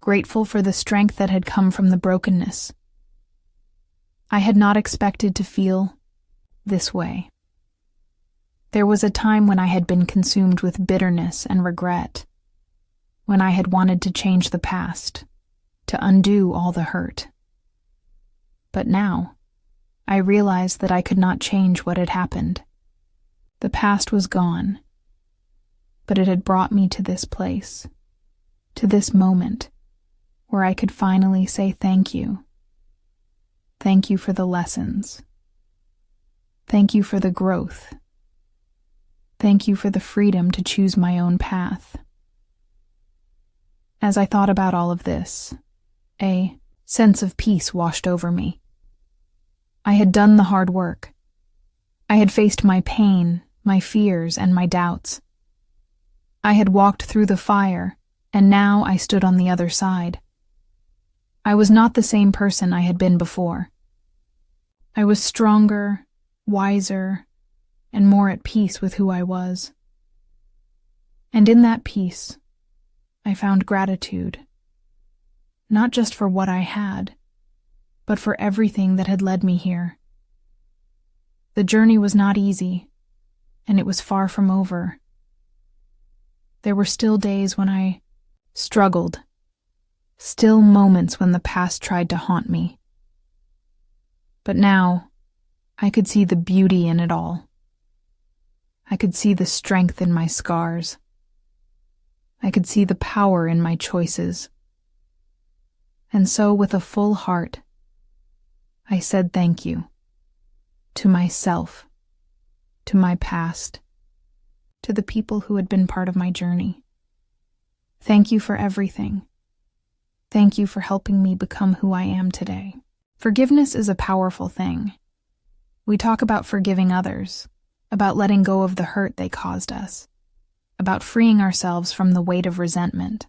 Grateful for the strength that had come from the brokenness. I had not expected to feel this way. There was a time when I had been consumed with bitterness and regret, when I had wanted to change the past, to undo all the hurt. But now, I realized that I could not change what had happened. The past was gone, but it had brought me to this place, to this moment, where I could finally say thank you. Thank you for the lessons. Thank you for the growth. Thank you for the freedom to choose my own path. As I thought about all of this, a sense of peace washed over me. I had done the hard work. I had faced my pain, my fears, and my doubts. I had walked through the fire, and now I stood on the other side. I was not the same person I had been before. I was stronger, wiser, and more at peace with who I was. And in that peace, I found gratitude, not just for what I had, but for everything that had led me here. The journey was not easy, and it was far from over. There were still days when I struggled, still moments when the past tried to haunt me. But now, I could see the beauty in it all. I could see the strength in my scars. I could see the power in my choices. And so, with a full heart, I said thank you. To myself, to my past, to the people who had been part of my journey. Thank you for everything. Thank you for helping me become who I am today. Forgiveness is a powerful thing. We talk about forgiving others, about letting go of the hurt they caused us, about freeing ourselves from the weight of resentment.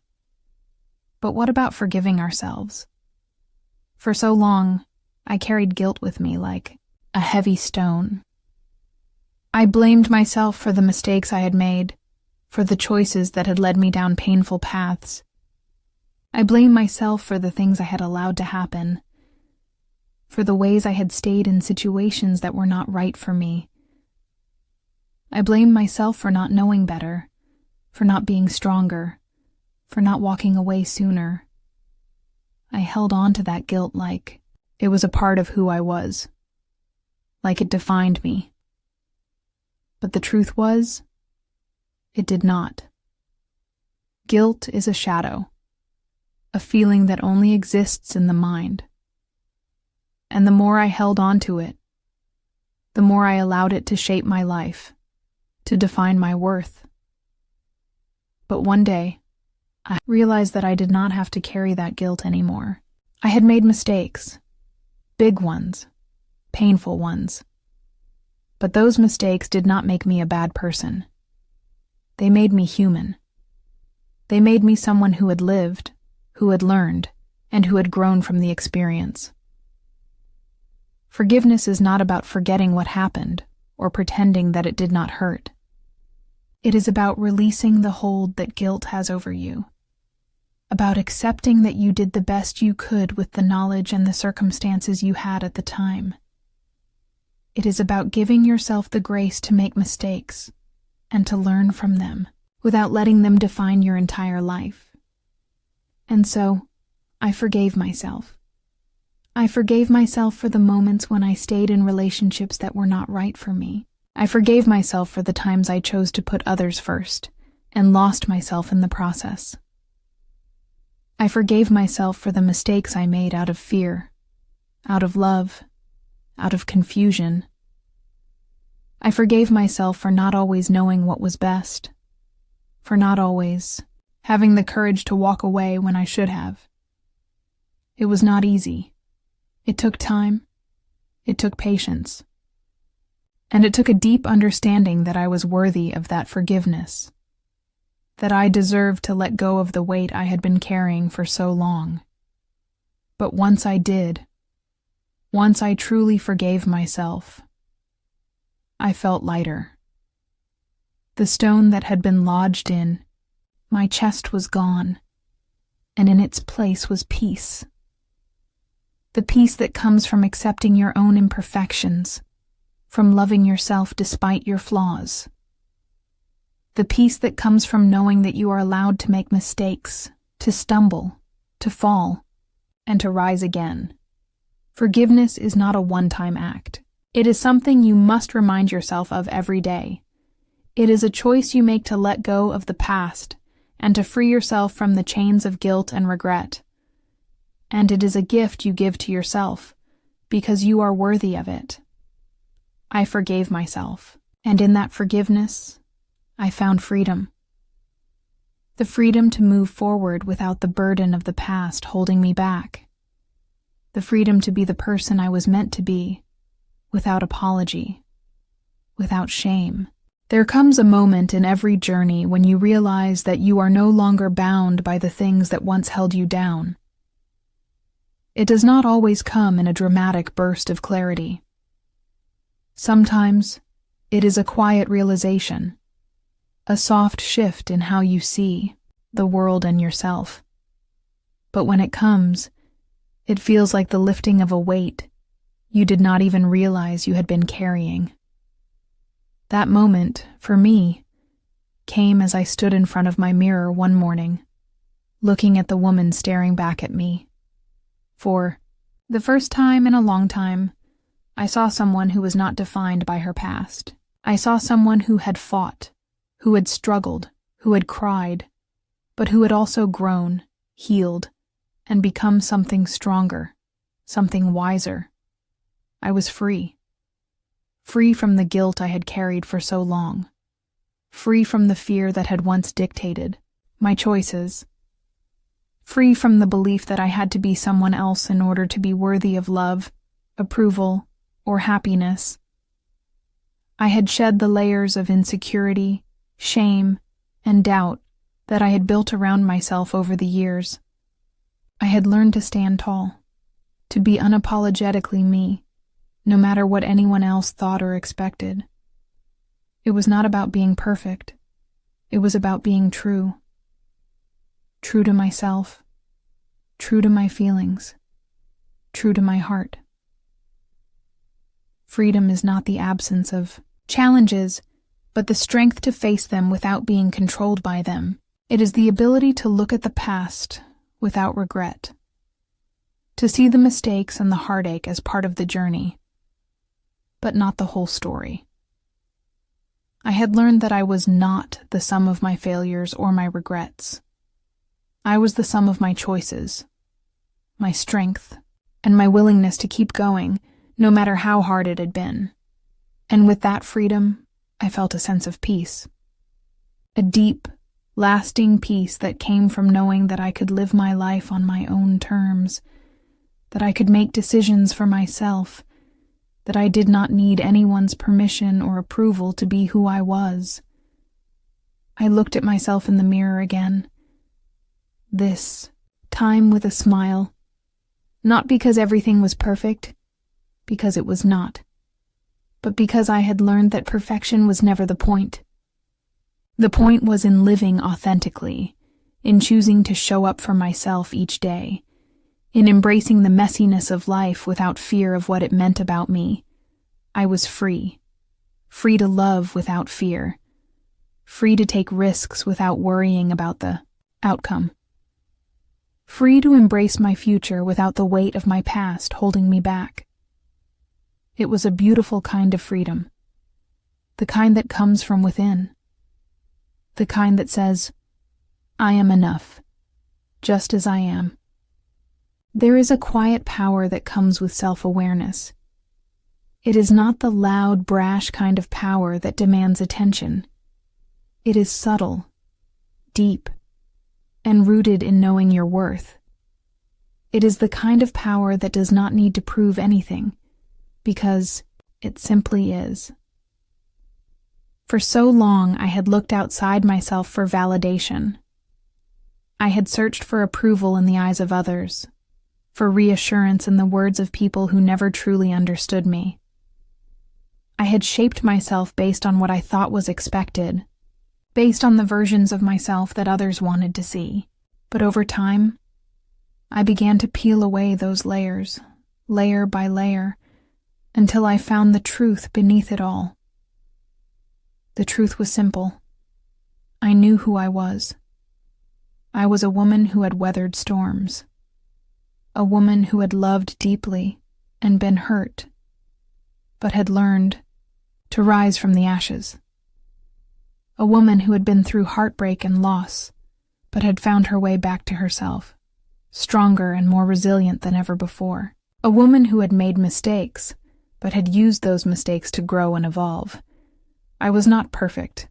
But what about forgiving ourselves? For so long, I carried guilt with me like a heavy stone. I blamed myself for the mistakes I had made, for the choices that had led me down painful paths. I blamed myself for the things I had allowed to happen, for the ways I had stayed in situations that were not right for me. I blamed myself for not knowing better, for not being stronger, for not walking away sooner. I held on to that guilt like it was a part of who I was, like it defined me. But the truth was, it did not. Guilt is a shadow, a feeling that only exists in the mind. And the more I held on to it, the more I allowed it to shape my life, to define my worth. But one day, I realized that I did not have to carry that guilt anymore. I had made mistakes, big ones, painful ones. But those mistakes did not make me a bad person. They made me human. They made me someone who had lived, who had learned, and who had grown from the experience. Forgiveness is not about forgetting what happened or pretending that it did not hurt. It is about releasing the hold that guilt has over you, about accepting that you did the best you could with the knowledge and the circumstances you had at the time. It is about giving yourself the grace to make mistakes and to learn from them without letting them define your entire life. And so, I forgave myself. I forgave myself for the moments when I stayed in relationships that were not right for me. I forgave myself for the times I chose to put others first and lost myself in the process. I forgave myself for the mistakes I made out of fear, out of love, out of confusion. I forgave myself for not always knowing what was best, for not always having the courage to walk away when I should have. It was not easy. It took time. It took patience. And it took a deep understanding that I was worthy of that forgiveness, that I deserved to let go of the weight I had been carrying for so long. But once I did, once I truly forgave myself, I felt lighter. The stone that had been lodged in my chest was gone, and in its place was peace. The peace that comes from accepting your own imperfections, from loving yourself despite your flaws. The peace that comes from knowing that you are allowed to make mistakes, to stumble, to fall, and to rise again. Forgiveness is not a one-time act. It is something you must remind yourself of every day. It is a choice you make to let go of the past and to free yourself from the chains of guilt and regret. And it is a gift you give to yourself, because you are worthy of it. I forgave myself, and in that forgiveness, I found freedom. The freedom to move forward without the burden of the past holding me back. The freedom to be the person I was meant to be, without apology, without shame. There comes a moment in every journey when you realize that you are no longer bound by the things that once held you down. It does not always come in a dramatic burst of clarity. Sometimes, it is a quiet realization, a soft shift in how you see the world and yourself. But when it comes, it feels like the lifting of a weight you did not even realize you had been carrying. That moment, for me, came as I stood in front of my mirror one morning, looking at the woman staring back at me. For the first time in a long time, I saw someone who was not defined by her past. I saw someone who had fought, who had struggled, who had cried, but who had also grown, healed, and become something stronger, something wiser. I was free. Free from the guilt I had carried for so long. Free from the fear that had once dictated my choices. Free from the belief that I had to be someone else in order to be worthy of love, approval, or happiness. I had shed the layers of insecurity, shame, and doubt that I had built around myself over the years. I had learned to stand tall, to be unapologetically me, no matter what anyone else thought or expected. It was not about being perfect. It was about being true. True to myself. True to my feelings. True to my heart. Freedom is not the absence of challenges, but the strength to face them without being controlled by them. It is the ability to look at the past without regret, to see the mistakes and the heartache as part of the journey, but not the whole story. I had learned that I was not the sum of my failures or my regrets. I was the sum of my choices, my strength, and my willingness to keep going, no matter how hard it had been. And with that freedom, I felt a sense of peace. A deep, lasting peace that came from knowing that I could live my life on my own terms, that I could make decisions for myself, that I did not need anyone's permission or approval to be who I was. I looked at myself in the mirror again, this time with a smile, not because everything was perfect, because it was not, but because I had learned that perfection was never the point. The point was in living authentically, in choosing to show up for myself each day, in embracing the messiness of life without fear of what it meant about me. I was free to love without fear, free to take risks without worrying about the outcome, free to embrace my future without the weight of my past holding me back. It was a beautiful kind of freedom, the kind that comes from within, the kind that says, I am enough, just as I am. There is a quiet power that comes with self-awareness. It is not the loud, brash kind of power that demands attention. It is subtle, deep, and rooted in knowing your worth. It is the kind of power that does not need to prove anything, because it simply is. For so long, I had looked outside myself for validation. I had searched for approval in the eyes of others, for reassurance in the words of people who never truly understood me. I had shaped myself based on what I thought was expected, based on the versions of myself that others wanted to see. But over time, I began to peel away those layers, layer by layer, until I found the truth beneath it all. The truth was simple. I knew who I was. I was a woman who had weathered storms. A woman who had loved deeply and been hurt, but had learned to rise from the ashes. A woman who had been through heartbreak and loss, but had found her way back to herself, stronger and more resilient than ever before. A woman who had made mistakes, but had used those mistakes to grow and evolve. I was not perfect.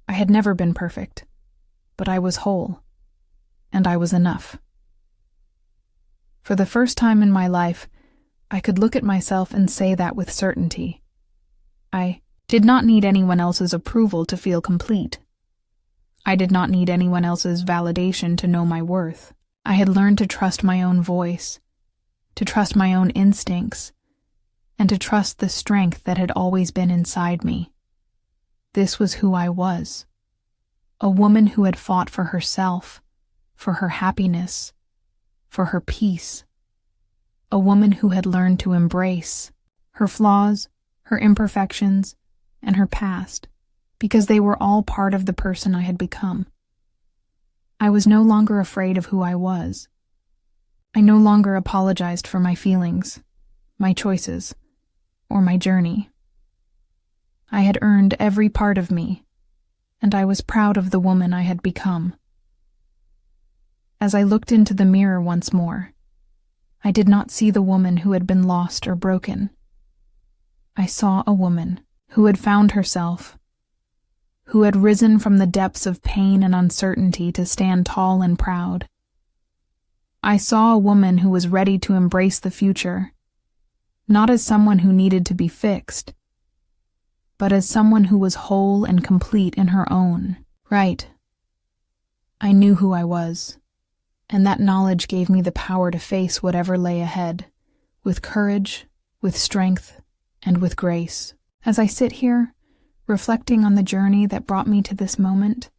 I had never been perfect, but I was whole, and I was enough. For the first time in my life, I could look at myself and say that with certainty. I did not need anyone else's approval to feel complete. I did not need anyone else's validation to know my worth. I had learned to trust my own voice, to trust my own instincts, and to trust the strength that had always been inside me. This was who I was. A woman who had fought for herself, for her happiness, for her peace. A woman who had learned to embrace her flaws, her imperfections, and her past, because they were all part of the person I had become. I was no longer afraid of who I was. I no longer apologized for my feelings, my choices, or my journey. I had earned every part of me, and I was proud of the woman I had become. As I looked into the mirror once more, I did not see the woman who had been lost or broken. I saw a woman who had found herself, who had risen from the depths of pain and uncertainty to stand tall and proud. I saw a woman who was ready to embrace the future, not as someone who needed to be fixed, but as someone who was whole and complete in her own right. I knew who I was, and that knowledge gave me the power to face whatever lay ahead, with courage, with strength, and with grace. As I sit here, reflecting on the journey that brought me to this moment,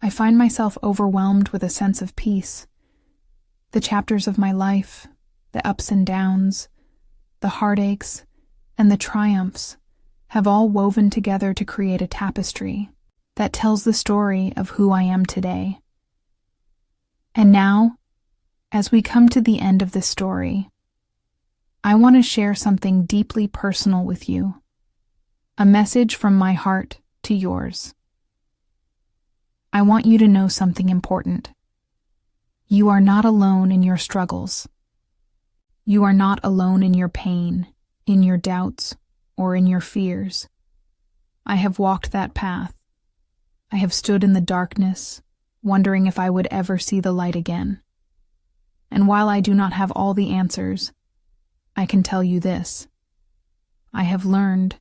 I find myself overwhelmed with a sense of peace. The chapters of my life, the ups and downs, the heartaches, and the triumphs have all woven together to create a tapestry that tells the story of who I am today. And now, as we come to the end of this story, I want to share something deeply personal with you, a message from my heart to yours. I want you to know something important. You are not alone in your struggles. You are not alone in your pain, in your doubts, or in your fears. I have walked that path. I have stood in the darkness, wondering if I would ever see the light again. And while I do not have all the answers, I can tell you this. I have learned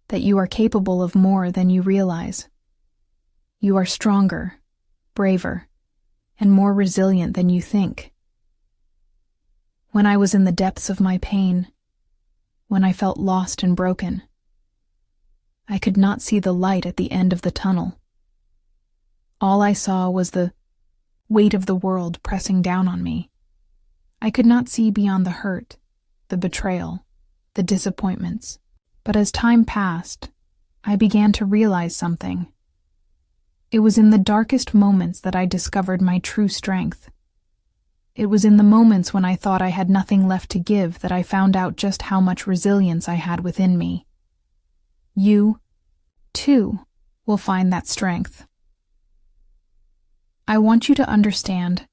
that you are capable of more than you realize. You are stronger, braver, and more resilient than you think. When I was in the depths of my pain, when I felt lost and broken, I could not see the light at the end of the tunnel. All I saw was the weight of the world pressing down on me. I could not see beyond the hurt, the betrayal, the disappointments. But as time passed, I began to realize something. It was in the darkest moments that I discovered my true strength. It was in the moments when I thought I had nothing left to give that I found out just how much resilience I had within me. You, too, will find that strength. I want you to understand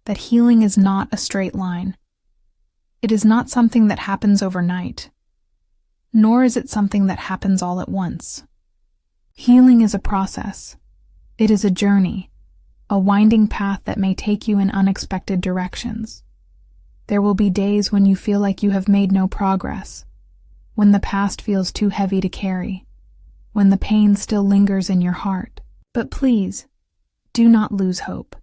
that healing is not a straight line. It is not something that happens overnight, nor is it something that happens all at once. Healing is a process. It is a journey, a winding path that may take you in unexpected directions. There will be days when you feel like you have made no progress, when the past feels too heavy to carry, when the pain still lingers in your heart. But please, do not lose hope.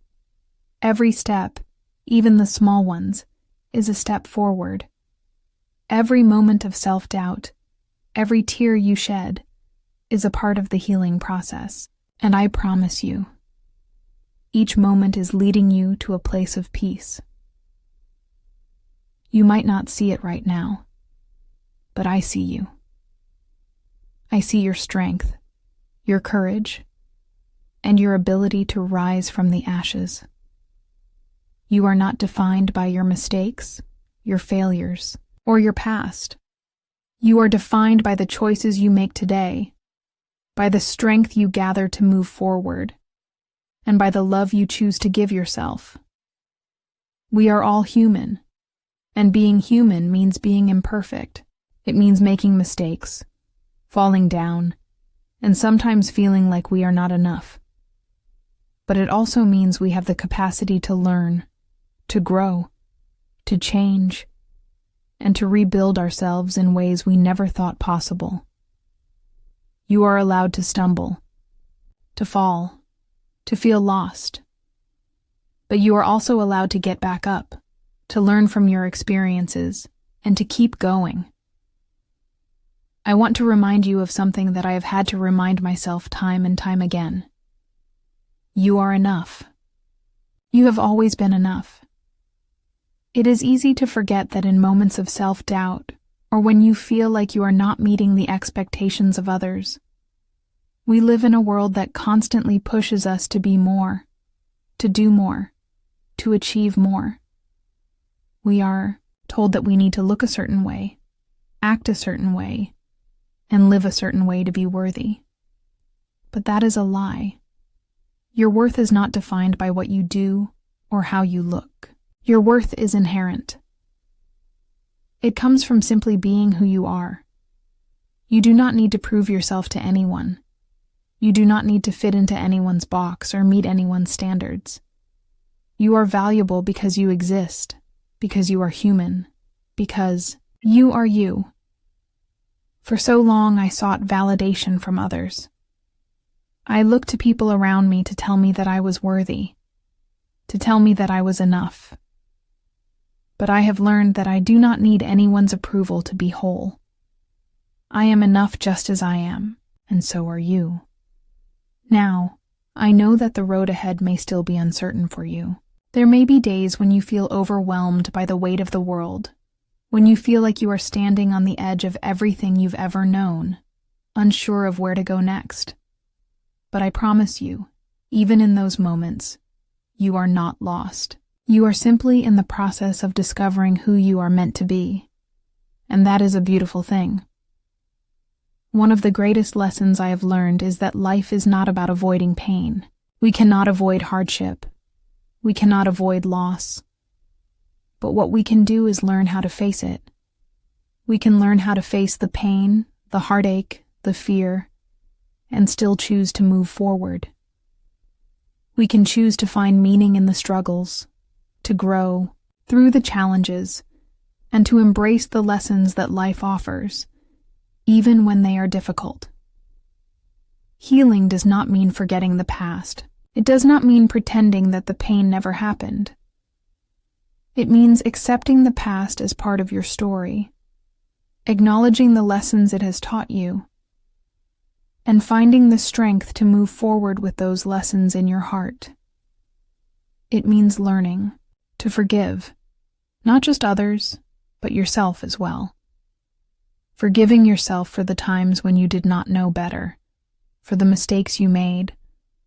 Every step, even the small ones, is a step forward. Every moment of self-doubt, every tear you shed, is a part of the healing process. And I promise you, each moment is leading you to a place of peace. You might not see it right now, but I see you. I see your strength, your courage, and your ability to rise from the ashes. You are not defined by your mistakes, your failures, or your past. You are defined by the choices you make today, by the strength you gather to move forward, and by the love you choose to give yourself. We are all human, and being human means being imperfect. It means making mistakes, falling down, and sometimes feeling like we are not enough. But it also means we have the capacity to learn, to grow, to change, and to rebuild ourselves in ways we never thought possible. You are allowed to stumble, to fall, to feel lost. But you are also allowed to get back up, to learn from your experiences, and to keep going. I want to remind you of something that I have had to remind myself time and time again. You are enough. You have always been enough. It is easy to forget that in moments of self-doubt, or when you feel like you are not meeting the expectations of others. We live in a world that constantly pushes us to be more, to do more, to achieve more. We are told that we need to look a certain way, act a certain way, and live a certain way to be worthy. But that is a lie. Your worth is not defined by what you do or how you look. Your worth is inherent. It comes from simply being who you are. You do not need to prove yourself to anyone. You do not need to fit into anyone's box or meet anyone's standards. You are valuable because you exist, because you are human, because you are you. For so long I sought validation from others. I looked to people around me to tell me that I was worthy, to tell me that I was enough. But I have learned that I do not need anyone's approval to be whole. I am enough just as I am, and so are you. Now, I know that the road ahead may still be uncertain for you. There may be days when you feel overwhelmed by the weight of the world, when you feel like you are standing on the edge of everything you've ever known, unsure of where to go next. But I promise you, even in those moments, you are not lost. You are simply in the process of discovering who you are meant to be, and that is a beautiful thing. One of the greatest lessons I have learned is that life is not about avoiding pain. We cannot avoid hardship. We cannot avoid loss. But what we can do is learn how to face it. We can learn how to face the pain, the heartache, the fear, and still choose to move forward. We can choose to find meaning in the struggles, to grow through the challenges, and to embrace the lessons that life offers, even when they are difficult. Healing does not mean forgetting the past. It does not mean pretending that the pain never happened. It means accepting the past as part of your story, acknowledging the lessons it has taught you, and finding the strength to move forward with those lessons in your heart. It means learning to forgive, not just others, but yourself as well. Forgiving yourself for the times when you did not know better, for the mistakes you made,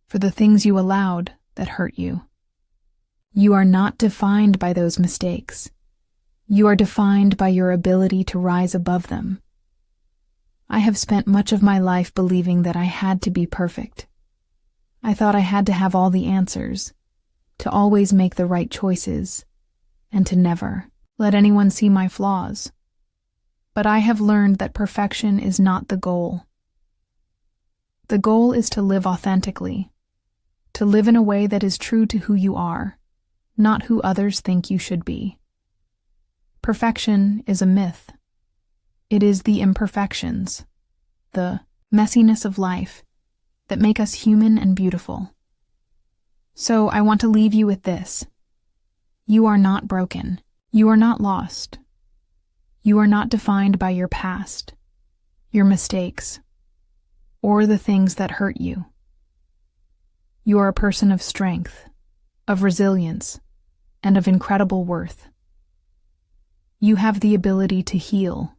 for the things you allowed that hurt you. You are not defined by those mistakes. You are defined by your ability to rise above them. I have spent much of my life believing that I had to be perfect. I thought I had to have all the answers, to always make the right choices, and to never let anyone see my flaws. But I have learned that perfection is not the goal. The goal is to live authentically, to live in a way that is true to who you are, not who others think you should be. Perfection is a myth. It is the imperfections, the messiness of life, that make us human and beautiful. So I want to leave you with this. You are not broken. You are not lost. You are not defined by your past, your mistakes, or the things that hurt you. You are a person of strength, of resilience, and of incredible worth. You have the ability to heal,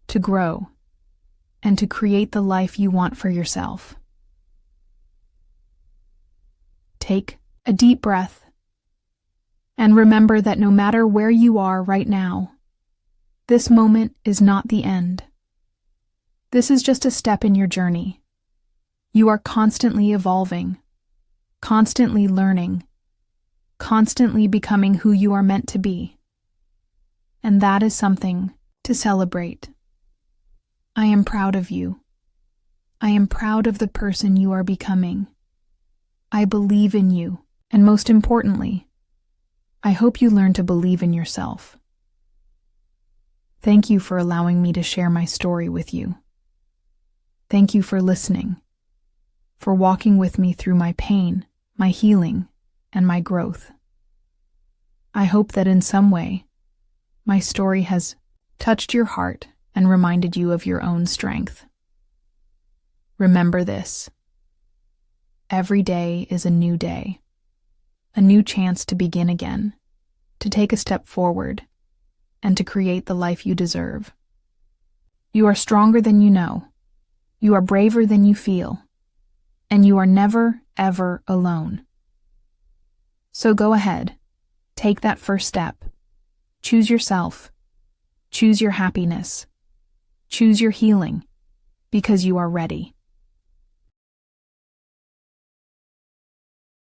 to grow, and to create the life you want for yourself. Take a deep breath, and remember that no matter where you are right now, this moment is not the end. This is just a step in your journey. You are constantly evolving, constantly learning, constantly becoming who you are meant to be. And that is something to celebrate. I am proud of you. I am proud of the person you are becoming. I believe in you, and most importantly, I hope you learn to believe in yourself. Thank you for allowing me to share my story with you. Thank you for listening, for walking with me through my pain, my healing, and my growth. I hope that in some way, my story has touched your heart and reminded you of your own strength. Remember this. Every day is a new day, a new chance to begin again, to take a step forward, and to create the life you deserve. You are stronger than you know. You are braver than you feel. And you are never, ever alone. So go ahead. Take that first step. Choose yourself. Choose your happiness. Choose your healing, because you are ready.